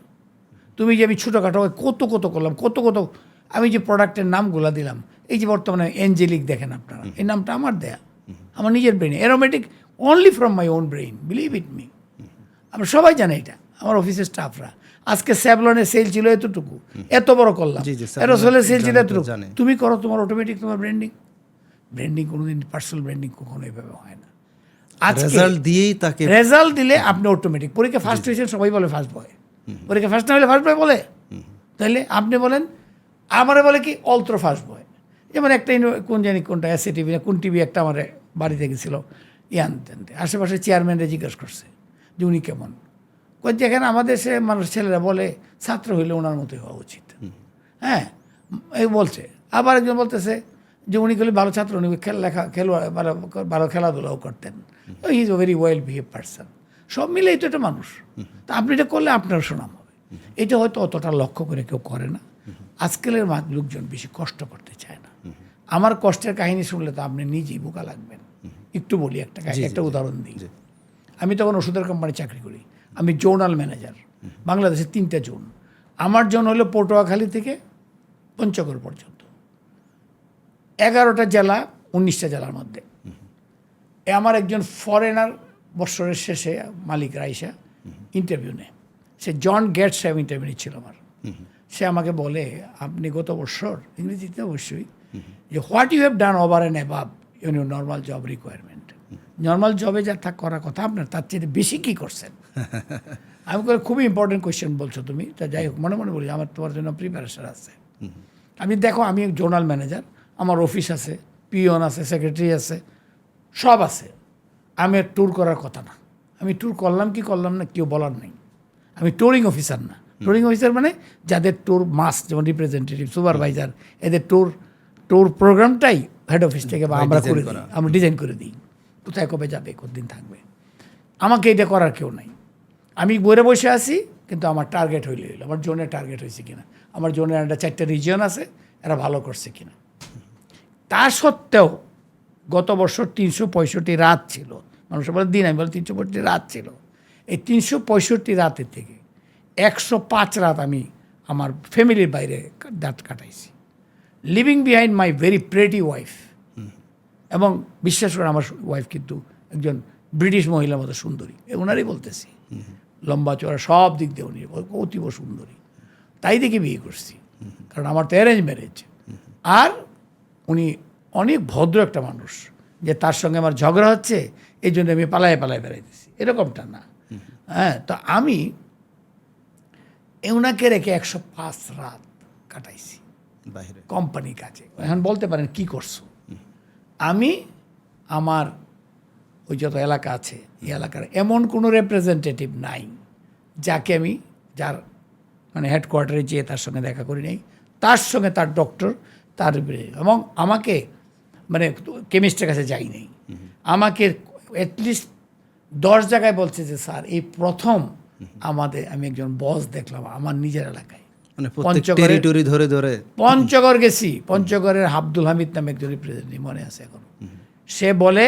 [SPEAKER 2] তুমি যে আমি ছোটোখাটো কত করলাম, কত আমি যে প্রোডাক্টের নামগুলো দিলাম, এই যে বর্তমানে এঞ্জেলিক দেখেন আপনারা, এই নামটা আমার দেয়া, আমার নিজের ব্রেনে, aromatic only from my own brain, believe it me. আমরা সবাই জানে এটা, আমার অফিসের স্টাফরা। আজকে স্যাভলনের সেল ছিল এতটুকু, এত বড় করলাম, এরোসলের সেল ছিল এতটুকু, তুমি করো, তোমার অটোমেটিক তোমার ব্র্যান্ডিং কোনোদিন পার্সোনাল ব্র্যান্ডিং কখনো এইভাবে হয় না। রেজাল্ট দিলে আপনি অটোমেটিক, পরীক্ষা ফার্স্ট হয়েছেন সবাই বলে ফার্স্ট বয়, পরীক্ষা ফার্স্ট না হলে ফার্স্ট বয় বলে, তাহলে আপনি বলেন, আমারে বলে কি অল্ট্রা ফার্স্ট বয়। যেমন একটা কোনটা এসএ টিভি না কোন টিভি একটা আমার বাড়িতে গেছিলো, আনতে আশেপাশে চেয়ারম্যানরা জিজ্ঞেস করছে যে উনি কেমন, যেখানে আমাদের সে মানুষ ছেলেরা বলে ছাত্র হইলে ওনার মতোই হওয়া উচিত, হ্যাঁ এই বলছে। আবার একজন বলতেছে যে উনি খেলে ভালো ছাত্র, উনি ভালো খেলাধুলাও করতেন, he is a very well behave person. সব মিলেই তো একটা মানুষ, তা আপনি এটা করলে আপনার সুনাম হবে। এটা হয়তো অতটা লক্ষ্য করে কেউ করে না। আজকালের লোকজন বেশি কষ্ট করতে চায় না। আমার কষ্টের কাহিনী শুনলে তো আপনি নিজেই বোকা লাগবেন। একটু বলি, একটা উদাহরণ দিই। আমি তখন ওষুধের কোম্পানি চাকরি করি, আমি জোনাল ম্যানেজার, বাংলাদেশের 3টা জোন। আমার জোন হলো পটুয়াখালী থেকে পঞ্চগড় পর্যন্ত, 11টা জেলা, 19টা জেলার মধ্যে। আমার একজন ফরেনার বৎসরের শেষে মালিক রাইসা ইন্টারভিউ নেয়, সে জন গেটস সাহেব ইন্টারভিউ নিচ্ছিল আমার। সে আমাকে বলে, আপনি গত বছর, ইংরেজিতে অবশ্যই, যে what you have done over and above your normal job requirement, normal জবে যা করার কথা আপনার তার চেয়ে বেশি কী করছেন। আমি খুবই ইম্পর্টেন্ট কোয়েশ্চেন বলছো তুমি, তা যাই হোক মনে বলি আমার তোমার জন্য প্রিপারেশন আছে। আমি দেখো, আমি এক জোনাল ম্যানেজার, আমার অফিস আছে, পিওন আছে, সেক্রেটারি আছে, সব আছে। আমি ট্যুর করার কথা না, আমি ট্যুর করলাম কি করলাম না কেউ বলার নেই। আমি ট্যুরিং অফিসার না, ট্যুরিং অফিসার মানে যাদের ট্যুর মাস্ট, যেমন রিপ্রেজেন্টেটিভ, সুপারভাইজার, এদের ট্যুর প্রোগ্রামটাই হেড অফিস থেকে বা আমরা করে দিই, আমরা ডিজাইন করে দিই, কোথায় কবে যাবে, কতদিন থাকবে। আমাকে এটা করার কেউ নাই। আমি বইরে বসে আছি, কিন্তু আমার টার্গেট হইলে আমার জোনের টার্গেট হয়েছে কিনা, আমার জোনের একটা 4টা রিজিয়ন আছে, এরা ভালো করছে কিনা। তা সত্ত্বেও গত বছর 365 রাত ছিল, মানুষের বলে দিন, আমি বলি 365 রাত ছিল। এই 365 রাতের থেকে 105 রাত আমি আমার ফ্যামিলির বাইরে রাত কাটাইছি, living behind my very pretty wife. এবং বিশ্বাস করে আমার ওয়াইফ কিন্তু একজন ব্রিটিশ মহিলার মতো সুন্দরী, ওনারই বলতেছি, লম্বা চড়া সব দিক দিয়ে উনি অতীব সুন্দরী, তাই দেখে বিয়ে করছি, কারণ আমার তো অ্যারেঞ্জ ম্যারেজ। আর উনি অনেক ভদ্র একটা মানুষ, যে তার সঙ্গে আমার ঝগড়া হচ্ছে এই জন্য আমি পালায় বেড়াইতেছি, এরকমটা না। হ্যাঁ, তো আমি ওনাকে রেখে 105 রাত কাটাইছি বাইরে কোম্পানির কাছে। এখন বলতে পারেন কি করছো। আমি আমার ওই যত এলাকা আছে, এই এলাকার এমন কোনো রিপ্রেজেন্টেটিভ নাই যাকে আমি, যার মানে হেডকোয়ার্টারে যেয়ে তার সঙ্গে দেখা করি নাই, তার সঙ্গে তার ডক্টর, তার এবং আমাকে মানে কেমিস্টের কাছে যাই নাই, আমাকে অ্যাটলিস্ট 10 জায়গায় বলছে যে স্যার এই প্রথম আমি একজন বস দেখলাম আমার নিজের এলাকায়। পঞ্চগড় গেছি, পঞ্চগড়ের আব্দুল হামিদ নামে একজন রিপ্রেজেন্টেটিভ মনে আছে এখন। সে বলে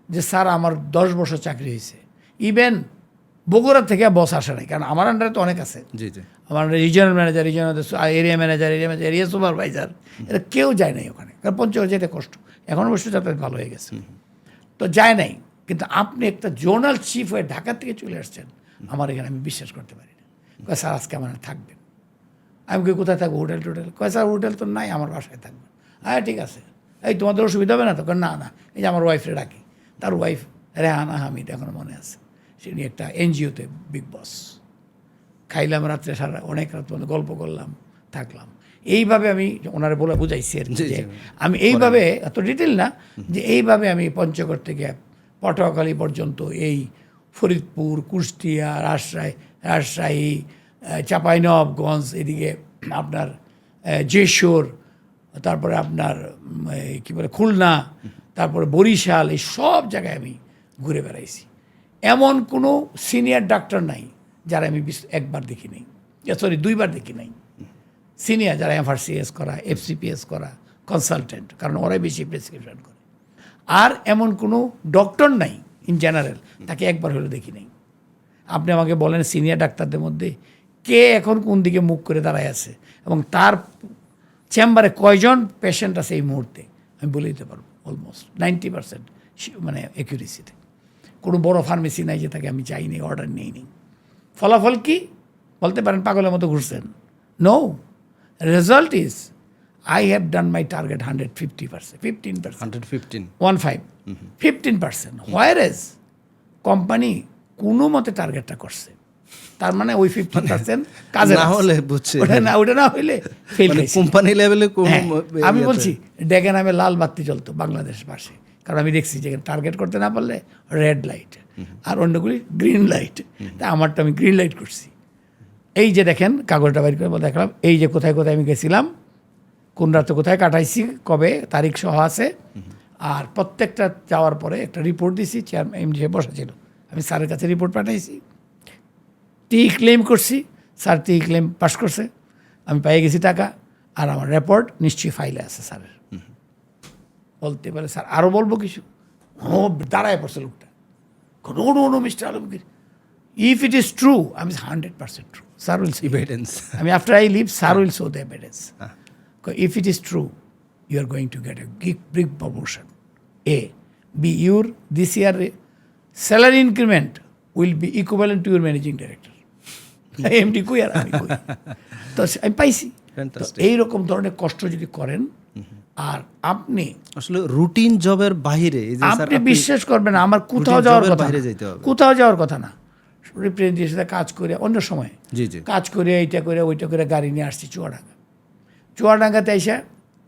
[SPEAKER 2] যে স্যার আমার 10 বছর চাকরি হয়েছে, ইভেন বগুড়া থেকে বস আসে নাই, কারণ আমার আন্ডারে তো অনেক আছে, আমার regional manager, area manager, area supervisor, এটা কেউ যায় নাই ওখানে, কারণ পঞ্চগড় যেতে কষ্ট। এখন অবশ্য যাতায়াত ভালো হয়ে গেছে, তো যায় নাই। কিন্তু আপনি একটা জোনাল চিফ হয়ে ঢাকা থেকে চলে আসছেন আমার এখানে, আমি বিশ্বাস করতে পারি না। কয় স্যার আজকে আমার থাকবেন। আমি কোথায় থাকবো, হোটেল টোটেল? কয় স্যার হোটেল তো নাই, আমার বাসায় থাকবেন। হ্যাঁ ঠিক আছে, এই তোমাদের অসুবিধা হবে না তো? না না, এই যে আমার ওয়াইফরে ডাকি, তার ওয়াইফ রেহানা হামিদ, এখনো মনে আছে, সে নিয়ে একটা এনজিওতে বিগ বস। খাইলাম রাত্রে, সারা অনেক রাত পর্যন্ত গল্প করলাম, থাকলাম। এইভাবে আমি ওনারা বুঝাইছি আর কি, যে আমি এইভাবে, এত ডিটেল না, যে এইভাবে আমি পঞ্চগড় থেকে পটুয়াখালী পর্যন্ত, এই ফরিদপুর, কুষ্টিয়া, রাজশাহী, চাঁপাইনবাবগঞ্জ, এদিকে আপনার যশোর, তারপরে আপনার কী বলে খুলনা, তারপরে বরিশাল, এই সব জায়গায় আমি ঘুরে বেড়াইছি। এমন কোনো সিনিয়র ডাক্তার নাই যারা আমি একবার দেখি নাই, সরি 2বার দেখি নাই। সিনিয়র যারা FRCS করা, FCPS করা, কনসালটেন্ট, কারণ ওরাই বেশি প্রেসক্রিপশন করে। আর এমন কোনো ডক্টর নাই ইন জেনারেল, তাকে একবার হলে দেখি নাই। আপনি আমাকে বলেন সিনিয়র ডাক্তারদের মধ্যে কে এখন কোন দিকে মুখ করে দাঁড়ায় আছে এবং তার চেম্বারে কয়জন পেশেন্ট আছে এই মুহূর্তে, আমি বলে দিতে পারবো অলমোস্ট 90% মানে অ্যাকুরেসিতে। কোনো বড় ফার্মেসি নাই যে তাকে আমি চাইনি, অর্ডার নিই নি। ফলাফল কি বলতে পারেন, পাগলের মতো ঘুরছেন? No, result is I have done my target 150%, 15%. 15%. Whereas company কোনো মতে টার্গেটটা করছে, তার মানে ওই 50% কাজে
[SPEAKER 1] না হলে বুঝছে,
[SPEAKER 2] ওটা না হইলে ফেল হয়েছে
[SPEAKER 1] কোম্পানি লেভেলে।
[SPEAKER 2] আমি বলছি ডেকে নামে লাল বাতি চলতো বাংলাদেশ পাশে, কারণ আমি দেখছি যে টার্গেট করতে না পারলে রেড লাইট আর অন্যগুলি গ্রিন লাইট। তা আমারটা আমি গ্রিন লাইট করছি। এই যে দেখেন কাগজটা বাইর করে দেখলাম, এই যে কোথায় কোথায় আমি গেছিলাম, কোন রাতে কোথায় কাটাইছি, কবে তারিখ সহ আছে। আর প্রত্যেকটা যাওয়ার পরে একটা রিপোর্ট দিছি, চেয়ারম্যান এমডি বসা ছিল, আমি স্যারের কাছে রিপোর্ট পাঠাইছি, ক্লেম করছি, স্যার ক্লেম পাস করছে, আমি পেয়ে গেছি টাকা, আর আমার রিপোর্ট নিশ্চয়ই ফাইলে আছে স্যারের। বলতে পারে স্যার আরও বলবো কিছু, দাঁড়ায় পড়ছে লোকটা, no mister Alamgir, if it is true, আমি 100% true, sir will see evidence. আমি after I leave, sir will show the evidence. If it is true, you are going to get a big promotion. A. B. Your this year salary increment will be equivalent to your managing director. MD কই আর আমি কই, তো আমি পাইছি। এইরকম ধরনের কষ্ট যদি করেন, আর আপনি
[SPEAKER 1] আসলে রুটিন জবের বাইরে,
[SPEAKER 2] আপনি বিশ্বাস করবেন না, আমার কোথাও যাওয়ার কথা না, রিপ্রেজেন্টেটিভের সাথে কাজ করে অন্য সময় কাজ করে এইটা করে ওইটা করে গাড়ি নিয়ে আসছি চুয়াডাঙ্গাতে এসে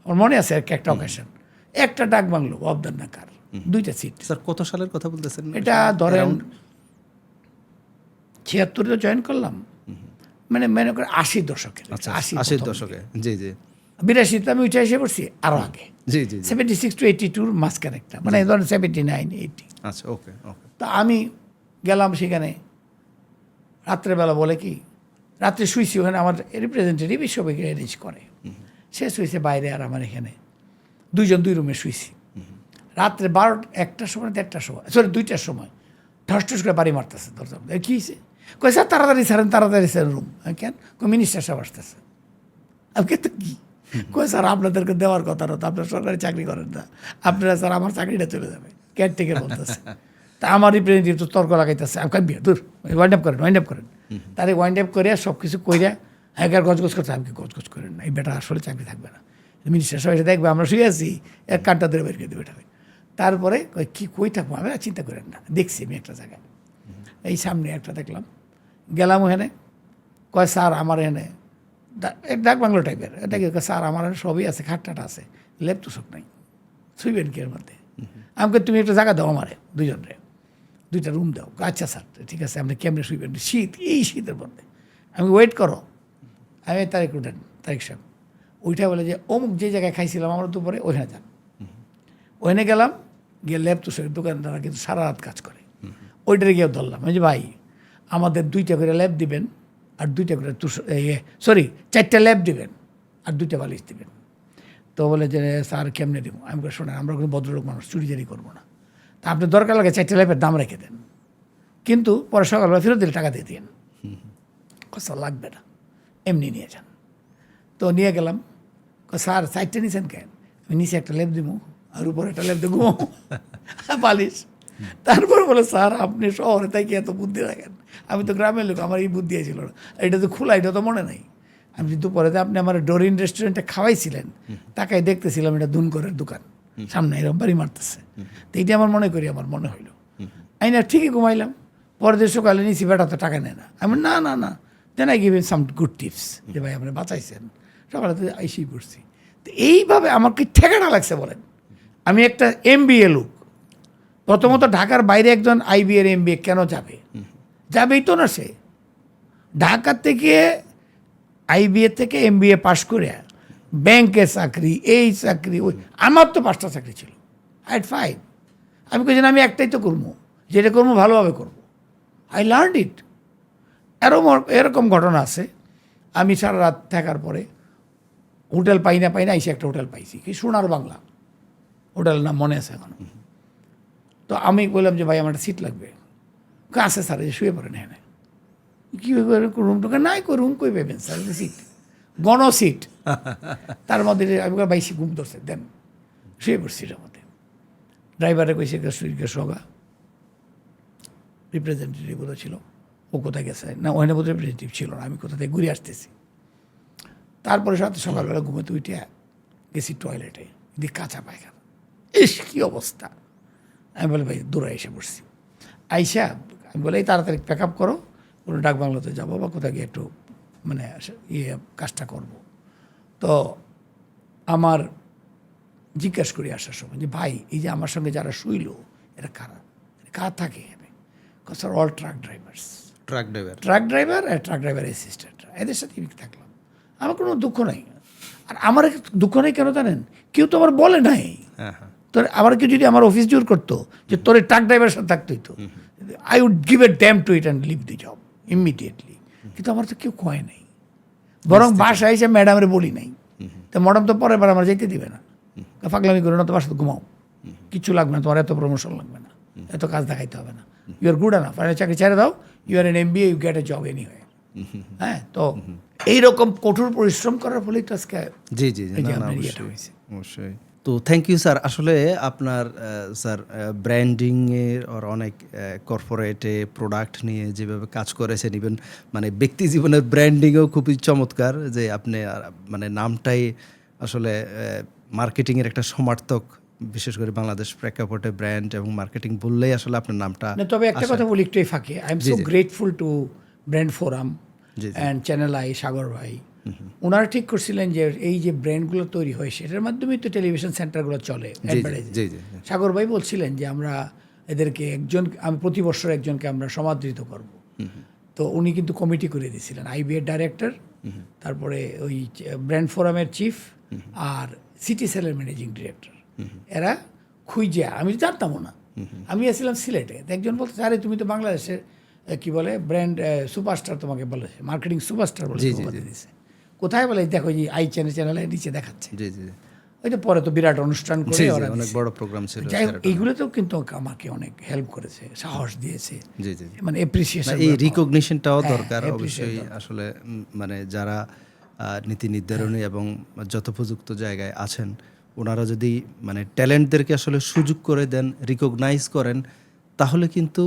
[SPEAKER 2] আমার মনে আছে একটা অকেশন, একটা ডাক বাংলো অবদান নাকার, 2টা সিট।
[SPEAKER 1] স্যার কত সালের কথা বলতেছেন?
[SPEAKER 2] এটা ধরেন 76-এ জয়েন করলাম, মানে মনে করে 80 দশকের,
[SPEAKER 1] 80 দশকে। জি জি।
[SPEAKER 2] 82-তে আমি উঠে এসে পড়ছি, আরও আগে।
[SPEAKER 1] জি জি।
[SPEAKER 2] 76 to 82 মাঝখানে একটা, মানে ধরেন 79, 80।
[SPEAKER 1] আচ্ছা, ওকে ওকে।
[SPEAKER 2] তা আমি গেলাম সেখানে, রাত্রেবেলা বলে কি, রাত্রে শুয়েছি ওখানে, আমার রিপ্রেজেন্টেটিভ সবাই অ্যারেঞ্জ করে, সে শুয়েছে বাইরে, আর আমার এখানে 2 রুমে শুয়েছি। রাত্রে 1টার সময় 1টার সময়, সরি 2টার সময় ঠস করে বাড়ি মারতেছে দরজা। কী হয়েছে? কই স্যার তাড়াতাড়ি ছাড়েন রুম। কেন? মিনিস্টার সাহেব আসতেছে। আমি কে তো কী কই স্যার, আপনাদেরকে দেওয়ার কথা না তো, আপনারা সরকারি চাকরি করেন না, আপনারা স্যার আমার চাকরিটা চলে যাবে, কেয়ারটেকার বলতেছে। তা আমার রিপ্রেজেন্টেটিভ তো তর্ক লাগাইতেছে, আমি কাঁদবি দূর, ওয়াইন্ড আপ করেন। তারে ওয়াইন্ড আপ করে সব কিছু কইরা হ্যাঁ গজগজ করতে, আমি গজগজ করেন না, এই বেটা আসলে চাকরি থাকবে না, মিনিস্টার সবাই দেখবে আমরা শুয়ে আছি, এক কানটা ধরে বের করে দেবে বেটা। তারপরে কই থাকবো, আমি চিন্তা করেন না, দেখছি আমি একটা জায়গায়, এই সামনে একটা দেখলাম, গেলাম ওখানে, কয় স্যার আমার এখানে ডাক বাংলো টাইপের, এটা কি স্যার আমার সবই আছে, খাটটাটা আছে, লেপ তো সব নাই, শুইবেন কি এর মধ্যে? আমাকে তুমি একটা জায়গা দাও, আমারে 2টা রুম দাও। আচ্ছা স্যার ঠিক আছে, আপনি কেমনে শুইবেন, শীত, এই শীতের মধ্যে, আমি ওয়েট করো, আমি তারিখ সাহেব ওইটা বলে যে অমুক যে জায়গায় খাইছিলাম আমরা দুপুরে, ওইখানে যান। ওখানে গেলাম, গিয়ে ল্যাব তুষের দোকানদারা কিন্তু সারা রাত কাজ করে, ওইটারে গিয়ে ধরলাম, যে ভাই আমাদের 2টা করে ল্যাব দিবেন, আর 2টা করে 4টা ল্যাব দিবেন, আর 2টা বালিশ দিবেন। তো বলে যে স্যার কেমনে দেবো? আমি বলে শোনেন, আমরা কোনো ভদ্রলোক মানুষ, চুরিচারি করবো না, তা আপনি দরকার লাগে 4টা ল্যাবের দাম রেখে দেন, কিন্তু পরে সকালবেলা ফেরত দিলে টাকা দিয়ে দিন। কথা লাগবে না, এমনি নিয়ে যান। তো নিয়ে গেলাম, স্যার 4টা নিয়েছেন কেন? আমি নিচে একটা ল্যাব দিব, আর উপরে একটা ল্যাব দেবো বালিশ। তারপর বলে স্যার আপনি শহরে থেকে এত বুদ্ধি রাখেন, আমি তো গ্রামের লোক, আমার এই বুদ্ধি ছিল না, এটা তো খোলা, এটা তো মনে নাই। আমি দুপুরে আপনি আমার ডোরিন রেস্টুরেন্টে খাওয়াইছিলেন, তাকাই দেখতেছিলাম এটা দুনকরের দোকান, সামনে এরকম বাড়ি মারতেছে, তো এইটা আমার মনে হইলো। আমি না ঠিকই ঘুমাইলাম, পরের দিন সকালে নিয়েছি, বেটা তো টাকা নেয় না। আমি না then I give some good tips, যে ভাই আপনি বাঁচাইছেন, সকালে তো আইসি করছি। তো এইভাবে আমার কি ঠেকানা লাগছে বলেন? আমি একটা MBA লোক, প্রথমত ঢাকার বাইরে একজন IBA MBA কেন যাবে? যাবেই তো না সে। ঢাকা থেকে IBA থেকে MBA পাশ করে ব্যাংকে চাকরি, এই চাকরি, ওই, আমার তো 5টা চাকরি ছিল, আই ফাইভ। আমি কেছি আমি একটাই তো করবো, যেটা করবো ভালোভাবে করবো। I learn it. এরকম ঘটনা আছে, আমি সারা রাত থাকার পরে হোটেল পাই না এসে একটা হোটেল পাইছি, কি সোনার বাংলা হোটেল, নাম মনে আছে এখন। তো আমি বললাম যে ভাই আমার একটা সিট লাগবে। আছে স্যার, যে শুয়ে পড়েন এখানে। কী রুম টোকে নাই, রুম কই পাবেন স্যার, সিট গণ সিট। তার মধ্যে আমি বাইশি ঘুম ধরছে, দেন শুয়ে পড়ছি। এটার মধ্যে ড্রাইভারে কইছে সগা রিপ্রেজেন্টেটিভ বোধ ছিল, ও কোথায় গেছে না, ওখানে বোধ রিপ্রেজেন্টেটিভ ছিল না, আমি কোথা থেকে ঘুরে আসতেছি। তারপরে সকালবেলা ঘুমেতে উঠে গেছি টয়লেটে, দিয়ে কাঁচা পায়খানা, ইস কী অবস্থা। আমি বলি ভাই দৌড়ে এসে পড়ছি। আইসা আমি বলে এই তাড়াতাড়ি প্যাক আপ করো, কোনো ডাক বাংলাতে যাবো বা কোথাও গিয়ে একটু মানে কাজটা করব। তো আমার জিজ্ঞাসা করি আসার সময় যে ভাই এই যে আমার সঙ্গে যারা শুইল এরা কারা থাকে এখানে? স্যার অল ট্রাক ড্রাইভার আর ট্রাক ড্রাইভার অ্যাসিস্ট্যান্টরা, এদের সাথে আমি থাকলাম। আমার কোনো দুঃখ নাই। আর আমার দুঃখ নেই কেন জানেন? কেউ তো আমার বলে নাই। তোর আবার কেউ যদি আমার অফিস জোর করতো যে তোর ট্রাক ড্রাইভারের সাথে থাকতো, তো I would give a damn to it and leave the job immediately. কিন্তু আমার তো কেউ কয় নাই, বরং বাসায় এসে ম্যাডামের বলি নাই। তো ম্যাডাম তো পরের বার আমার যেতে দিবে না, ফাগলামি করে না, তোমার সাথে ঘুমাও, কিচ্ছু লাগবে না, তোমার এত প্রমোশন লাগবে না, এত কাজ দেখাইতে হবে না, ইউ আর গুড এনাফ, আর চাকরি ছেড়ে দাও, you are an MBA, you get a job anyway. হ্যাঁ, তো এইরকম কঠোর পরিশ্রম করার ফলে তো আজকে
[SPEAKER 1] অবশ্যই। তো থ্যাংক ইউ স্যার। আসলে আপনার স্যার ব্র্যান্ডিংয়ের আর অনেক কর্পোরেটে প্রোডাক্ট নিয়ে যেভাবে কাজ করেছেন, ইভেন মানে ব্যক্তি জীবনের ব্র্যান্ডিংও খুবই চমৎকার, যে আপনি মানে নামটাই আসলে মার্কেটিংয়ের একটা সমার্থক, বিশেষ করে বাংলাদেশ প্রেক্ষাপটে ব্র্যান্ড এবং মার্কেটিং বললেই আসলে আপনার নামটা।
[SPEAKER 2] তবে একটা কথা বলি একটু ফাঁকে, I am so grateful to brand forum and channel I, Sagar ভাই। ওনারা ঠিক করছিলেন যে এই যে ব্র্যান্ডগুলো তৈরি হয় সেটার মাধ্যমেই তো টেলিভিশন সেন্টারগুলো চলে, সাগর ভাই বলছিলেন যে আমরা এদেরকে আমি প্রতি বছর একজনকে আমরা সমাদৃত করব। তো উনি কিন্তু কমিটি করে দিয়েছিলেন, IBA ডাইরেক্টর, তারপরে ওই ব্র্যান্ড ফোরামের চিফ আর সিটি সেলের ম্যানেজিং ডিরেক্টর। এরা খুঁজে, আমি জানতামও না, আমি আসছিলাম সিলেটে, একজন বলতে আরে তুমি তো বাংলাদেশের কি বলে ব্র্যান্ড সুপারস্টার, তোমাকে বলেছে মার্কেটিং সুপারস্টার বলে দিয়েছে। কোথায় বলে দেখো এই আই চ্যানেলে নিচে দেখাচ্ছে। ওই তো পরে তো বিরাট অনুষ্ঠান করে
[SPEAKER 1] অনেক বড় প্রোগ্রাম ছিল।
[SPEAKER 2] যাই হোক, এইগুলোতেও কিন্তু আমাকে অনেক হেল্প করেছে, সাহস দিয়েছে, মানে অ্যাপ্রিসিয়েশন,
[SPEAKER 1] এই রিকগনিশনটাও দরকার অবশ্যই। আসলে মানে যারা নীতি নির্ধারণী এবং যথোপযুক্ত জায়গায় আছেন, ওনারা যদি মানে ট্যালেন্টদেরকে আসলে সুযোগ করে দেন, রিকগনাইজ করেন, তাহলে কিন্তু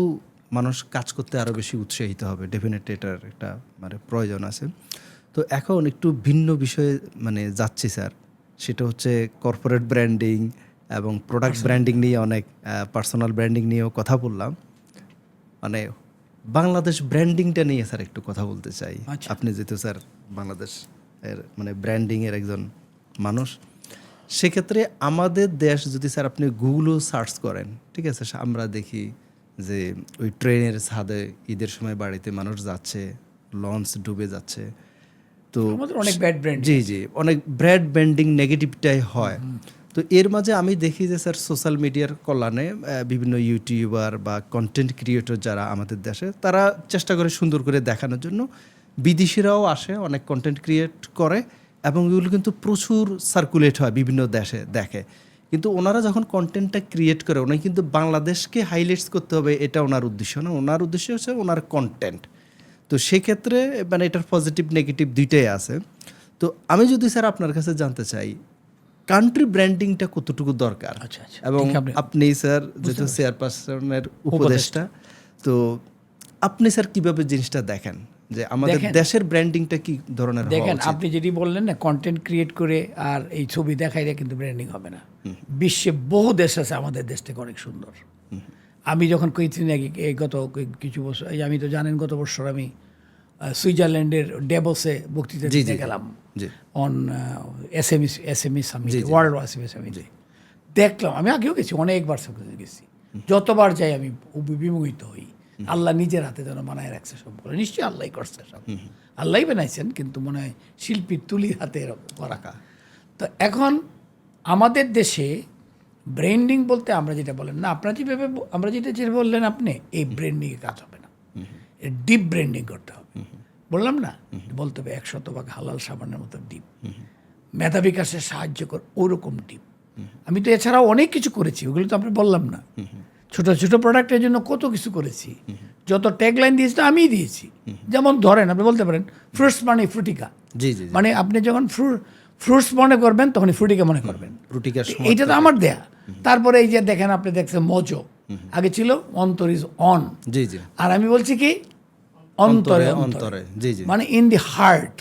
[SPEAKER 1] মানুষ কাজ করতে আরও বেশি উৎসাহিত হবে। ডেফিনেটলি এটার একটা মানে প্রয়োজন আছে। তো এখন একটু ভিন্ন বিষয়ে মানে যাচ্ছি স্যার, সেটা হচ্ছে কর্পোরেট ব্র্যান্ডিং এবং প্রোডাক্ট ব্র্যান্ডিং নিয়ে, অনেক পার্সোনাল ব্র্যান্ডিং নিয়েও কথা বললাম। মানে বাংলাদেশ ব্র্যান্ডিংটা নিয়ে স্যার একটু কথা বলতে চাই। আপনি যেহেতু স্যার বাংলাদেশ এর মানে ব্র্যান্ডিংয়ের একজন মানুষ, সেক্ষেত্রে আমাদের দেশ যদি স্যার আপনি গুগলও সার্চ করেন, ঠিক আছে, আমরা দেখি যে ওই ট্রেনের ছাদে ঈদের সময় বাড়িতে মানুষ যাচ্ছে, লঞ্চ ডুবে যাচ্ছে। তো
[SPEAKER 2] অনেক ব্যাড ব্র্যান্ড,
[SPEAKER 1] জি অনেক ব্র্যাড ব্র্যান্ডিং নেগেটিভটাই হয়। তো এর মাঝে আমি দেখি যে স্যার সোশ্যাল মিডিয়ার কল্যাণে বিভিন্ন ইউটিউবার বা কন্টেন্ট ক্রিয়েটর যারা আমাদের দেশে, তারা চেষ্টা করে সুন্দর করে দেখানোর জন্য। বিদেশিরাও আসে, অনেক কন্টেন্ট ক্রিয়েট করে এবং এগুলো কিন্তু প্রচুর সার্কুলেট হয়, বিভিন্ন দেশে দেখে। কিন্তু ওনারা যখন কন্টেন্টটা ক্রিয়েট করে, ওনারা কিন্তু বাংলাদেশকে হাইলাইটস করতে হবে, এটা ওনার উদ্দেশ্য না। ওনার উদ্দেশ্য হচ্ছে ওনার কন্টেন্ট। তো সেক্ষেত্রে মানে এটার পজিটিভ নেগেটিভ দুইটাই আছে। তো আমি যদি স্যার আপনার কাছে জানতে চাই, কান্ট্রি ব্র্যান্ডিংটা কতটুকু দরকার, এবং আপনি স্যার যেহেতু চেয়ারপারসনের উপদেষ্টা, তো আপনি স্যার কিভাবে জিনিসটা দেখেন যে আমাদের দেশের ব্র্যান্ডিংটা কি ধরনের?
[SPEAKER 2] দেখেন, আপনি যেটি বললেন না, কন্টেন্ট ক্রিয়েট করে আর এই ছবি দেখাইলে কিন্তু ব্র্যান্ডিং হবে না। বিশ্বে বহু দেশ আছে আমাদের দেশ থেকে অনেক সুন্দর। আমি যখন কয়েকদিন আগে গত কিছু বছর, আমি তো জানেন গত বছর আমি সুইজারল্যান্ডের ডেভোসে বক্তৃতা দিতে গেলাম on SME summit, world SME summit. দেখলাম, আমি আগেও গেছি, অনেকবার গেছি, যতবার যাই আমি বিমোহিত হই। আল্লাহ নিজের হাতে যেন বানায় রাখছে সবগুলো। নিশ্চয়ই আল্লাহই করছে সব, আল্লাহই বানাইছেন, কিন্তু মনে হয় শিল্পীর তুলির হাতে এরকম করা। তো এখন আমাদের দেশে ব্র্যান্ডিং বলতে আমরা যেটা বলেন না, আপনারা যেভাবে আমরা যেটা বললেন আপনি, এই ব্র্যান্ডিংয়ে কাজ হবে না, ডিপ ব্র্যান্ডিং করতে হবে। বললাম না, বলতে হবে 100% হালাল সাবানের মতো ডিপ, মেধা বিকাশে সাহায্য কর ওরকম ডিপ। আমি তো এছাড়াও অনেক কিছু করেছি, ওগুলো তো আপনি বললাম না। ছোট ছোট প্রোডাক্টের জন্য কত কিছু করেছি, যত ট্যাগলাইন দিয়েছি তো আমিই দিয়েছি। যেমন ধরেন আপনি বলতে পারেন ফ্রুটস মানে ফ্রুটিকা,
[SPEAKER 1] জি জি,
[SPEAKER 2] মানে আপনি যখন ফ্রুটস মনে করবেন তখনই ফ্রুটিকা মনে করবেন,
[SPEAKER 1] ফ্রুটিকার
[SPEAKER 2] এইটা তো আমার দেয়া। তারপরে এই যে দেখেন আপনি দেখছেন মজো, আগে ছিল অন্তর ইজ অন,
[SPEAKER 1] জি জি,
[SPEAKER 2] আর আমি বলছি কি অন্তরে
[SPEAKER 1] অন্তরে, জি জি,
[SPEAKER 2] মানে ইন দি হার্ট।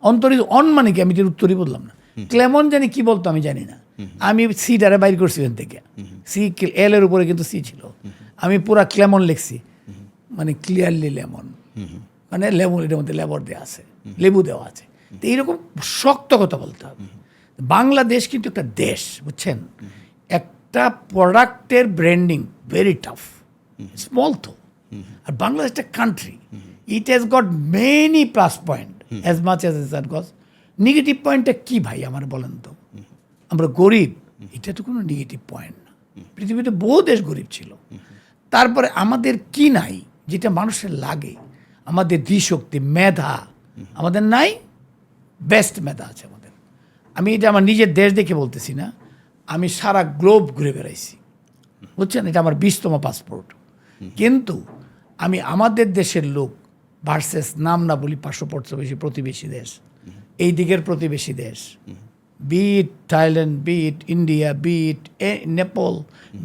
[SPEAKER 2] অন্তর ইজ অন মানে কি, আমি এর উত্তরই বললাম না। ক্লেমন জানি কি বলতো আমি জানি না, আমি সি ডারে বাইর করছি ওখান থেকে, সি এল এর উপরে কিন্তু সি ছিল, আমি পুরা ক্লেমন লিখছি, মানে ক্লিয়ারলি লেমন, মানে লেমন, এটার মধ্যে লেবর দেওয়া আছে, লেবু দেওয়া আছে। তো এইরকম শক্ত কথা বলতে হবে। বাংলাদেশ কিন্তু একটা দেশ, বুঝছেন, একটা প্রোডাক্টের ব্র্যান্ডিং ভেরি টাফ, স্মল তো। আর বাংলাদেশ একটা country, it has got many plus point as much as it গজ। নেগেটিভ পয়েন্টটা কি ভাই আমার বলেন তো? আমরা গরিব, এটা তো কোনো নেগেটিভ পয়েন্ট না। পৃথিবীতে বহু দেশ গরিব ছিল। তারপরে আমাদের কি নাই যেটা মানুষের লাগে? আমাদের ধীশক্তি, মেধা আমাদের নাই, বেস্ট মেধা আছে আমাদের। আমি এটা আমার নিজের দেশ দেখে বলতেছি না, আমি সারা গ্লোব ঘুরে বেড়াইছি, বুঝছেন, এটা আমার 20তম পাসপোর্ট। কিন্তু আমি আমাদের দেশের লোক ভার্সেস নাম না বলি 500 প্রতিবেশী দেশ, এই দিকের প্রতিবেশী দেশ, be it Thailand, be it India, be it Nepal,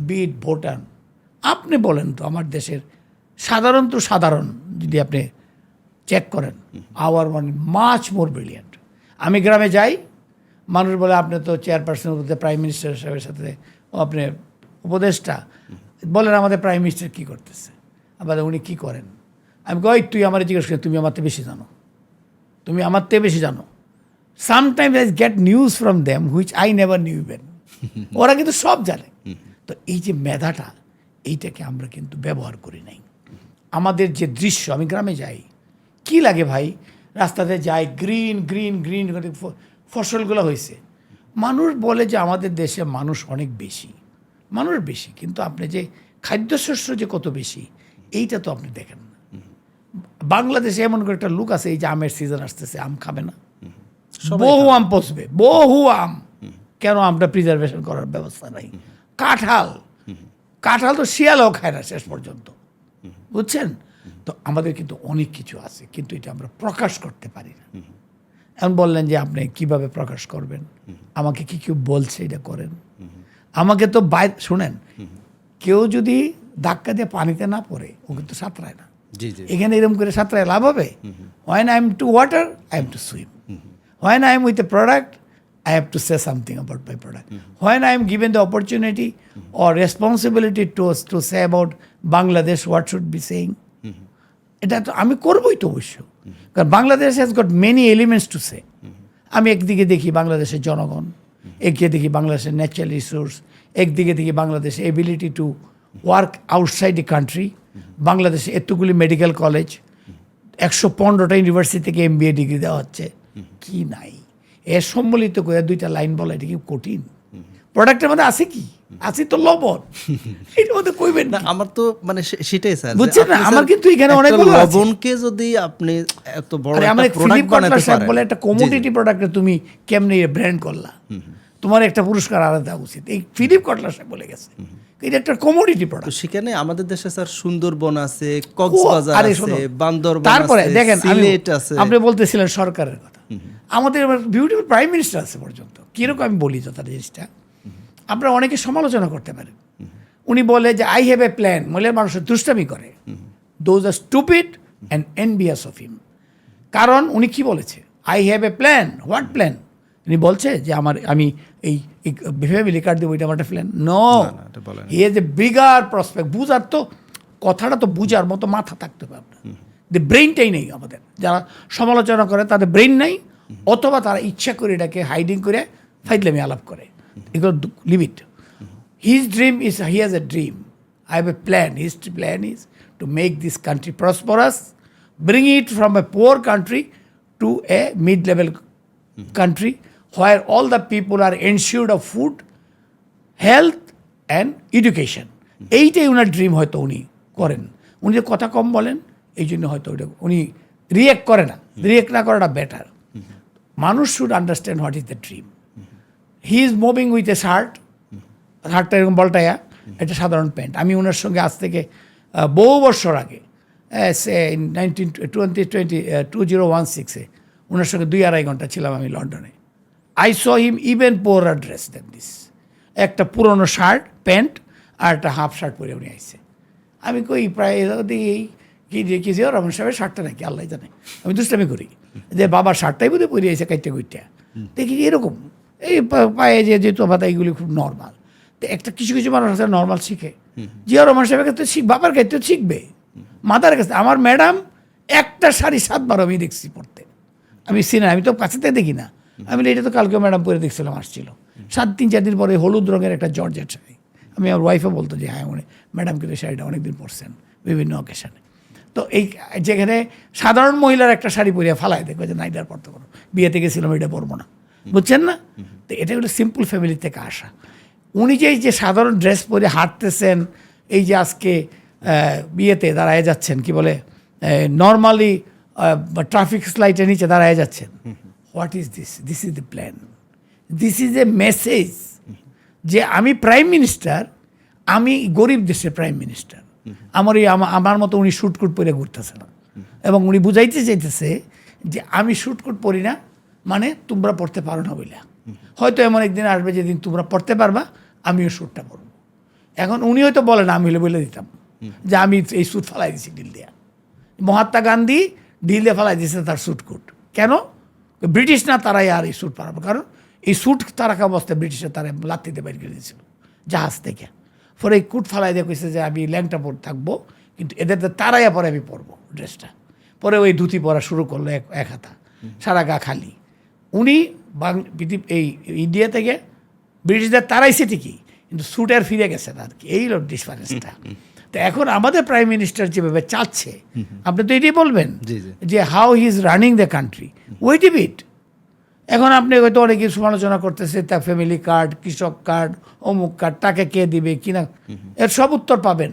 [SPEAKER 2] be it Bhutan, আপনি বলেন তো আমার দেশের সাধারণ যদি আপনি চেক করেন, our one much more brilliant. আমি গ্রামে যাই, মানুষ বলে আপনি তো চেয়ারপারসনের মধ্যে প্রাইম মিনিস্টার সাহেবের সাথে আপনি উপদেষ্টা, বলেন আমাদের প্রাইম মিনিস্টার কী করতেছে, আবার উনি কী করেন? আমি কই তুই আমার জিজ্ঞেস করি, তুমি আমার থেকে বেশি জানো, তুমি আমার থেকে বেশি জানো। Sometimes I get news from them which I never new even. ওরা কিন্তু সব জানে। তো এই যে মেধাটা, এইটাকে আমরা কিন্তু ব্যবহার করি নাই। আমাদের যে দৃশ্য, আমি গ্রামে যাই, কি লাগে ভাই, রাস্তাতে যাই, গ্রিন গ্রিন গ্রিন ফসলগুলো হয়েছে। মানুষ বলে যে আমাদের দেশে মানুষ অনেক বেশি, মানুষ বেশি, কিন্তু আপনি যে খাদ্যশস্য যে কত বেশি, এইটা তো আপনি দেখেন না। বাংলাদেশে এমন করে একটা লোক আছে, এই যে আমের সিজন আসতেছে, আম খাবে না? বহু আম পচবে, বহু আম। কেন? আমরা প্রিজার্ভেশন করার ব্যবস্থা নাই। কাঁঠাল তো শিয়ালও খায় না শেষ পর্যন্ত, বুঝছেন? তো আমাদের কিন্তু অনেক কিছু আছে, কিন্তু এটা আমরা প্রকাশ করতে পারি না। এখন বললেন যে আপনি কিভাবে প্রকাশ করবেন, আমাকে কি কেউ বলছে এটা করেন? আমাকে তো শুনেন, কেউ যদি ধাক্কা দিয়ে পানিতে না পড়ে, ও কিন্তু সাঁতরায় না। এখানে এরকম করে সাঁতরায় লাভ হবে? When I am to water, I have to swim. When I am with a product, I have to say something about my product. When I am given the opportunity or responsibility to say about Bangladesh, what should be saying? এটা তো আমি করবোই তো অবশ্য, কারণ Bangladesh has got many elements to say. আমি একদিকে দেখি বাংলাদেশের জনগণ, একদিকে দেখি বাংলাদেশের ন্যাচারাল রিসোর্স, একদিকে দেখি বাংলাদেশের ability to work outside the country. বাংলাদেশে এতগুলি মেডিকেল কলেজ, 115টা ইউনিভার্সিটি থেকে MBA ডিগ্রি দেওয়া হচ্ছে, কি নাই? এর সম্বলিত করে 2টা লাইন বলা এটা কি কঠিন? প্রোডাক্টের মধ্যে আছে কি? আছে তো লবণ, এটার মধ্যে কইবেন না।
[SPEAKER 1] আমার তো মানে সেটাই স্যার,
[SPEAKER 2] বুঝছেন না, আমার কিন্তু এখানে অনেক
[SPEAKER 1] লবণকে যদি আপনি এত বড় একটা প্রোডাক্ট বানাতে পারেন,
[SPEAKER 2] বলে একটা কমোডিটি প্রোডাক্টে তুমি কেমনে ব্র্যান্ড করলা, তোমার একটা পুরস্কার আলাদা উচিত। এই ফিলিপ কটলার সাহেব বলে গেছে, এটা একটা কমোডিটি প্রোডাক্ট।
[SPEAKER 1] সেখানে আমাদের দেশে স্যার সুন্দরবন আছে, কক্সবাজার আছে, বান্দরবান আছে,
[SPEAKER 2] তারপরে দেখেন
[SPEAKER 1] সিলেট আছে।
[SPEAKER 2] আপনি বলতেছিলেন সরকারের কথা, আমাদের বিউটিফুল প্রাইম মিনিস্টার আছে পর্যন্ত। কিরকম আমি বলি তো তার জিনিসটা, আপনারা অনেকে সমালোচনা করতে পারেন। উনি বলে যে আই হ্যাভ এ প্ল্যান, বলে মানুষের দুষ্টামি করে। Those are stupid and envious of him. কারণ উনি কি বলেছে? I have a plan. What plan? উনি বলছে যে আমি এই ফ্যামিলি কার্ড দেবো, এটা আমার একটা plan. No, he has a bigger prospect. বুঝার তো কথাটা তো বুঝার মতো মাথা থাকতে হবে আপনার। ব্রেইনটাই নেই আমাদের। যারা সমালোচনা করে তাদের ব্রেইন নেই, অথবা তারা ইচ্ছা করে এটাকে হাইডিং করে ফাইদলামি আলাপ করে। এগুলো leave it. His dream is, he has a dream, I have a plan. His plan is to make this country prosperous, bring it from a poor country to a mid-level country where all the people are ensured of food, health and education. এইটাই ওনার ড্রিম হয়তো উনি করেন। উনি যে কথা কম বলেন এই জন্য হয়তো ওইটা উনি রিয়েক্ট করে না, রিয়েক্ট না করাটা বেটার। মানুষ should understand what is the dream. He is moving with a শার্টটা এরকম বলটায়া, এটা সাধারণ প্যান্ট। আমি ওনার সঙ্গে আজ থেকে বহু বছর আগে 2016 ওনার সঙ্গে 2-2.5 ঘন্টা ছিলাম আমি লন্ডনে। I saw him even poor dress than this, একটা পুরনো শার্ট প্যান্ট আর একটা হাফ শার্ট পরে উনি আইসে। আমি কই প্রায় কি যে রহমান সাহেবের শার্টটা নাকি আল্লাহ জানে, আমি দুষ্টামি করি যে বাবার শার্টটাই বোধহয় পরে আইসে কাইটে গুইটা। দেখি এরকম এই পায়ে যে জুতো পাতা এইগুলি খুব নর্মাল। তো একটা কিছু কিছু মানুষ আছে নর্মাল শিখে। জিয়া রহমান সাহেবের কাছে বাবার কাছে শিখবে, মাদার কাছে। আমার ম্যাডাম একটা শাড়ি 7 বার আমি দেখছি পড়তে, আমি সিনা, আমি তো কাছে থেকে দেখি না। আমি এটা তো কালকেও ম্যাডাম পরে দেখছিলাম, আসছিল 3-4 দিন পরে হলুদ রঙের একটা জর্জেট শাড়ি। আমি আমার ওয়াইফও বলতো যে হ্যাঁ উনি ম্যাডাম কিন্তু শাড়িটা অনেকদিন পরছেন বিভিন্ন অকেশনে। তো এই যেখানে সাধারণ মহিলার একটা শাড়ি পরিয়া ফালায় দেখবে যে নাইডার পরতে পারো, বিয়েতে গেছিলাম এটা পরবো না, বুঝছেন না? তো এটা হলো সিম্পল ফ্যামিলি থেকে আসা। উনি যে সাধারণ ড্রেস পরে হাঁটতেছেন, এই যে আজকে বিয়েতে দাঁড়ায় যাচ্ছেন, কি বলে নর্মালি ট্রাফিক লাইটের নিচে দাঁড়ায় যাচ্ছেন। What is this? This is the plan, this is a message যে আমি প্রাইম মিনিস্টার, আমি গরিব দেশের প্রাইম মিনিস্টার। আমার মতো উনি শুটকুট পরে ঘুরতেছে না, এবং উনি বুঝাইতে চাইতেছে যে আমি শুটকুট পরি না মানে তোমরা পড়তে পারো না বইলা। হয়তো এমন একদিন আসবে যেদিন তোমরা পড়তে পারবা, আমিও স্যুটটা পরব। এখন উনি হয়তো বলেন, আমি হলে বলে দিতাম যে আমি এই স্যুট ফালাই দিছি ডিল দিয়া। মহাত্মা গান্ধী ডিল দিয়ে ফালাই দিয়েছে তার স্যুটকুট। কেন? ব্রিটিশ না তারাই আর এই স্যুট পারাবো, কারণ এই স্যুট তারা অবস্থায় ব্রিটিশের তারা লাত্তিতে বাইর করে দিয়েছিল জাহাজ থেকে। পরে এই কুট ফালাই দিয়ে কইছে যে আমি ল্যাংটা পরে থাকবো, কিন্তু এদের তারাই পরে আমি পরবো ড্রেসটা। পরে ওই ধুতি পরা শুরু করলো এক হাতা, সারা গা খালি। উনি এই ইন্ডিয়া থেকে ব্রিটিশদের তারাইছে ঠিকই, কিন্তু স্যুটের ফিরে গেছে না আর কি, এই হলো ডিফারেন্সটা। তো এখন আমাদের প্রাইম মিনিস্টার যেভাবে চাচ্ছে, আপনি তো এটাই বলবেন যে how he is running the country, wait a bit. এখন আপনি হয়তো অনেকে সমালোচনা করতেছে তার ফ্যামিলি কার্ড, কৃষক কার্ড, অমুক কার্ড, তাকে কে দিবে কিনা, এর সব উত্তর পাবেন।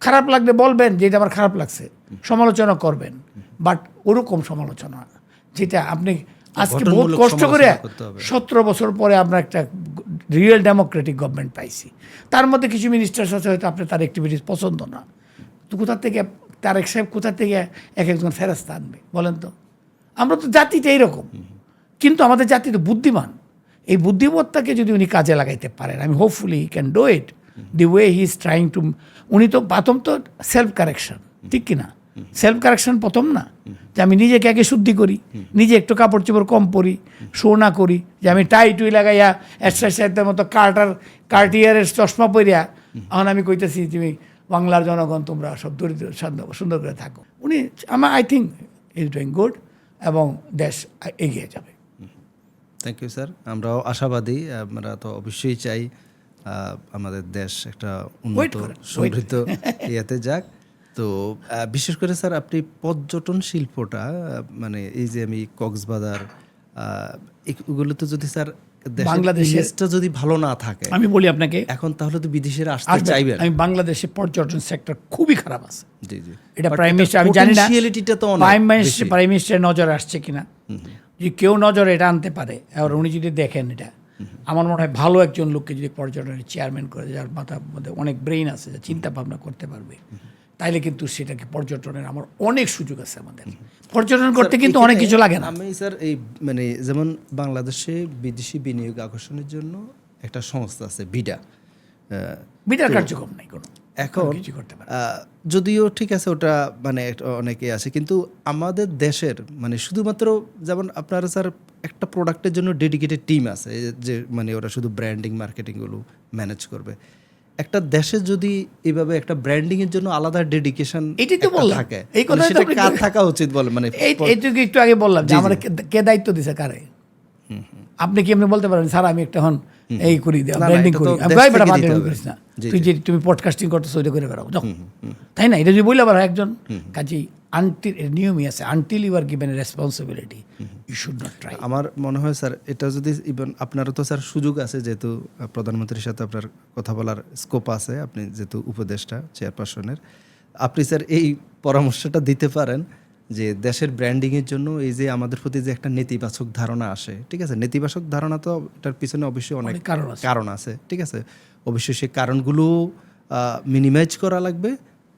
[SPEAKER 2] খারাপ লাগলে বলবেন যে এটা আমার খারাপ লাগছে, সমালোচনা করবেন, বাট ওরকম সমালোচনা যেটা আপনি আজকে বহুত কষ্ট করে 17 বছর পরে আমরা একটা রিয়েল ডেমোক্রেটিক গভর্নমেন্ট পাইছি। তার মধ্যে কিছু মিনিস্টার আছে হয়তো আপনার তার অ্যাক্টিভিটিস পছন্দ না, তো কোথা থেকে তারেক সাহেব কোথা থেকে এক একজন ফেরস্তা আনবে বলেন তো? আমরা তো জাতিটা এইরকম, কিন্তু আমাদের জাতি তো বুদ্ধিমান। এই বুদ্ধিমত্তাকে যদি উনি কাজে লাগাইতে পারেন, আমি hopefully he can do it the way he is trying to. উনি তো প্রথম তো সেলফ কারেকশন, ঠিক কিনা? সেলফ কারেকশন প্রথম না, যে আমি নিজেকে আগে শুদ্ধি করি, নিজে একটু কাপড় চোপড় কম পরি, শো না করি, যে আমি টাই টুই লাগাইয়া এক্সারসাইজের মতো কার্টিয়ারের চশমা পরিয়া এখন আমি কইতেছি তুমি বাংলার জনগণ তোমরা সব দরিদ্র সুন্দর করে থাকো। উনি I think is doing good, এবং দেশ এগিয়ে যাবে।
[SPEAKER 1] Thank you sir. আমরাও আশাবাদী, আমরা তো অবশ্যই চাই আমাদের দেশ একটা উন্নত সমৃদ্ধ ইয়েতে যাক। তো বিশেষ করে স্যার আপনি পর্যটন শিল্পটা, মানে এই যে আমি কক্সবাজার এগুলোতে যদি স্যার বাংলাদেশটা যদি ভালো না থাকে,
[SPEAKER 2] আমি বলি আপনাকে
[SPEAKER 1] এখন তাহলে তো বিদেশিরা আসতে চাইবে।
[SPEAKER 2] আমি বাংলাদেশে পর্যটন সেক্টর খুবই খারাপ আছে।
[SPEAKER 1] জি জি,
[SPEAKER 2] এটা প্রাইম মিনিস্টার, আমি জানি না প্রাইম মিনিস্টারের নজরে আসছে কিনা, যে কেউ নজরে এটা আনতে পারে। আর উনি যদি দেখেন এটা, আমার মনে হয় ভালো একজন লোককে যদি পর্যটনের চেয়ারম্যান করে, যার মাথার মধ্যে অনেক ব্রেইন আছে, যা চিন্তা ভাবনা করতে পারবে, তাইলে কিন্তু সেটাকে পর্যটনের আমার অনেক সুযোগ আছে। আমাদের পর্যটন করতে কিন্তু অনেক কিছু লাগে না।
[SPEAKER 1] আমি স্যার এই মানে যেমন বাংলাদেশে বিদেশি বিনিয়োগ আকর্ষণের জন্য একটা সংস্থা আছে
[SPEAKER 2] বিডার কার্যক্রম নাই কোনো,
[SPEAKER 1] এখন যদিও ঠিক আছে ওটা মানে অনেকে আছে, কিন্তু আমাদের দেশের মানে শুধুমাত্র যেমন আপনারা স্যার একটা প্রোডাক্টের জন্য ডেডিকেটেড টিম আছে, যে মানে ওরা শুধু ব্র্যান্ডিং মার্কেটিংগুলো ম্যানেজ করবে। একটা দেশে যদি এইভাবে একটা ব্র্যান্ডিং এর জন্য আলাদা ডেডিকেশন থাকে, এই কথা কার থাকা উচিত বলে, মানে
[SPEAKER 2] এইটুকু একটু আগে বললাম যে আমরা কে দায়িত্ব দিছে কারে। আপনি কি এমনি বলতে পারেন স্যার আমি একটা এখন এই করি
[SPEAKER 1] না, না,
[SPEAKER 2] ব্র্যান্ডিং
[SPEAKER 1] এটা
[SPEAKER 2] করি
[SPEAKER 1] তো
[SPEAKER 2] আমি
[SPEAKER 1] দেশ
[SPEAKER 2] ভাই
[SPEAKER 1] থেকে
[SPEAKER 2] বেটা বাদ
[SPEAKER 1] দিতে
[SPEAKER 2] দে,
[SPEAKER 1] হবে।
[SPEAKER 2] করিস না
[SPEAKER 1] জি,
[SPEAKER 2] তুই যে তুমি পডকাস্টিং করতেছো ওইটা করে বেড়াও যাও তাই না এটা যদি বললে আবার একজন কাজেই আনটিল নিয়মই আছে until you are given a responsibility you should not try
[SPEAKER 1] আমার মনে হয় স্যার এটা যদি ইভেন আপনারও তো স্যার সুযোগ আছে যেহেতু প্রধানমন্ত্রীর সাথে আপনার কথা বলার স্কোপ আছে আপনি যেহেতু উপদেষ্টা চেয়ারপারসনের আপনি স্যার এই পরামর্শটা দিতে পারেন যে দেশের ব্র্যান্ডিংয়ের জন্য এই যে আমাদের প্রতি যে একটা নেতিবাচক ধারণা আসে ঠিক আছে নেতিবাচক ধারণা তো এটার পিছনে অবশ্যই অনেক
[SPEAKER 2] অনেক কারণ আছে।
[SPEAKER 1] কারণ আছে ঠিক আছে অবশ্যই সেই কারণগুলো মিনিমাইজ করা লাগবে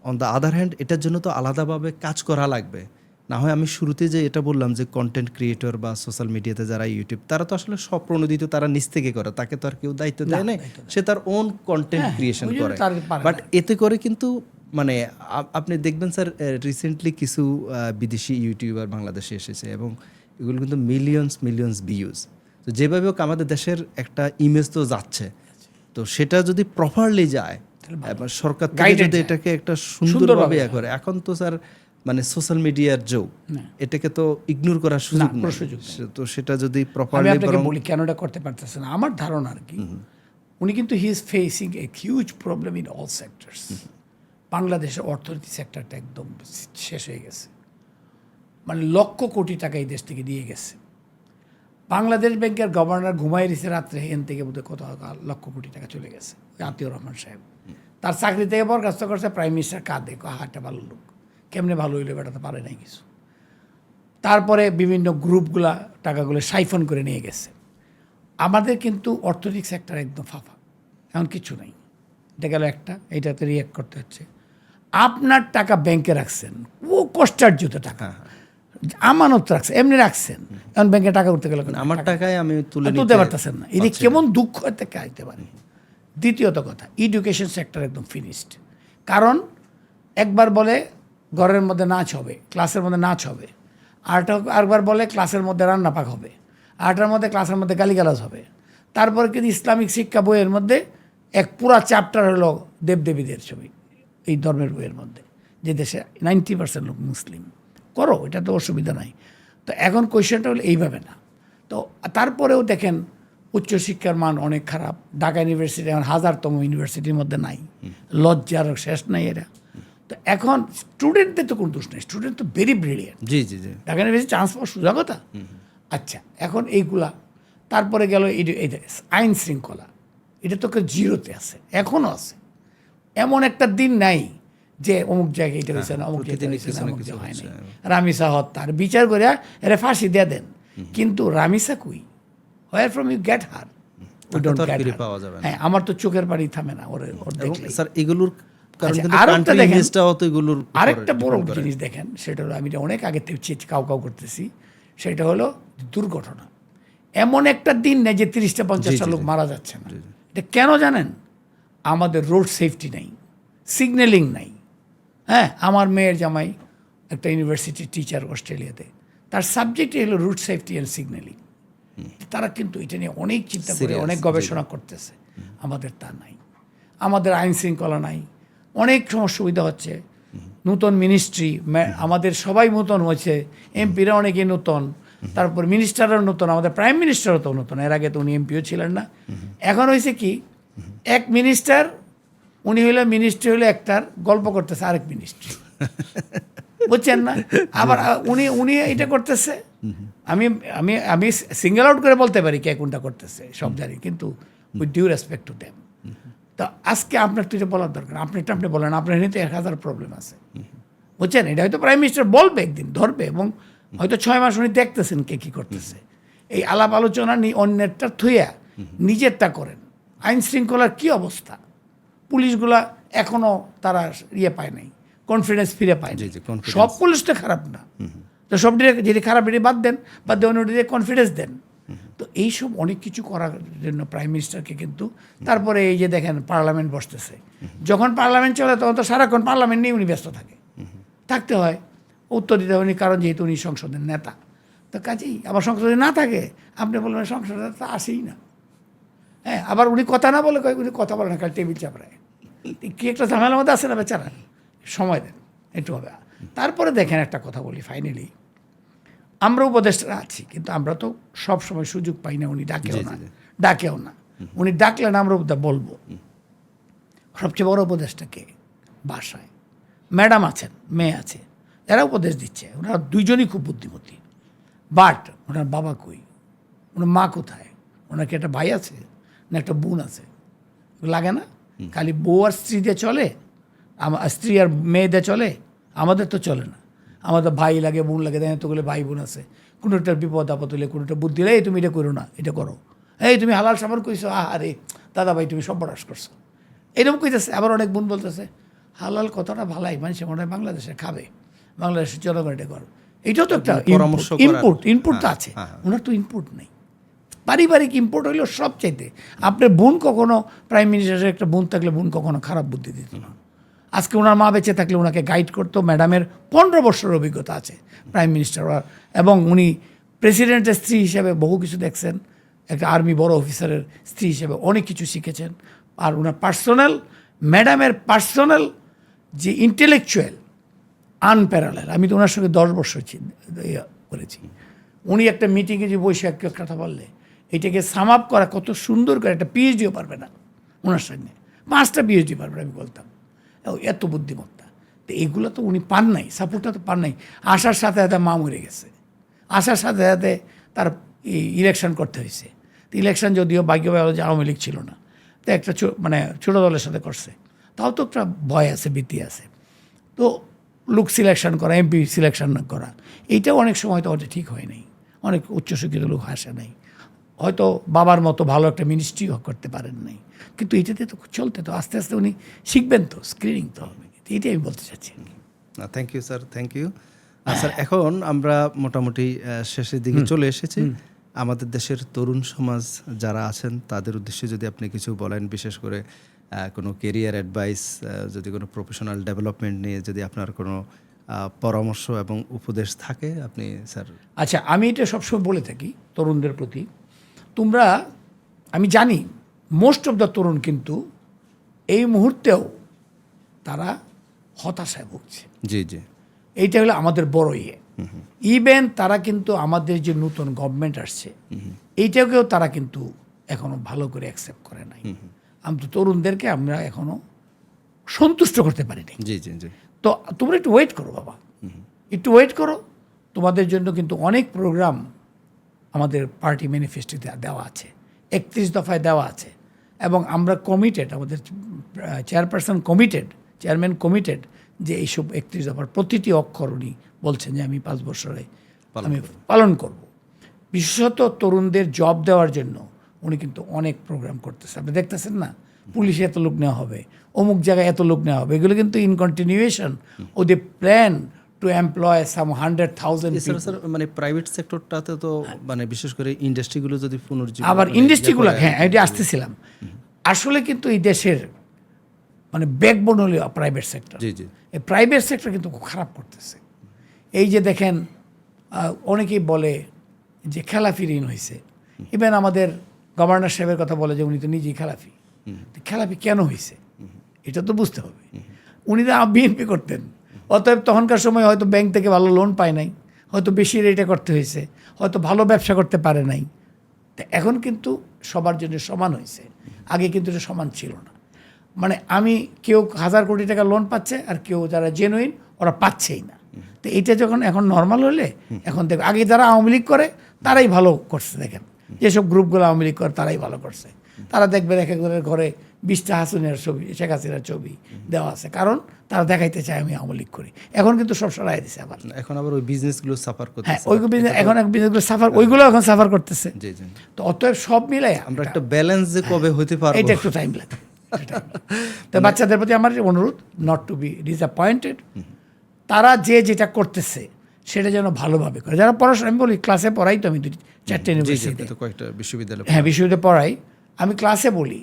[SPEAKER 1] অন দ্য আদার হ্যান্ড এটার জন্য তো আলাদাভাবে কাজ করা লাগবে না হয় আমি শুরুতে যে এটা বললাম যে কন্টেন্ট ক্রিয়েটর বা সোশ্যাল মিডিয়াতে যারা ইউটিউব তারা তো আসলে স্বপ্রণোদিত তারা নিজ থেকে করে তাকে তো আর কেউ দায়িত্ব দেয় না সে তার ওন কন্টেন্ট ক্রিয়েশন
[SPEAKER 2] ওই জন্য
[SPEAKER 1] করে
[SPEAKER 2] তার পারে
[SPEAKER 1] বাট এতে করে কিন্তু মানে আপনি দেখবেন স্যার রিসেন্টলি কিছু বিদেশি ইউটিউবার বাংলাদেশে এসেছে এবং এগুলো কিন্তু মিলিয়নস ভিউজ তো যেভাবে হোক আমাদের দেশের একটা ইমেজ তো যাচ্ছে তো সেটা যদি প্রপারলি যায় এবার সরকার থেকে
[SPEAKER 2] Guided
[SPEAKER 1] যদি
[SPEAKER 2] যায়।
[SPEAKER 1] এটাকে একটা সুন্দরভাবে ইয়ে করে এখন তো স্যার মানে সোশ্যাল মিডিয়ার যুগ এটাকে তো ইগনোর করার সুযোগ
[SPEAKER 2] কোনো
[SPEAKER 1] নেই
[SPEAKER 2] সুযোগ
[SPEAKER 1] তো সেটা যদি
[SPEAKER 2] আমি
[SPEAKER 1] প্রপারলি
[SPEAKER 2] আপনাকে বলি কেন এটা করতে পারতেছে না আমার ধারণা আর কি উনি কিন্তু he is facing a huge problem in all sectors বাংলাদেশের অর্থনীতি সেক্টরটা একদম শেষ হয়ে গেছে মানে লক্ষ কোটি টাকা এই দেশ থেকে দিয়ে গেছে বাংলাদেশ ব্যাংকের গভর্নর ঘুমাই দিছে রাত্রে এন থেকে বোধহয় কত লক্ষ কোটি টাকা চলে গেছে আতিউর রহমান সাহেব তার চাকরি থেকে বরখাস্ত করছে প্রাইম মিনিস্টার কাঁদে হাটটা ভালো লোক কেমনে ভালো হইলে বেটাতে পারে নাই কিছু তারপরে বিভিন্ন গ্রুপগুলা টাকাগুলো সাইফন করে নিয়ে গেছে আমাদের কিন্তু অর্থনৈতিক সেক্টর একদম ফাঁপা এমন কিছু নাই এটা গেল একটা এইটাতে রিয়াক্ট করতে হচ্ছে আপনার টাকা ব্যাংকে রাখছেন ও কষ্টার্জিত টাকা আমানত রাখছেন এমনি রাখছেন এখন ব্যাংকে টাকা উঠতে গেলে
[SPEAKER 1] আমার টাকায় আমি
[SPEAKER 2] তুলতে পারতেছেন না এটা কেমন দুঃখ থেকে আইতে পারে দ্বিতীয়ত কথা এডুকেশন সেক্টর একদম ফিনিশড কারণ একবার বলে ঘরের মধ্যে নাচ হবে ক্লাসের মধ্যে নাচ হবে আরেকবার বলে ক্লাসের মধ্যে রান্না পাক হবে আরটার মধ্যে ক্লাসের মধ্যে গালিগালাজ হবে তারপরে কিন্তু ইসলামিক শিক্ষা বইয়ের মধ্যে এক পুরা চ্যাপ্টার হলো দেবদেবীদের ছবি এই ধর্মের বইয়ের মধ্যে যে দেশে 90% লোক মুসলিম করো এটা তো অসুবিধা নাই তো এখন কোয়েশ্চেনটা হলো এইভাবে না তো তারপরেও দেখেন উচ্চশিক্ষার মান অনেক খারাপ ঢাকা ইউনিভার্সিটি এখন 1000তম ইউনিভার্সিটির মধ্যে নাই লজ্জার শেষ নাই এরা তো এখন স্টুডেন্টদের তো কোনো দোষ নেই স্টুডেন্ট তো ভেরি ব্রিলিয়েন্ট
[SPEAKER 1] জি জি জি
[SPEAKER 2] ঢাকা ইউনিভার্সিটি চান্স পাওয়ার সুযোগতা আচ্ছা এখন এইগুলা তারপরে গেল এই আইন শৃঙ্খলা এটা তো জিরোতে আছে এখনও আছে এমন একটা দিন নাই যে অমুক জায়গায় এটা হয়েছে না অমুক জায়গায় হয়েছে না অমুক জায়গায় হয় নাই রামিসা হত্যার বিচার করে এরা ফাঁসি দিয়ে দেন কিন্তু রামিসা কই where from you get her we don't get
[SPEAKER 1] পাওয়া যাবে না
[SPEAKER 2] হ্যাঁ আমার তো চোখের পানি থামে না ওর
[SPEAKER 1] এবং
[SPEAKER 2] দেখলে
[SPEAKER 1] স্যার এগুলোর কারণ
[SPEAKER 2] আচ্ছা,
[SPEAKER 1] কিন্তু
[SPEAKER 2] আরেকটা
[SPEAKER 1] কান্ট্রি
[SPEAKER 2] দেখেন,
[SPEAKER 1] ইমেজটাও তো এগুলোর
[SPEAKER 2] আরেকটা বড় জিনিস দেখেন সেটা হলো আমি এটা অনেক আগে থেকে কাউ করতেছি সেটা হলো দুর্ঘটনা এমন একটা দিন নেই যে 30-50টা লোক মারা যাচ্ছে না এটা কেন জানেন আমাদের রোড সেফটি নাই সিগন্যালিং নাই হ্যাঁ আমার মেয়ের জামাই একটা ইউনিভার্সিটির টিচার অস্ট্রেলিয়াতে তার সাবজেক্টই হলো রুট সেফটি অ্যান্ড সিগন্যালিং তারা কিন্তু এটা নিয়ে অনেক চিন্তা করে অনেক গবেষণা করতেছে আমাদের তা নাই আমাদের আইন শৃঙ্খলা নাই অনেক সুবিধা হচ্ছে নতুন মিনিস্ট্রি আমাদের সবাই নতুন হয়েছে এমপিরা অনেকেই নতুন তারপর মিনিস্টারও নতুন আমাদের প্রাইম মিনিস্টারও তো নতুন এর আগে তো উনি এমপিও ছিলেন না এখন হয়েছে কি এক মিনিস্টার উনি হইলে মিনিস্ট্রি হলে একটার গল্প করতেছে আরেক মিনিস্ট্রি বুঝছেন না আবার উনি এটা করতেছে আমি আমি আমি সিঙ্গেল আউট করে বলতে পারি কে কোনটা করতেছে সব জানি কিন্তু with due respect to them তো আজকে আপনার তো এটা বলার দরকার আপনি বলেন আপনার নিতে 1000 প্রবলেম আছে বুঝছেন এটা হয়তো প্রাইম মিনিস্টার বলবে একদিন ধরবে এবং হয়তো 6 মাস উনি দেখতেছেন কে কী করতেছে এই আলাপ আলোচনা অন্যেরটা থুইয়া নিজেরটা করেন আইন শৃঙ্খলার কী অবস্থা পুলিশগুলা এখনও তারা পায় নাই কনফিডেন্স ফিরে পায় না সব পুলিশ তো খারাপ না তো সব যেটি খারাপ এটি বাদ দেন অন্যটিতে কনফিডেন্স দেন তো এইসব অনেক কিছু করার জন্য প্রাইম মিনিস্টারকে কিন্তু তারপরে এই যে দেখেন পার্লামেন্ট বসতেছে যখন পার্লামেন্ট চলে তখন তো সারাক্ষণ পার্লামেন্ট নিয়ে উনি ব্যস্ত থাকতে হয় উত্তর দিতে উনি কারণ যেহেতু উনি সংসদের নেতা তো কাজেই আবার সংসদে না থাকে আপনি বলবেন সংসদে তো আসেই না হ্যাঁ আবার উনি কথা না বলে উনি কথা বলে না কাল টেবিল চাপড়ায় কি একটা ঝামেলার মধ্যে আসে না বেচারা সময় দেন একটু হবে তারপরে দেখেন একটা কথা বলি ফাইনালি আমরা উপদেষ্টারা আছি, কিন্তু আমরা তো সব সময় সুযোগ পাই না, উনি ডাকেও না। উনি ডাকলেন আমরা বলবো। সবচেয়ে বড় উপদেষ্টাকে বাসায় ম্যাডাম আছেন, মেয়ে আছে, এরা উপদেশ দিচ্ছে, ওনারা দুইজনই খুব বুদ্ধিমতী। বাট ওনার বাবা কই, ওনার মা কোথায়, ওনার কি একটা ভাই আছে না একটা বোন আছে? লাগে না খালি বউ আর স্ত্রী দিয়ে চলে, স্ত্রী আর মেয়ে দিয়ে চলে, আমাদের তো চলে না। আমাদের ভাই লাগে, বোন লাগে, দেখেন তো ভাই বোন আছে, কোনোটার বিপদ আপদ হলে কোনোটা বুদ্ধি এই তুমি এটা করো না, এটা করো, এই তুমি হালাল সামান কইছো, আরে দাদা ভাই তুমি সব বড়াস করছো, এরকম কইতেছে। আবার অনেক বোন বলতেছে হালাল কথাটা ভালাই, মানুষের মনে হয় বাংলাদেশে খাবে, বাংলাদেশের জনগণ এটা করো। এটাও তো একটা ইনপুট তো আছে, ওনার তো ইনপুট নেই। পারিবারিক ইম্পোর্ট হইলো সবচাইতে। আপনার বোন কখনো প্রাইম মিনিস্টারের একটা বোন থাকলে বোন কখনো খারাপ বুদ্ধি দিত না। আজকে ওনার মা বেঁচে থাকলে ওনাকে গাইড করতো। ম্যাডামের 15 বছরের অভিজ্ঞতা আছে প্রাইম মিনিস্টার, এবং উনি প্রেসিডেন্টের স্ত্রী হিসেবে বহু কিছু দেখছেন, একটা আর্মি বড় অফিসারের স্ত্রী হিসেবে অনেক কিছু শিখেছেন। আর ওনার ম্যাডামের পার্সোনাল যে ইন্টেলেকচুয়াল আনপ্যারালাল। আমি তো ওনার সঙ্গে 10 বছর করেছি। উনি একটা মিটিংয়ে যে বসে এক কথা বললে এটাকে সাম আপ করা কত সুন্দর করে, একটা পিএইচডিও পারবে না ওনার সঙ্গে, 5টা পিএইচডি পারবে আমি বলতাম, এত বুদ্ধিমত্তা। তো এগুলো তো উনি পান নাই, সাপোর্টটা তো পান নাই। আসার সাথে সাথে মা মরে গেছে, আসার সাথে সাথে তার ইলেকশন করতে হয়েছে। তো ইলেকশন যদিও ভাগ্য ভালো যে আওয়ামী লীগ ছিল না, তো একটা ছোটো দলের সাথে করছে, তাও তো একটা ভয় আছে, ভীতি আছে। তো লোক সিলেকশন করা, এমপি সিলেকশন করা, এইটাও অনেক সময় তো ওটা ঠিক হয় নাই। অনেক উচ্চশিক্ষিত লোক আসে নাই, হয়তো বাবার মতো ভালো একটা মিনিস্ট্রিও করতে পারেন নাই, কিন্তু এটাতে তো চলতে তো আস্তে আস্তে উনি শিখবেন, তো স্ক্রিনিং তো হবে। এইটাই আমি বলতে চাচ্ছি।
[SPEAKER 1] Thank you sir, thank you. Sir এখন আমরা মোটামুটি শেষের দিকে চলে এসেছি। আমাদের দেশের তরুণ সমাজ যারা আছেন তাদের উদ্দেশ্যে যদি আপনি কিছু বলেন, বিশেষ করে কোনো কেরিয়ার অ্যাডভাইস, যদি কোনো প্রফেশনাল ডেভেলপমেন্ট নিয়ে যদি আপনার কোনো পরামর্শ এবং উপদেশ থাকে আপনি স্যার।
[SPEAKER 2] আচ্ছা, আমি এটা সবসময় বলে থাকি তরুণদের প্রতি, তোমরা, আমি জানি মোস্ট অফ দ্য তরুণ কিন্তু এই মুহূর্তেও তারা হতাশায় ভুগছে।
[SPEAKER 1] জি জি,
[SPEAKER 2] এইটা হলো আমাদের বড় ইভেন তারা কিন্তু আমাদের যে নতুন গভর্নমেন্ট আসছে এইটাকেও তারা কিন্তু এখনো ভালো করে অ্যাকসেপ্ট করে নাই। আমি তো তরুণদেরকে আমরা এখনো সন্তুষ্ট করতে পারিনি।
[SPEAKER 1] জি জি জি।
[SPEAKER 2] তো তোমরা একটু ওয়েট করো বাবা, একটু ওয়েট করো। তোমাদের জন্য কিন্তু অনেক প্রোগ্রাম আমাদের পার্টি ম্যানিফেস্টোতে দেওয়া আছে, 31 দফায় দেওয়া আছে, এবং আমরা কমিটেড, আমাদের চেয়ারম্যান কমিটেড যে এইসব 31 দফার প্রতিটি অক্ষর উনি বলছেন যে আমি 5 বছরে আমি পালন করব। বিশেষত তরুণদের জব দেওয়ার জন্য উনি কিন্তু অনেক প্রোগ্রাম করতেছে। আপনি দেখতেছেন না, পুলিশে এত লোক নেওয়া হবে, অমুক জায়গায় এত লোক নেওয়া হবে, এগুলো কিন্তু in continuation of the plan to employ some 100,000
[SPEAKER 1] sir. মানে প্রাইভেট সেক্টরটাতে তো মানে বিশেষ করে ইন্ডাস্ট্রিগুলো যদি পুনর্জীবন,
[SPEAKER 2] আবার ইন্ডাস্ট্রিগুলো, হ্যাঁ এটা আসতেছিলাম। আসলে কিন্তু এই দেশের মানে ব্যাকবোন হলো প্রাইভেট সেক্টর।
[SPEAKER 1] জি জি।
[SPEAKER 2] এই প্রাইভেট সেক্টর কিন্তু খুব খারাপ করতেছে। এই যে দেখেন, অনেকেই বলে যে খেলাফি ঋণ হয়েছে। ইভেন আমাদের গভর্নর সাহেবের কথা বলে যে উনি তো নিজেই খেলাফি। খেলাফি কেন হয়েছে এটা তো বুঝতে হবে। উনি তো বিএনপি করতেন, অতএব তখনকার সময় হয়তো ব্যাংক থেকে ভালো লোন পায় নাই, হয়তো বেশি রেটে করতে হয়েছে, হয়তো ভালো ব্যবসা করতে পারে নাই। তো এখন কিন্তু সবার জন্য সমান হয়েছে, আগে কিন্তু এটা সমান ছিল না। মানে কেউ 1000 কোটি টাকা লোন পাচ্ছে আর কেউ যারা জেনুইন ওরা পাচ্ছেই না। তো এইটা যখন এখন নর্মাল হলে, এখন দেখ আগে যারা আওয়ামী লীগ করে তারাই ভালো করছে। দেখেন যেসব গ্রুপগুলো আওয়ামী লীগ করে তারাই ভালো করছে। তারা দেখবেন এক একজনের ঘরে 20টা হাসিনার ছবি, শেখ হাসিনার ছবি দেওয়া আছে, কারণ তারা দেখাইতে চায় আমি আওয়ামী লীগ করি। এখন কিন্তু সব সরাই দিছে আবার,
[SPEAKER 1] এখন আবার ওই বিজনেসগুলো সাফার করতেছে।
[SPEAKER 2] হ্যাঁ, ওই বিজনেসগুলো সাফার, ওইগুলো এখন সাফার করতেছে।
[SPEAKER 1] জি জি।
[SPEAKER 2] তো অতএব সব মিলাই
[SPEAKER 1] আমরা একটা ব্যালেন্স যে কবে হতে পারবো
[SPEAKER 2] এটা একটু টাইম লাগে। তো বাচ্চাদের প্রতি আমার অনুরোধ, নট টু বি ডিসঅ্যাপয়েন্টেড। তারা যেটা করতেছে সেটা যেন ভালোভাবে করে। যারা পড়াশোনা, আমি বলি ক্লাসে পড়াই তো, আমি 4টে ইউনিভার্সিটিতে,
[SPEAKER 1] কয়েকটা বিশ্ববিদ্যালয়,
[SPEAKER 2] হ্যাঁ বিশ্ববিদ্যালয়ে পড়াই। আমি ক্লাসে বলি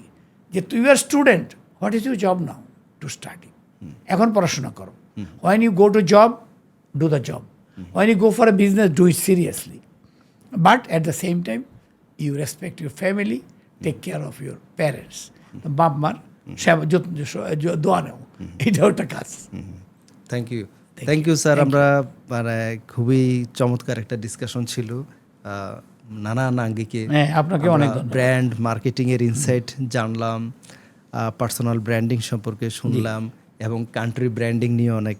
[SPEAKER 2] যে you are student, what is your job now? To study. এখন পড়াশোনা করো। When you go to job, do the job. When you go for a business, do it seriously. But at the same time you respect your family, take care of your parents. বাপ মার দোয়া নেও, এটাও একটা কাজ।
[SPEAKER 1] Thank you. Thank you sir. আমরা মানে খুবই চমৎকার একটা ডিসকাশন ছিল, নানান আঙ্গিকে
[SPEAKER 2] হ্যাঁ, আপনাকে অনেক ধন্যবাদ।
[SPEAKER 1] ব্র্যান্ড মার্কেটিং এর ইনসাইট জানলাম, পার্সোনাল ব্র্যান্ডিং সম্পর্কে শুনলাম এবং কান্ট্রি ব্র্যান্ডিং নিয়ে অনেক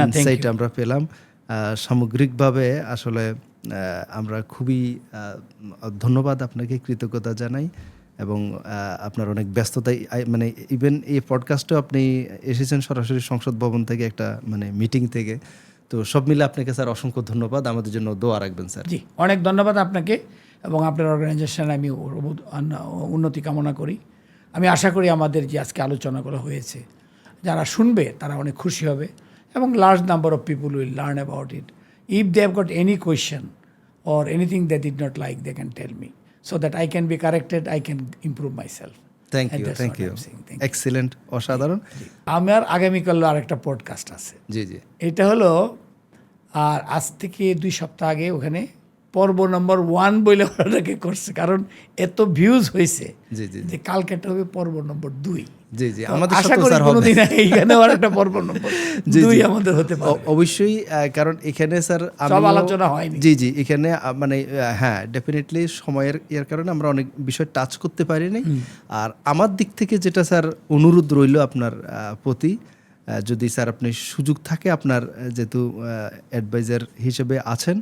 [SPEAKER 1] ইনসাইট আমরা পেলাম। সামগ্রিকভাবে আসলে আমরা খুবই ধন্যবাদ আপনাকে, কৃতজ্ঞতা জানাই এবং আপনার অনেক ব্যস্ততায় মানে ইভেন এই পডকাস্টেও আপনি এসেছেন সরাসরি সংসদ ভবন থেকে একটা মানে মিটিং থেকে, তো সব মিলে আপনাকে স্যার অসংখ্য ধন্যবাদ। আমাদের জন্য দোয়া রাখবেন স্যার।
[SPEAKER 2] জি, অনেক ধন্যবাদ আপনাকে এবং আপনার অর্গানাইজেশন। আমি উন্নতি কামনা করি। আমি আশা করি আমাদের যে আজকে আলোচনাগুলো হয়েছে, যারা শুনবে তারা অনেক খুশি হবে এবং large number of people will learn about it. If they have got any question or anything they did not like, they can tell me so that I can be corrected, I can improve my self.
[SPEAKER 1] Thank you, excellent, অসাধারণ।
[SPEAKER 2] আমার আগামীকাল আরেকটা পডকাস্ট আছে।
[SPEAKER 1] জি জি,
[SPEAKER 2] এটা হলো, আর আজ থেকে 2 সপ্তাহ আগে ওখানে পর্ব নম্বর 1 বলে ওটাকে করছে, কারণ এত ভিউজ হয়েছে
[SPEAKER 1] জি জি
[SPEAKER 2] যে কালকেটা হবে পর্ব নম্বর 2।
[SPEAKER 1] জি জি, আমাদের
[SPEAKER 2] আশা
[SPEAKER 1] সাথে
[SPEAKER 2] করি
[SPEAKER 1] স্যার হবে
[SPEAKER 2] কোনোদিন এইখানে আরেকটা পর্ব নম্বর 2 আমাদের হতে পারে।
[SPEAKER 1] অবশ্যই, কারণ এখানে স্যার
[SPEAKER 2] সব আলোচনা হয়নি।
[SPEAKER 1] জি জি, এখানে মানে হ্যাঁ ডেফিনেটলি সময়ের এর কারণে আমরা অনেক বিষয় টাচ করতে পারিনি। আর আমার দিক থেকে যেটা স্যার অনুরোধ রইল আপনার প্রতি, যদি স্যার আপনি সুযোগ থাকে, আপনার যেহেতু অ্যাডভাইজার হিসেবে আছেন,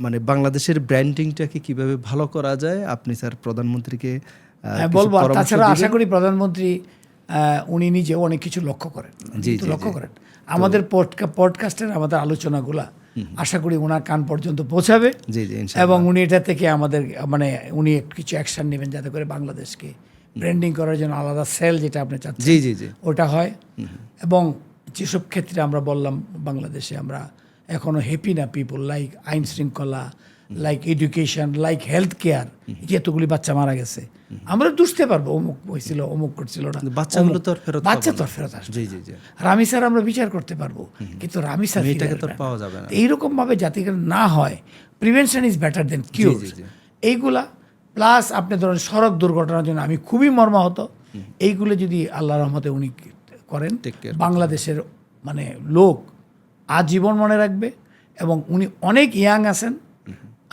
[SPEAKER 1] মানে বাংলাদেশের ব্র্যান্ডিংটাকে কিভাবে ভালো করা যায়, আপনি স্যার প্রধানমন্ত্রীকে
[SPEAKER 2] বলবো। তাছাড়া আশা করি প্রধানমন্ত্রী উনি নিজেও অনেক কিছু লক্ষ্য করেন, লক্ষ্য করেন আমাদের পডকাস্টের আমাদের আলোচনাগুলা আশা করি ওনার কান পর্যন্ত পৌঁছাবে।
[SPEAKER 1] জি জি,
[SPEAKER 2] এবং উনি এটা থেকে আমাদের মানে উনি কিছু অ্যাকশন নেবেন যাতে করে বাংলাদেশকে ব্র্যান্ডিং করার জন্য আলাদা সেল, যেটা আপনি চাচ্ছেন,
[SPEAKER 1] জি জি জি,
[SPEAKER 2] ওটা হয়। এবং যেসব ক্ষেত্রে আমরা বললাম বাংলাদেশে আমরা এখনো হ্যাপি না, পিপল লাইক আইন শৃঙ্খলা, like education, like health care, যেতগুলি বাচ্চা মারা গেছে আমরা বুঝতে পারবো অমুক হয়েছিল, অমুক করছিল না,
[SPEAKER 1] বাচ্চাগুলো তো
[SPEAKER 2] বাচ্চা তো ফেরত আসবে।
[SPEAKER 1] জি জি জি,
[SPEAKER 2] রামি স্যার আমরা বিচার করতে পারবো, কিন্তু রামি স্যার
[SPEAKER 1] এটাকে তো পাওয়া যাবে না।
[SPEAKER 2] এইরকম ভাবে যাতে না হয়, প্রিভেনশন ইজ বেটার দেন কিউর। এইগুলা প্লাস আপনি ধরেন সড়ক দুর্ঘটনার জন্য আমি খুবই মর্মাহত। এইগুলো যদি আল্লাহ রহমতে উনি করেন, বাংলাদেশের মানে লোক আজীবন মনে রাখবে। এবং উনি অনেক ইয়াং আছেন,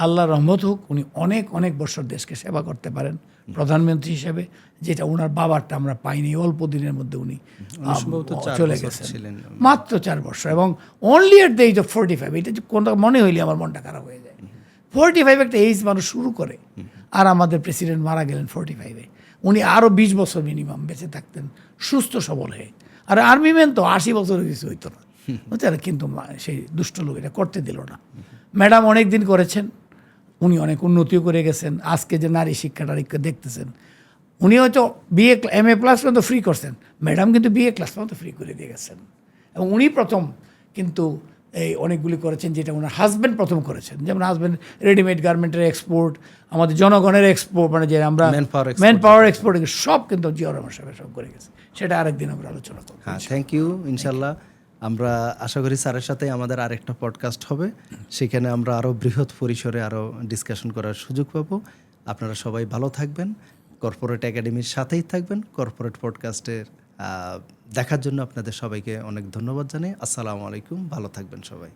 [SPEAKER 2] আল্লাহ রহমত হোক, উনি অনেক অনেক বছর দেশকে সেবা করতে পারেন প্রধানমন্ত্রী হিসেবে, যেটা ওনার বাবারটা আমরা পাইনি। অল্প দিনের মধ্যে উনি চলে গেছেন, মাত্র 4 বছর, এবং only at the age of 45। এটা কোনটা মনে হইলে আমার মনটা খারাপ হয়ে যায়। 45 একটা এজ মানুষ শুরু করে, আর আমাদের প্রেসিডেন্ট মারা গেলেন 45-এ। উনি আরও 20 বছর মিনিমাম বেঁচে থাকতেন সুস্থ সবল হয়ে। আর আর্মি ম্যান তো 80 বছর কিছু হইতো না, বুঝছেন, কিন্তু সেই দুষ্ট লোক এটা করতে দিল না। ম্যাডাম অনেক দিন করেছেন, উনি অনেক উন্নতিও করে গেছেন। আজকে যে নারী শিক্ষাটা দেখতেছেন, উনি হয়তো MA+ পর্যন্ত ফ্রি করছেন, ম্যাডাম কিন্তু BA ক্লাস পর্যন্ত ফ্রি করে দিয়ে গেছেন। এবং উনি প্রথম কিন্তু এই অনেকগুলি করেছেন যেটা ওনার হাজব্যান্ড প্রথম করেছেন। যেমন হাজব্যান্ড রেডিমেড গার্মেন্টের এক্সপোর্ট, আমাদের জনগণের এক্সপোর্ট, মানে যে আমরা ম্যান পাওয়ার এক্সপোর্ট, সব কিন্তু জিয়া রহমান সাহেব সব করে গেছে। সেটা আরেকদিন আমরা আলোচনা করব।
[SPEAKER 1] হ্যাঁ, থ্যাংক ইউ। ইনশাল্লাহ আমরা আশা করি স্যারের সাথে আমাদের আরেকটা পডকাস্ট হবে, সেখানে আমরা আরও বৃহৎ পরিসরে আরও ডিসকাশন করার সুযোগ পাবো। আপনারা সবাই ভালো থাকবেন, কর্পোরেট একাডেমির সাথেই থাকবেন। কর্পোরেট পডকাস্টের দেখার জন্য আপনাদের সবাইকে অনেক ধন্যবাদ জানাই। আসসালামু আলাইকুম, ভালো থাকবেন সবাই।